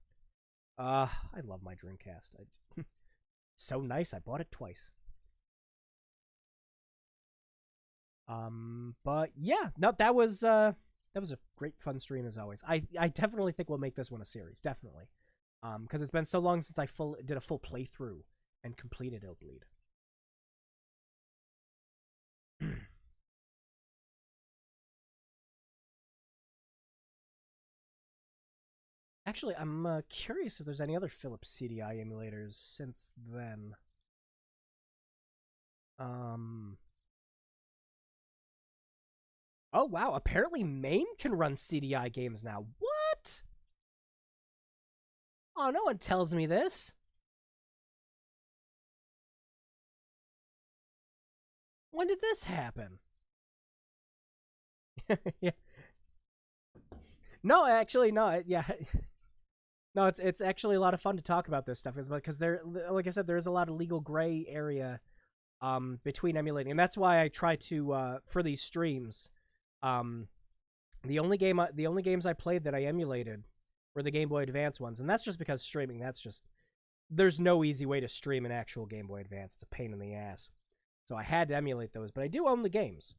I love my Dreamcast. So nice, I bought it twice. But yeah, no, that was a great fun stream as always. I definitely think we'll make this one a series, definitely. Because it's been so long since I did a full playthrough and completed Illbleed. Actually, I'm curious if there's any other Philips CDI emulators since then. Oh, wow. Apparently MAME can run CDI games now. What? Oh, no one tells me this. When did this happen? Yeah. No, actually, no. Yeah. No, it's actually a lot of fun to talk about this stuff, because like I said, there is a lot of legal gray area between emulating, and that's why I try to for these streams. The only games I played that I emulated were the Game Boy Advance ones, and that's just because streaming. There's no easy way to stream an actual Game Boy Advance. It's a pain in the ass. So I had to emulate those, but I do own the games.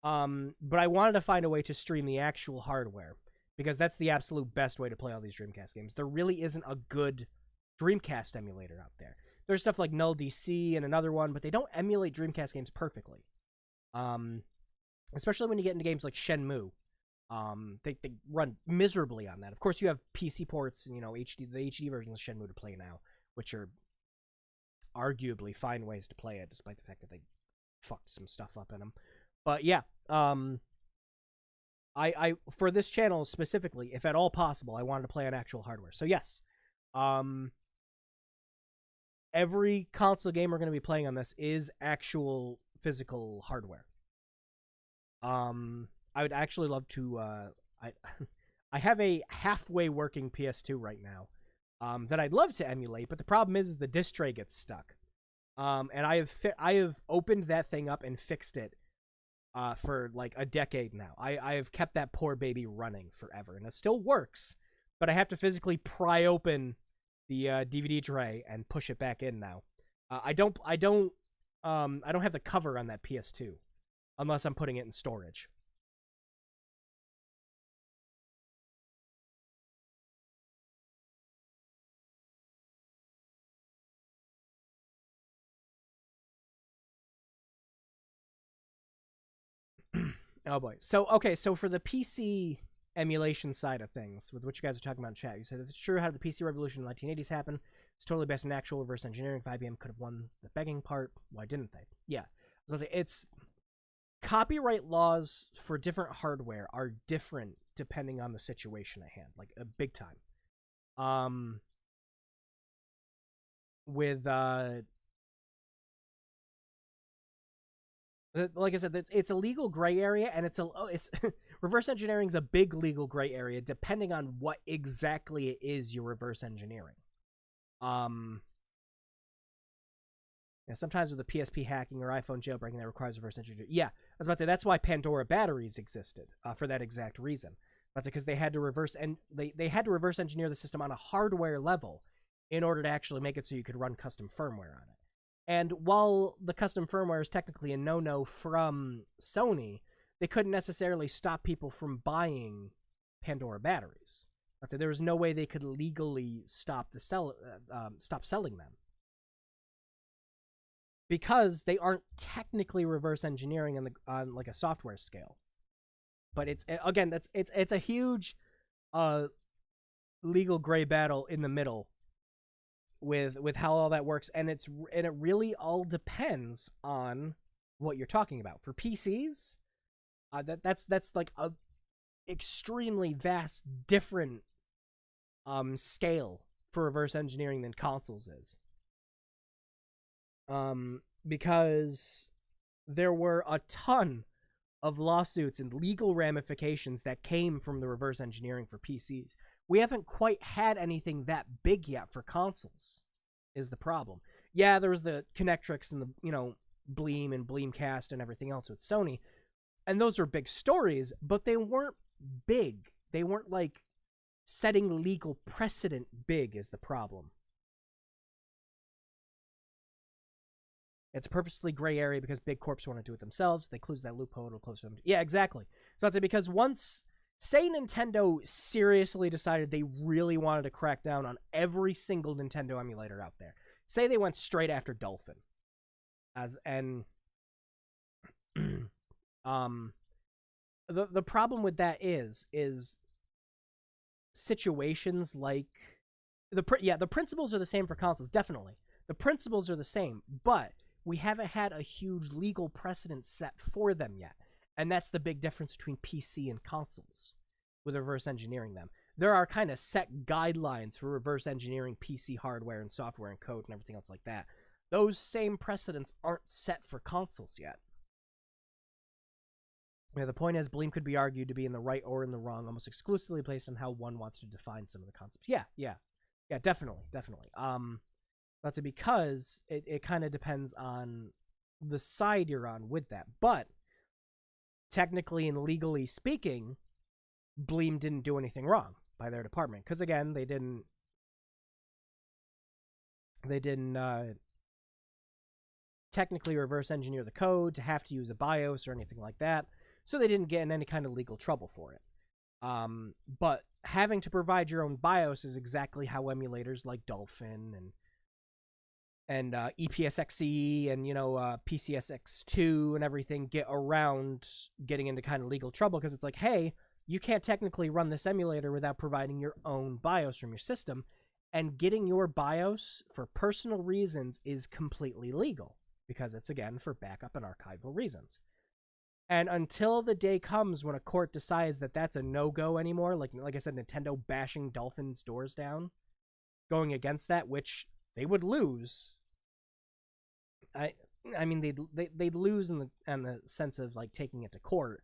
But I wanted to find a way to stream the actual hardware, because that's the absolute best way to play all these Dreamcast games. There really isn't a good Dreamcast emulator out there. There's stuff like Null DC and another one, but they don't emulate Dreamcast games perfectly. Especially when you get into games like Shenmue. They run miserably on that. Of course, you have PC ports and, the HD versions of Shenmue to play now, which are arguably fine ways to play it, despite the fact that they fucked some stuff up in them. But yeah, I for this channel specifically, if at all possible, I wanted to play on actual hardware. So yes, every console game we're going to be playing on this is actual physical hardware. I would actually love to. I have a halfway working PS2 right now, that I'd love to emulate, but the problem is the disc tray gets stuck. And I have opened that thing up and fixed it for like a decade now. I have kept that poor baby running forever, and it still works, but I have to physically pry open the DVD tray and push it back in now. I don't have the cover on that PS2 unless I'm putting it in storage. Oh boy. So okay, so for the PC emulation side of things, with what you guys are talking about in chat, you said it's true how the PC revolution in the 1980s happened. It's totally based on actual reverse engineering. If IBM could have won the begging part, why didn't they? Yeah. I was gonna say, it's copyright laws for different hardware are different depending on the situation at hand, like big time. With like I said, it's a legal gray area, and it's reverse engineering is a big legal gray area depending on what exactly it is you're reverse engineering. Yeah, sometimes with the PSP hacking or iPhone jailbreaking that requires reverse engineering. Yeah, I was about to say that's why Pandora batteries existed for that exact reason. That's because they had to reverse engineer the system on a hardware level in order to actually make it so you could run custom firmware on it. And while the custom firmware is technically a no-no from Sony, they couldn't necessarily stop people from buying Pandora batteries. I'd say there was no way they could legally stop selling them, because they aren't technically reverse engineering on like a software scale. But it's a huge legal gray battle in the middle with how all that works, and it really all depends on what you're talking about. For PCs, that's like a extremely vast different scale for reverse engineering than consoles is. Because there were a ton of lawsuits and legal ramifications that came from the reverse engineering for PCs. We haven't quite had anything that big yet for consoles, is the problem. Yeah, there was the Connectrix and the, Bleem and Bleemcast and everything else with Sony, and those were big stories, but they weren't big. They weren't, like, setting legal precedent big is the problem. It's a purposely gray area because big corps want to do it themselves. If they close that loophole, it'll close them. Yeah, exactly. So I'd say because once, say Nintendo seriously decided they really wanted to crack down on every single Nintendo emulator out there. Say they went straight after Dolphin. The problem with that is situations like the principles are the same for consoles, definitely. The principles are the same, but we haven't had a huge legal precedent set for them yet. And that's the big difference between PC and consoles with reverse engineering them. There are kind of set guidelines for reverse engineering PC hardware and software and code and everything else like that. Those same precedents aren't set for consoles yet. Yeah, the point is, Bleem could be argued to be in the right or in the wrong, almost exclusively based on how one wants to define some of the concepts. Yeah, definitely. That's because it kind of depends on the side you're on with that. But technically and legally speaking, Bleem didn't do anything wrong by their department, because again, they didn't technically reverse engineer the code to have to use a BIOS or anything like that, so they didn't get in any kind of legal trouble for it. But having to provide your own BIOS is exactly how emulators like Dolphin and EPSXE and PCSX2 and everything get around getting into kind of legal trouble, because it's like, hey, you can't technically run this emulator without providing your own BIOS from your system, and getting your BIOS for personal reasons is completely legal, because it's, again, for backup and archival reasons. And until the day comes when a court decides that that's a no-go anymore, like I said, Nintendo bashing Dolphin's doors down, going against that, which they would lose. I mean, they'd lose in the sense of like taking it to court,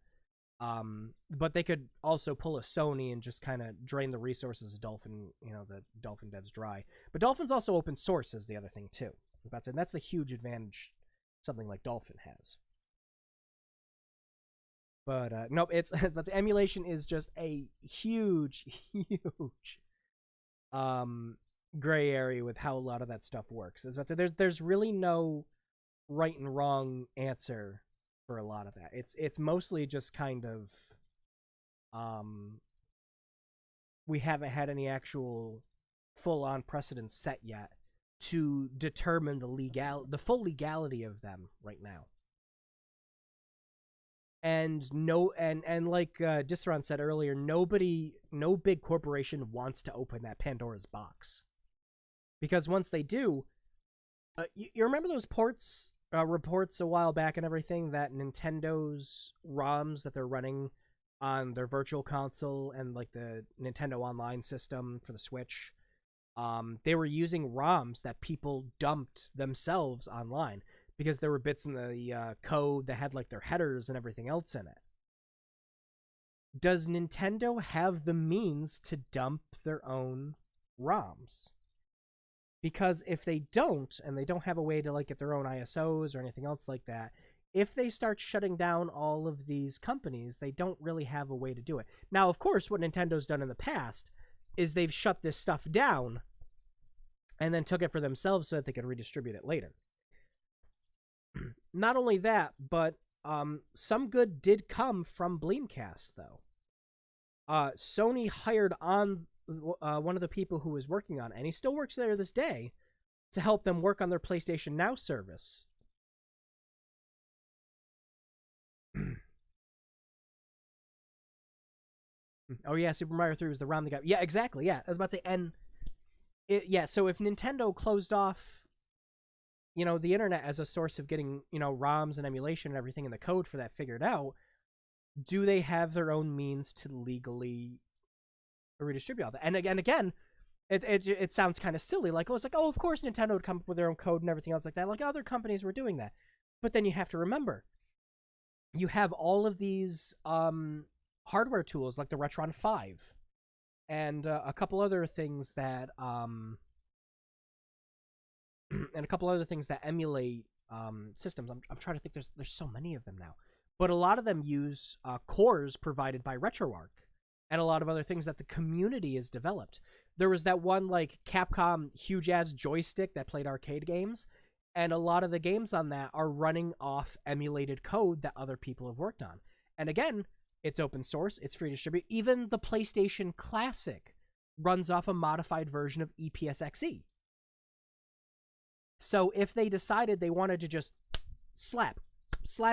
but they could also pull a Sony and just kind of drain the resources of Dolphin, the Dolphin devs dry. But Dolphin's also open source is the other thing too. And that's the huge advantage something like Dolphin has. But nope, but the emulation is just a huge gray area with how a lot of that stuff works. There's really no right and wrong answer for a lot of that. It's mostly just kind of we haven't had any actual full-on precedents set yet to determine the full legality of them right now. And like Disseron said earlier, no big corporation wants to open that Pandora's box. Because once they do, you remember those reports a while back and everything, that Nintendo's ROMs that they're running on their virtual console and like the Nintendo Online system for the Switch, they were using ROMs that people dumped themselves online because there were bits in the code that had like their headers and everything else in it. Does Nintendo have the means to dump their own ROMs? Because if they don't, and they don't have a way to like get their own ISOs or anything else like that, if they start shutting down all of these companies, they don't really have a way to do it. Now, of course, what Nintendo's done in the past is they've shut this stuff down and then took it for themselves so that they could redistribute it later. Not only that, but some good did come from Dreamcast, though. Sony hired on one of the people who was working on it, and he still works there this day, to help them work on their PlayStation Now service. Oh yeah, Super Mario 3 was the ROM that got... Yeah, exactly, yeah. I was about to say, and... so if Nintendo closed off, the internet as a source of getting, ROMs and emulation and everything, and the code for that figured out, do they have their own means to legally redistribute all that? And again, it sounds kind of silly, like, of course Nintendo would come up with their own code and everything else like that, like other companies were doing that. But then you have to remember, you have all of these hardware tools like the Retron 5 and a couple other things that emulate systems. I'm trying to think. There's so many of them now, but a lot of them use cores provided by RetroArch and a lot of other things that the community has developed. There was that one like Capcom huge ass joystick that played arcade games, and a lot of the games on that are running off emulated code that other people have worked on. And again, it's open source, it's free to distribute. Even the PlayStation Classic runs off a modified version of EPSXE. So if they decided they wanted to just slap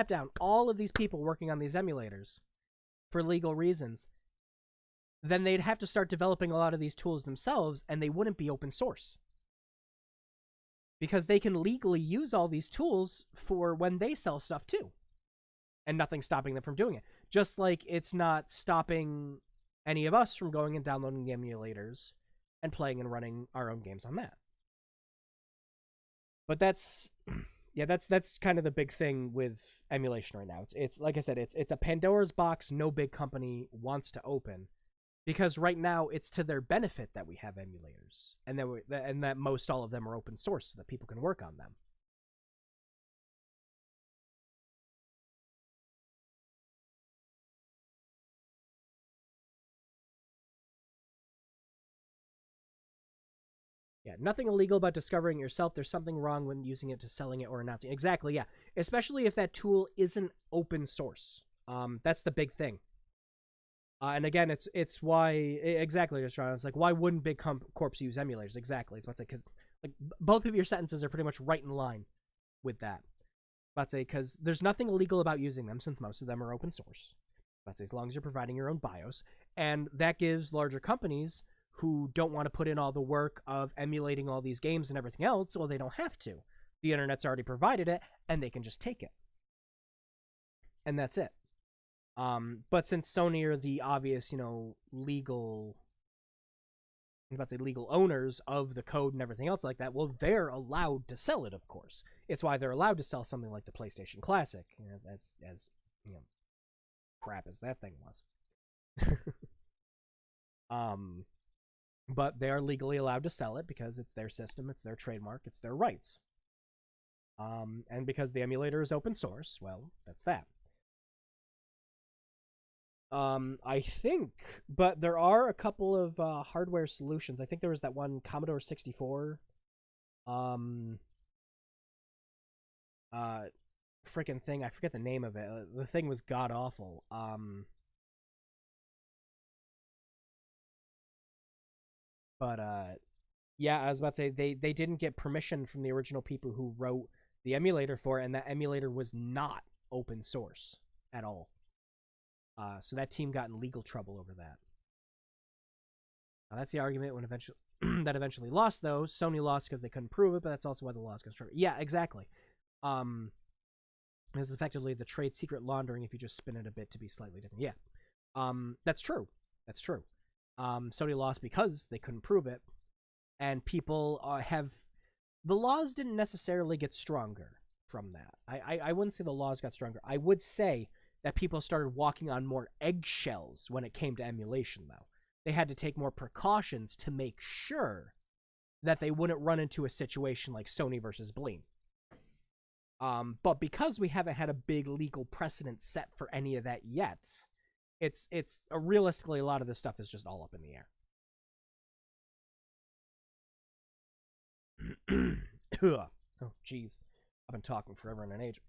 down all of these people working on these emulators for legal reasons, then they'd have to start developing a lot of these tools themselves, and they wouldn't be open source. Because they can legally use all these tools for when they sell stuff too. And nothing's stopping them from doing it. Just like it's not stopping any of us from going and downloading the emulators and playing and running our own games on that. But that's kind of the big thing with emulation right now. It's like I said, it's a Pandora's box no big company wants to open, because right now it's to their benefit that we have emulators, and that most all of them are open source so that people can work on them. Yeah, nothing illegal about discovering it yourself. There's something wrong when using it to selling it or announcing it. Exactly, yeah. Especially if that tool isn't open source. That's the big thing. And again, it's why... Exactly, it's like, why wouldn't big corps use emulators? Exactly. It's about to say, because like, both of your sentences are pretty much right in line with that. About to say, because there's nothing illegal about using them, since most of them are open source. About to say, as long as you're providing your own BIOS. And that gives larger companies who don't want to put in all the work of emulating all these games and everything else, well, they don't have to. The internet's already provided it, and they can just take it. And that's it. But since Sony are the obvious, legal owners of the code and everything else like that, well, they're allowed to sell it, of course. It's why they're allowed to sell something like the PlayStation Classic, as crap as that thing was. But they are legally allowed to sell it because it's their system, it's their trademark, it's their rights. And because the emulator is open source, well, that's that. I think, but there are a couple of hardware solutions. I think there was that one Commodore 64 freaking thing. I forget the name of it. The thing was god awful. Yeah, I was about to say they didn't get permission from the original people who wrote the emulator for it, and that emulator was not open source at all. So that team got in legal trouble over that. That's the argument when eventually that eventually lost, though. Sony lost because they couldn't prove it, but that's also why the loss goes short. Yeah, exactly. This is effectively the trade secret laundering if you just spin it a bit to be slightly different. Yeah. That's true. That's true. Sony lost because they couldn't prove it, and people the laws didn't necessarily get stronger from that. I wouldn't say the laws got stronger. I would say that people started walking on more eggshells when it came to emulation, though. They had to take more precautions to make sure that they wouldn't run into a situation like Sony versus Bleem. But because we haven't had a big legal precedent set for any of that yet, it's realistically a lot of this stuff is just all up in the air. Oh, jeez. I've been talking forever and an age.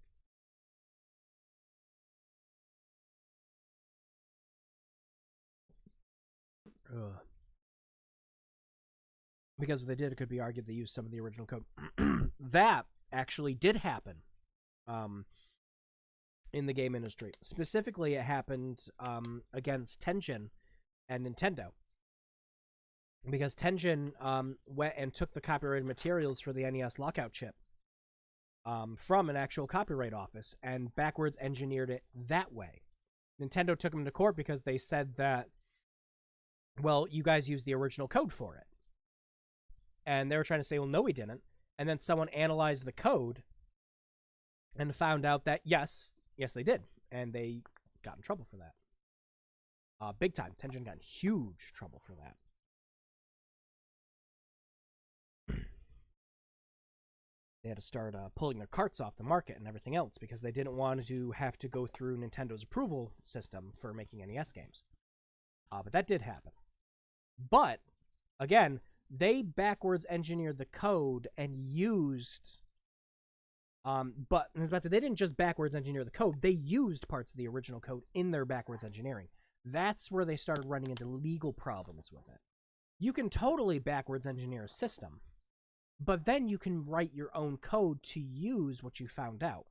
Because if they did, it could be argued they used some of the original code. That actually did happen in the game industry. Specifically, it happened against Tengen and Nintendo. Because Tengen went and took the copyrighted materials for the NES lockout chip from an actual copyright office and backwards engineered it that way. Nintendo took them to court because they said that, well, you guys used the original code for it. And they were trying to say, well, no, we didn't. And then someone analyzed the code and found out that, yes, they did. And they got in trouble for that. Big time. Tengen got in huge trouble for that. They had to start pulling their carts off the market and everything else because they didn't want to have to go through Nintendo's approval system for making NES games. But that did happen. But, again, they backwards engineered the code and used... but I was about to say, they didn't just backwards engineer the code. They used parts of the original code in their backwards engineering. That's where they started running into legal problems with it. You can totally backwards engineer a system, but then you can write your own code to use what you found out.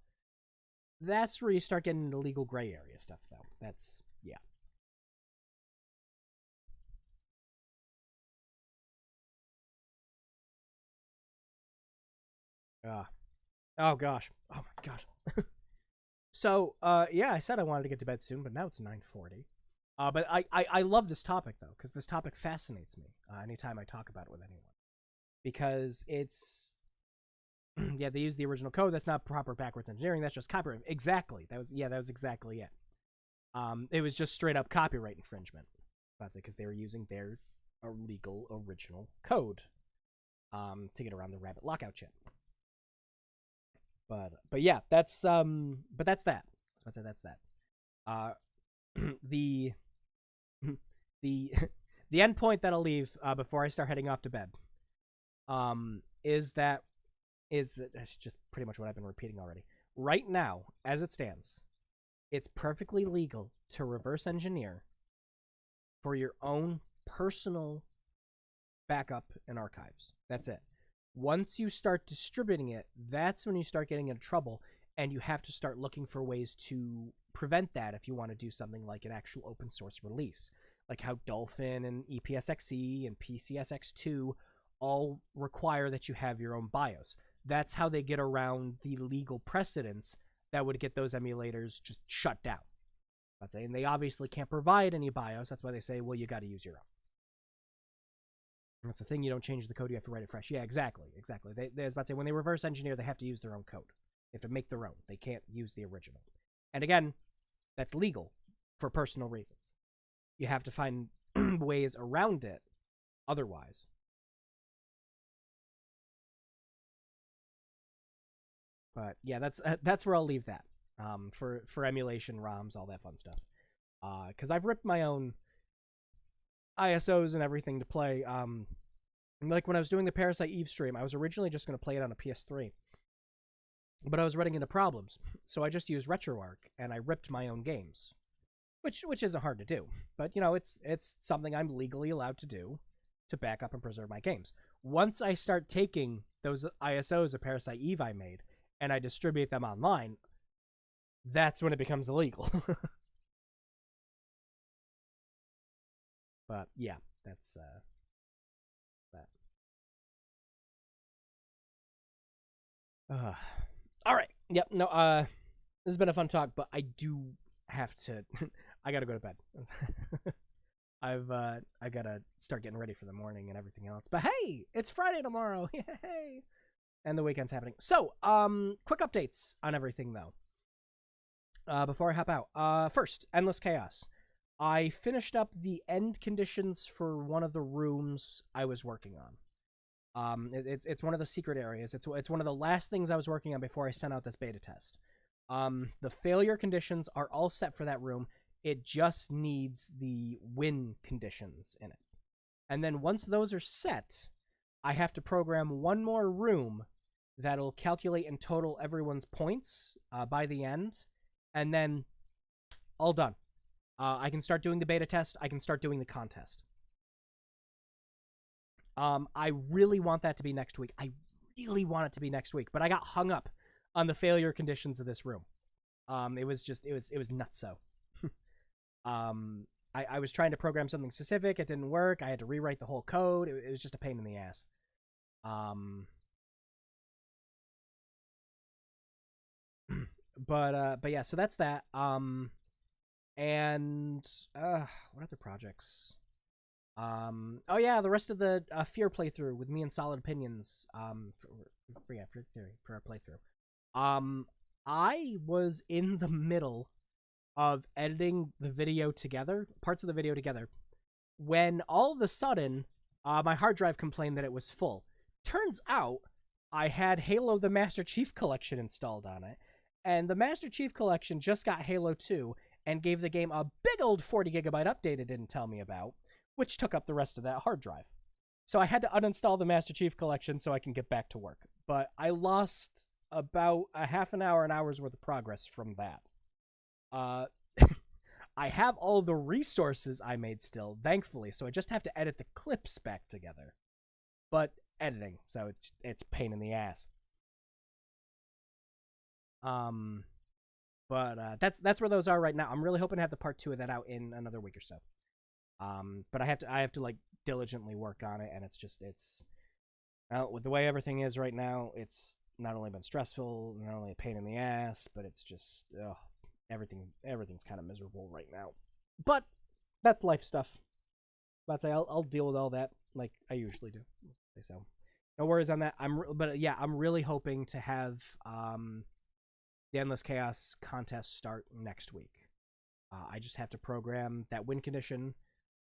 That's where you start getting into legal gray area stuff, though. That's, yeah. Oh, gosh. Oh, my gosh. So, yeah, I said I wanted to get to bed soon, but now it's 9:40. But I love this topic, though, because this topic fascinates me anytime I talk about it with anyone. Because it's... yeah, they use the original code. That's not proper backwards engineering. That's just copyright. Exactly. That was exactly it. It was just straight up copyright infringement. That's it, because they were using their illegal original code to get around the rabbit lockout chip. But yeah, that's that. That's that. The end point that I'll leave before I start heading off to bed is just pretty much what I've been repeating already. Right now, as it stands, it's perfectly legal to reverse engineer for your own personal backup and archives. That's it. Once you start distributing it, that's when you start getting into trouble, and you have to start looking for ways to prevent that if you want to do something like an actual open source release. Like how Dolphin and EPSXE and PCSX2 all require that you have your own BIOS. That's how they get around the legal precedents that would get those emulators just shut down. And they obviously can't provide any BIOS. That's why they say, well, you got to use your own. That's the thing. You don't change the code. You have to write it fresh. Yeah, exactly. They was about to say, when they reverse engineer, they have to use their own code. They have to make their own. They can't use the original. And again, that's legal for personal reasons. You have to find ways around it otherwise. But yeah, that's where I'll leave that for emulation, ROMs, all that fun stuff. Because I've ripped my own ISOs and everything to play. Like when I was doing the Parasite Eve stream, I was originally just going to play it on a PS3. But I was running into problems, so I just used RetroArch, and I ripped my own games. Which isn't hard to do. But, you know, it's something I'm legally allowed to do to back up and preserve my games. Once I start taking those ISOs of Parasite Eve I made, and I distribute them online, that's when it becomes illegal. But yeah, that's that. All right. Yep. No. This has been a fun talk, but I do have to. I gotta go to bed. I gotta start getting ready for the morning and everything else. But hey, it's Friday tomorrow. Yay! And the weekend's happening. So, quick updates on everything though. Before I hop out. First, Endless Chaos. I finished up the end conditions for one of the rooms I was working on. It's one of the secret areas. It's one of the last things I was working on before I sent out this beta test. The failure conditions are all set for that room. It just needs the win conditions in it. And then once those are set, I have to program one more room that'll calculate and total everyone's points by the end. And then all done. I can start doing the beta test. I can start doing the contest. I really want that to be next week. I really want it to be next week, but I got hung up on the failure conditions of this room. It was nutso. I was trying to program something specific. It didn't work. I had to rewrite the whole code. It was just a pain in the ass. But yeah, so that's that. And what other projects? Oh yeah, the rest of the Fear playthrough with me and Solid Opinions. For our playthrough. I was in the middle of editing the video together, parts of the video together, when all of a sudden, my hard drive complained that it was full. Turns out, I had Halo the Master Chief Collection installed on it, and the Master Chief Collection just got Halo 2 and gave the game a big old 40 gigabyte update it didn't tell me about, which took up the rest of that hard drive. So I had to uninstall the Master Chief Collection so I can get back to work. But I lost about a half an hour's worth of progress from that. I have all the resources I made still, thankfully, so I just have to edit the clips back together. But editing, so it's pain in the ass. But that's where those are right now. I'm really hoping to have the part 2 of that out in another week or so. But I have to like diligently work on it, and with the way everything is right now, it's not only been stressful, not only a pain in the ass, but it's just everything's kind of miserable right now. But that's life stuff. But I'll deal with all that like I usually do. So no worries on that. I'm really hoping to have the Endless Chaos contest start next week. I just have to program that win condition,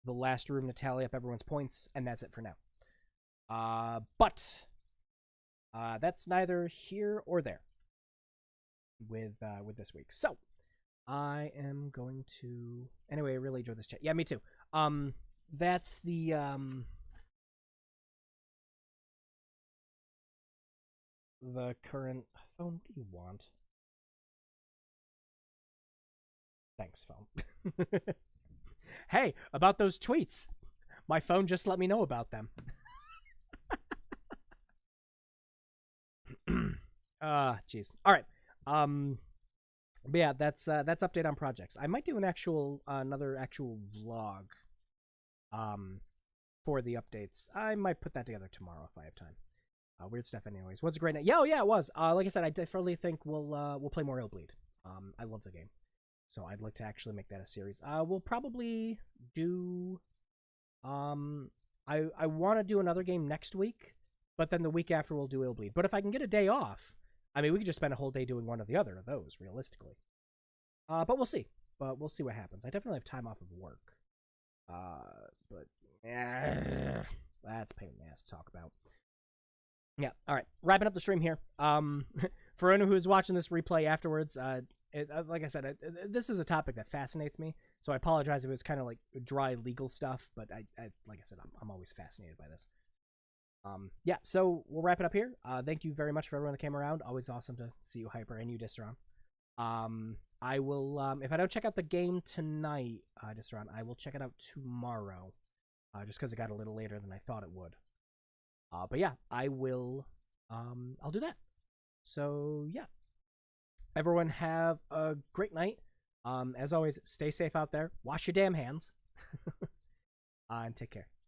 the last room to tally up everyone's points, and that's it for now. But that's neither here or there with this week. So I am going to anyway. I really enjoyed this chat. Yeah, me too. That's the current phone. What do you want? Thanks, phone. Hey, about those tweets. My phone just let me know about them. Jeez. All right. But yeah, that's update on projects. I might do another actual vlog for the updates. I might put that together tomorrow if I have time. Weird stuff anyways. What's a great night? Yeah, it was. Like I said, I definitely think we'll play more Illbleed. I love the game. So I'd like to actually make that a series. We'll probably do I want to do another game next week, but then the week after we'll do Illbleed. But if I can get a day off, I mean, we could just spend a whole day doing one or the other of those, realistically. But we'll see. But we'll see what happens. I definitely have time off of work. But that's a pain in the ass to talk about. Yeah, all right. Wrapping up the stream here. For anyone who's watching this replay afterwards, like I said, this is a topic that fascinates me. So I apologize if it was kind of like dry legal stuff, but I like I said, I'm always fascinated by this. Yeah, so we'll wrap it up here. Thank you very much for everyone that came around. Always awesome to see you, Hyper, and you, Distron. I will, if I don't check out the game tonight, Distron, I will check it out tomorrow, just because it got a little later than I thought it would. But yeah, I will, I'll do that. So yeah, everyone have a great night. As always, stay safe out there. Wash your damn hands. and take care.